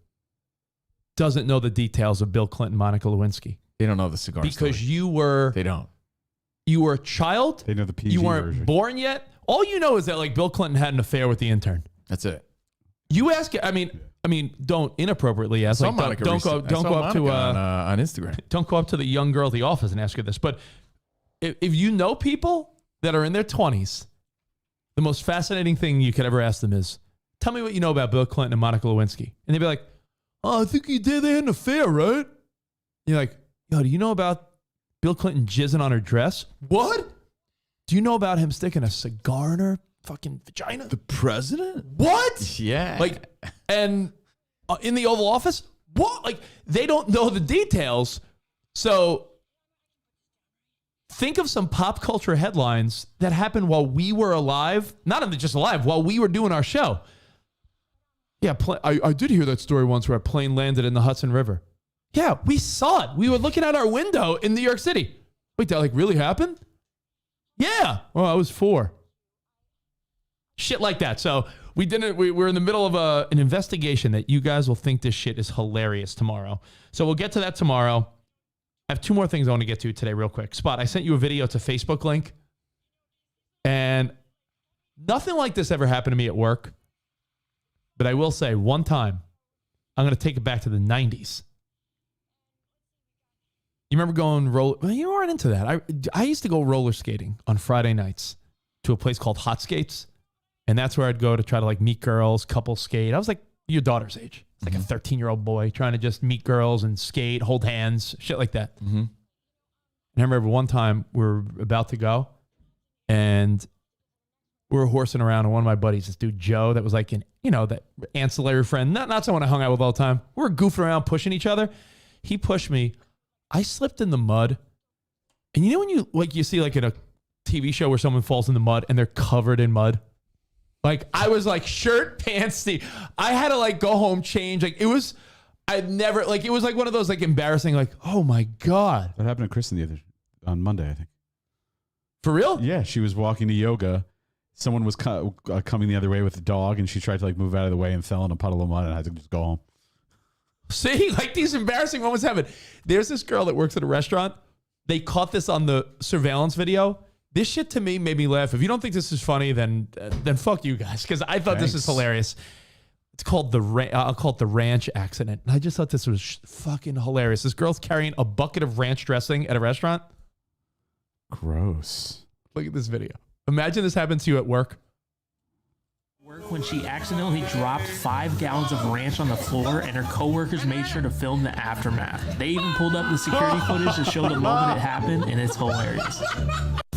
doesn't know the details of Bill Clinton, Monica Lewinsky. They don't know the cigar because story. They don't. You were a child. They know the PG You weren't version. born yet. All you know is that like Bill Clinton had an affair with the intern. That's it. You ask. I mean, don't inappropriately ask. Like, don't go up to on Instagram. Don't go up to the young girl at the office and ask her this. But if you know people that are in their 20s, the most fascinating thing you could ever ask them is, "Tell me what you know about Bill Clinton and Monica Lewinsky." And they'd be like, "Oh, I think he did. They had an affair, right?" And you're like, "Yo, do you know about Bill Clinton jizzing on her dress? What? Do you know about him sticking a cigar in her fucking vagina? The president? What? Yeah. Like, and in the Oval Office? What? Like, they don't know the details. So think of some pop culture headlines that happened while we were alive. Not even just alive, while we were doing our show. Yeah, I did hear that story once where a plane landed in the Hudson River. Yeah, we saw it. We were looking out our window in New York City. Wait, that like really happened? Yeah. Well, I was 4. Shit like that. So we're in the middle of an investigation that you guys will think this shit is hilarious tomorrow. So we'll get to that tomorrow. I have 2 more things I want to get to today real quick. Spot, I sent you a video. It's a Facebook link. And nothing like this ever happened to me at work. But I will say one time, I'm going to take it back to the 90s. You remember going roller? Well, you weren't into that. I used to go roller skating on Friday nights to a place called Hot Skates. And that's where I'd go to try to like meet girls, couple skate. I was like your daughter's age. It's like a 13-year-old boy trying to just meet girls and skate, hold hands, shit like that. Mm-hmm. And I remember one time we were about to go and we were horsing around, and one of my buddies, this dude Joe, that was like that ancillary friend, not someone I hung out with all the time. We were goofing around, pushing each other. He pushed me. I slipped in the mud. And you know when you see like in a TV show where someone falls in the mud and they're covered in mud? Like I was like shirt, pants, I had to like go home, change. Like it was like one of those like embarrassing, like, oh my God. That happened to Kristen on Monday, I think. For real? Yeah, she was walking to yoga. Someone was coming the other way with a dog, and she tried to like move out of the way and fell in a puddle of mud, and I had to just go home. See, like these embarrassing moments happen. There's this girl that works at a restaurant. They caught this on the surveillance video. This shit to me made me laugh. If you don't think this is funny, then fuck you guys, because I thought this is hilarious. It's called I'll call it the ranch accident. And I just thought this was fucking hilarious. This girl's carrying a bucket of ranch dressing at a restaurant. Gross. Look at this video. Imagine this happens to you at work. When she accidentally dropped 5 gallons of ranch on the floor, and her coworkers made sure to film the aftermath. They even pulled up the security footage to show the moment it happened, and it's hilarious.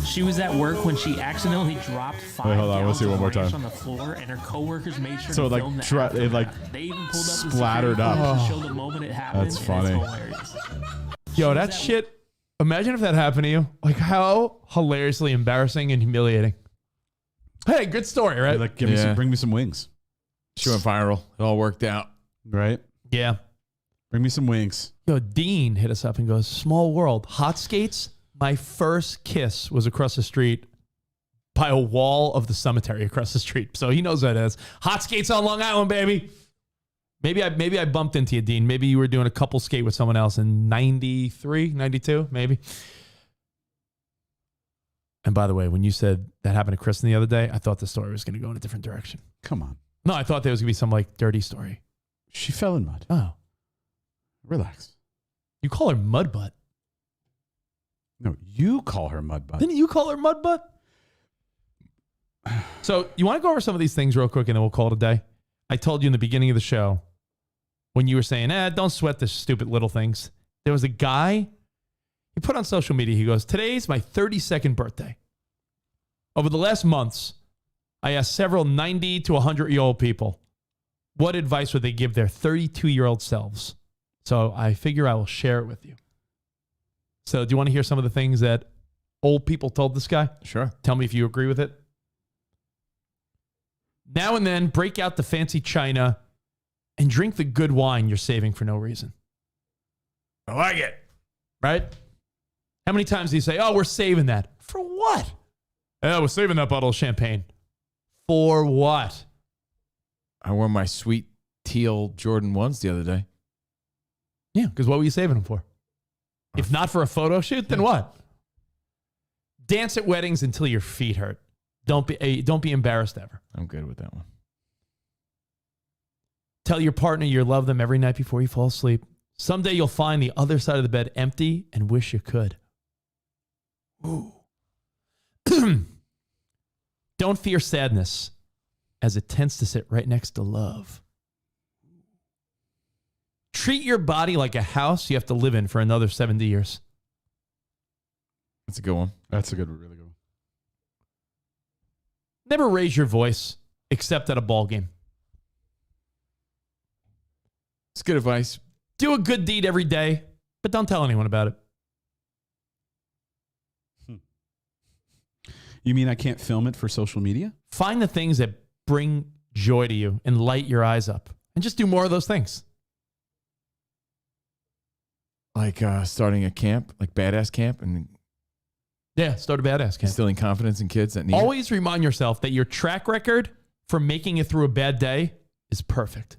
She was at work when she accidentally dropped 5 gallons of ranch on the floor, and her coworkers made sure to film the aftermath. It like they even pulled up the splattered up to show the moment it happened. That's funny. And it's hilarious. Yo, that shit. Imagine if that happened to you. Like how hilariously embarrassing and humiliating. Hey, good story, right? Like, bring me some wings. She went viral. It all worked out. Right? Yeah. Bring me some wings. Yo, Dean hit us up and goes, small world. Hot skates? My first kiss was across the street by a wall of the cemetery across the street. So he knows what it is. Hot skates on Long Island, baby. Maybe I bumped into you, Dean. Maybe you were doing a couple skate with someone else in 93, 92, maybe. And by the way, when you said that happened to Kristen the other day, I thought the story was going to go in a different direction. Come on. No, I thought there was going to be some like dirty story. She fell in mud. Oh. Relax. You call her mud butt. No, you call her mud butt. Didn't you call her mud butt? So you want to go over some of these things real quick and then we'll call it a day? I told you in the beginning of the show when you were saying, don't sweat the stupid little things. There was a guy, he put on social media, he goes, today's my 32nd birthday. Over the last months, I asked several 90 to 100-year-old people, what advice would they give their 32-year-old selves? So I figure I will share it with you. So do you want to hear some of the things that old people told this guy? Sure. Tell me if you agree with it. Now and then, break out the fancy china and drink the good wine you're saving for no reason. I like it. Right? How many times do you say, we're saving that? For what? We're saving that bottle of champagne. For what? I wore my sweet teal Jordan 1s the other day. Yeah, because what were you saving them for? If not for a photo shoot, then what? Dance at weddings until your feet hurt. Don't be embarrassed ever. I'm good with that one. Tell your partner you love them every night before you fall asleep. Someday you'll find the other side of the bed empty and wish you could. Ooh. Don't fear sadness, as it tends to sit right next to love. Treat your body like a house you have to live in for another 70 years. That's a good one. That's a really good one. Never raise your voice except at a ball game. It's good advice. Do a good deed every day, but don't tell anyone about it. You mean I can't film it for social media? Find the things that bring joy to you and light your eyes up, and just do more of those things. Like starting a camp, like badass camp, and start a badass camp. Instilling confidence in kids that need Always remind yourself that your track record for making it through a bad day is perfect.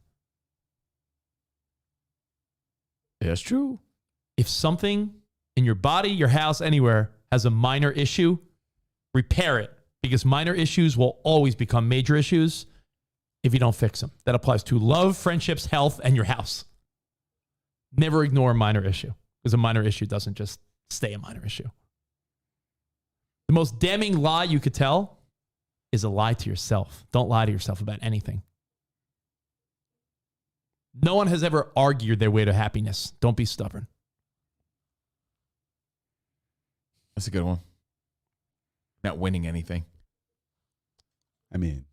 That's true. If something in your body, your house, anywhere has a minor issue, repair it, because minor issues will always become major issues if you don't fix them. That applies to love, friendships, health, and your house. Never ignore a minor issue, because a minor issue doesn't just stay a minor issue. The most damning lie you could tell is a lie to yourself. Don't lie to yourself about anything. No one has ever argued their way to happiness. Don't be stubborn. That's a good one. Not winning anything. I mean,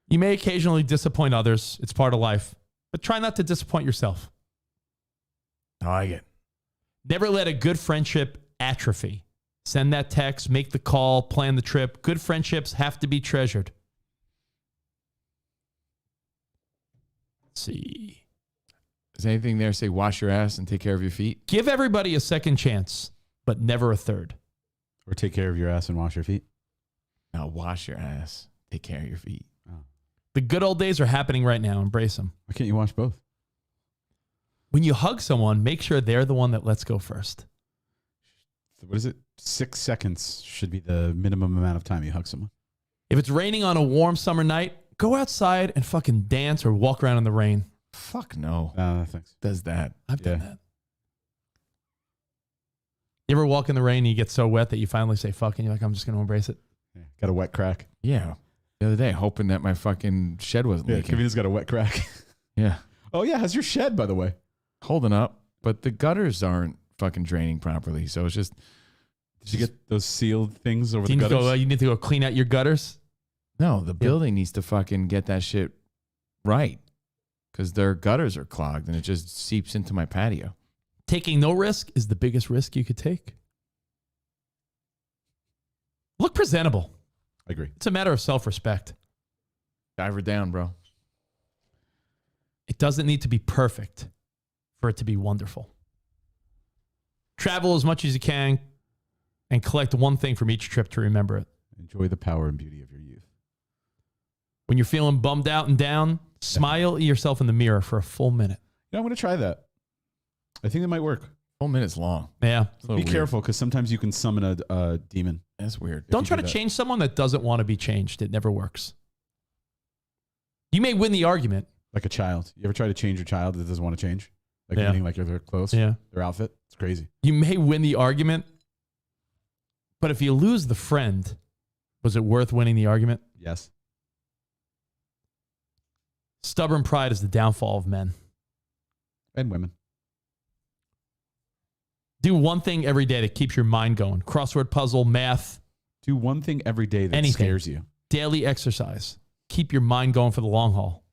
you may occasionally disappoint others. It's part of life. But try not to disappoint yourself. I like it. Never let a good friendship atrophy. Send that text, make the call, plan the trip. Good friendships have to be treasured. Let's see. Is anything there say wash your ass and take care of your feet? Give everybody a second chance, but never a third. Or take care of your ass and wash your feet? No, wash your ass. Take care of your feet. Oh. The good old days are happening right now. Embrace them. Why can't you wash both? When you hug someone, make sure they're the one that lets go first. What is it? 6 seconds should be the minimum amount of time you hug someone. If it's raining on a warm summer night, go outside and fucking dance or walk around in the rain. Fuck no. Thanks. Does that. I've done that. You ever walk in the rain and you get so wet that you finally say fuck and you're like, I'm just going to embrace it? Yeah. Got a wet crack. Yeah. The other day, hoping that my fucking shed wasn't leaking. Covino's got a wet crack. Yeah. Oh, yeah. How's your shed, by the way? Holding up. But the gutters aren't fucking draining properly. So it's just... Did you get those sealed things over the you gutters? You need to go clean out your gutters? No, the building needs to fucking get that shit right. Because their gutters are clogged and it just seeps into my patio. Taking no risk is the biggest risk you could take. Look presentable. I agree. It's a matter of self-respect. Dive her down, bro. It doesn't need to be perfect for it to be wonderful. Travel as much as you can and collect one thing from each trip to remember it. Enjoy the power and beauty of your youth. When you're feeling bummed out and down, smile at yourself in the mirror for a full minute. Yeah, I'm going to try that. I think it might work. Full minute's long. Yeah. Be careful because sometimes you can summon a demon. That's weird. Don't try to change someone that doesn't want to be changed. It never works. You may win the argument. Like a child. You ever try to change your child that doesn't want to change? Like Yeah. anything like their clothes, Yeah. their outfit? It's crazy. You may win the argument, but if you lose the friend, was it worth winning the argument? Yes. Stubborn pride is the downfall of men. And women. Do one thing every day that keeps your mind going. Crossword puzzle, math. Do one thing every day that anything. scares you. Daily exercise. Keep your mind going for the long haul.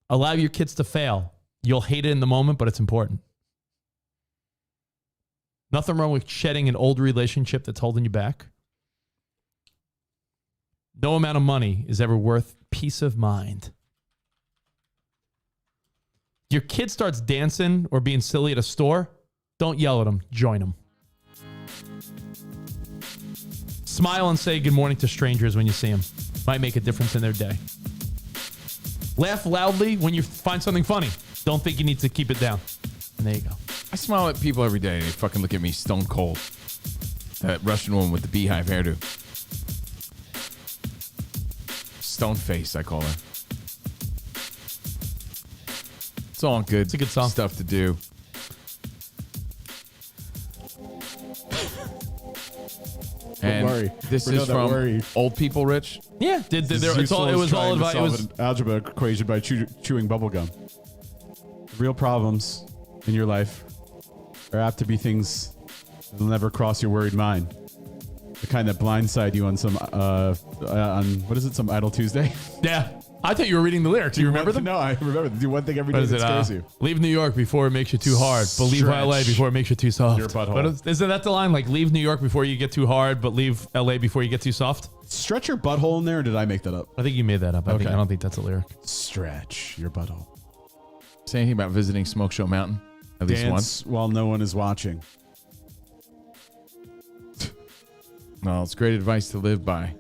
Allow your kids to fail. You'll hate it in the moment, but it's important. Nothing wrong with shedding an old relationship that's holding you back. No amount of money is ever worth peace of mind. Your kid starts dancing or being silly at a store, don't yell at them, join them. Smile and say good morning to strangers when you see them. Might make a difference in their day. Laugh loudly when you find something funny. Don't think you need to keep it down. And there you go. I smile at people every day and they fucking look at me stone cold. That Russian woman with the beehive hairdo. Stone face, I call her. It's all good. It's a good song. Stuff to do. And worry. this We're is not that from worried. Old People Rich. Yeah, it was all advice. It was an algebra equation by chewing bubble gum. Real problems in your life are apt to be things that'll never cross your worried mind. The kind that blindside you on some on what is it? Some Idle Tuesday. Yeah. I thought you were reading the lyrics. Do you remember them? No, I remember. Do one thing every day What is that it? scares you. Leave New York before it makes you too hard, but leave Stretch LA before it makes you too soft. your butthole. But isn't that the line? Like, leave New York before you get too hard, but leave LA before you get too soft? Stretch your butthole in there, or did I make that up? I think you made that up. I don't think that's a lyric. Stretch your butthole. Say anything about visiting Smoke Show Mountain at least once. Dance while no one is watching. Well, it's great advice to live by.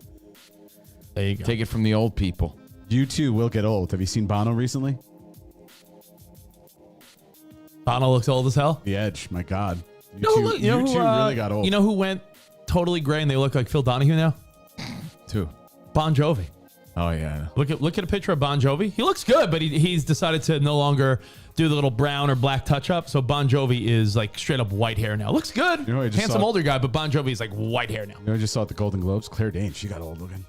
There you go. Take it from the old people. You too will get old. Have you seen Bono recently? Bono looks old as hell. The Edge, my God. You two really got old. You know who went totally gray and they look like Phil Donahue now? Too. Bon Jovi. Oh yeah. Look at a picture of Bon Jovi. He looks good, but he's decided to no longer do the little brown or black touch up. So Bon Jovi is like straight up white hair now. Looks good. You know, I just handsome saw- older guy, but Bon Jovi is like white hair now. You know, I just saw at the Golden Globes. Claire Danes, she got old looking.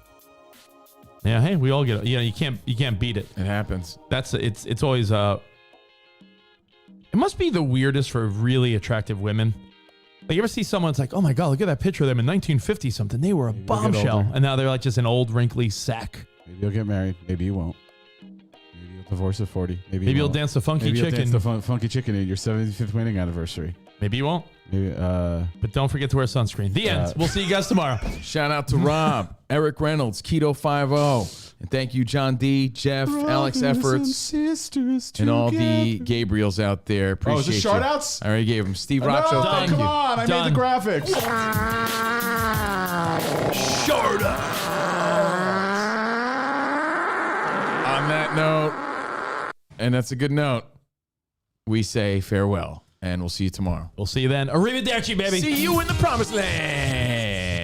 Yeah, hey, we all get it. You know, you can't beat it. It happens. It's always it must be the weirdest for really attractive women. Like, you ever see someone that's like, oh my God, look at that picture of them in 1950 something. They were a bombshell. older. And now they're like just an old wrinkly sack. Maybe you'll get married. Maybe you won't. Maybe you'll divorce at 40. Maybe you'll won't. dance the funky Maybe chicken. You'll dance the funky chicken at your 75th wedding anniversary. Maybe you won't. Maybe, But don't forget to wear sunscreen. The end. We'll see you guys tomorrow. Shout out to Rob, Eric Reynolds, Keto 50. And thank you, John D, Jeff, Alex Efforts, and all the Gabriels out there. Appreciate is this you. shout outs? I already gave them. Steve No, Rocho, thank come you. on. I made the graphics. Shout out. On that note, and that's a good note, we say farewell, and we'll see you tomorrow. We'll see you then. Arrivederci, baby. See you in the promised land.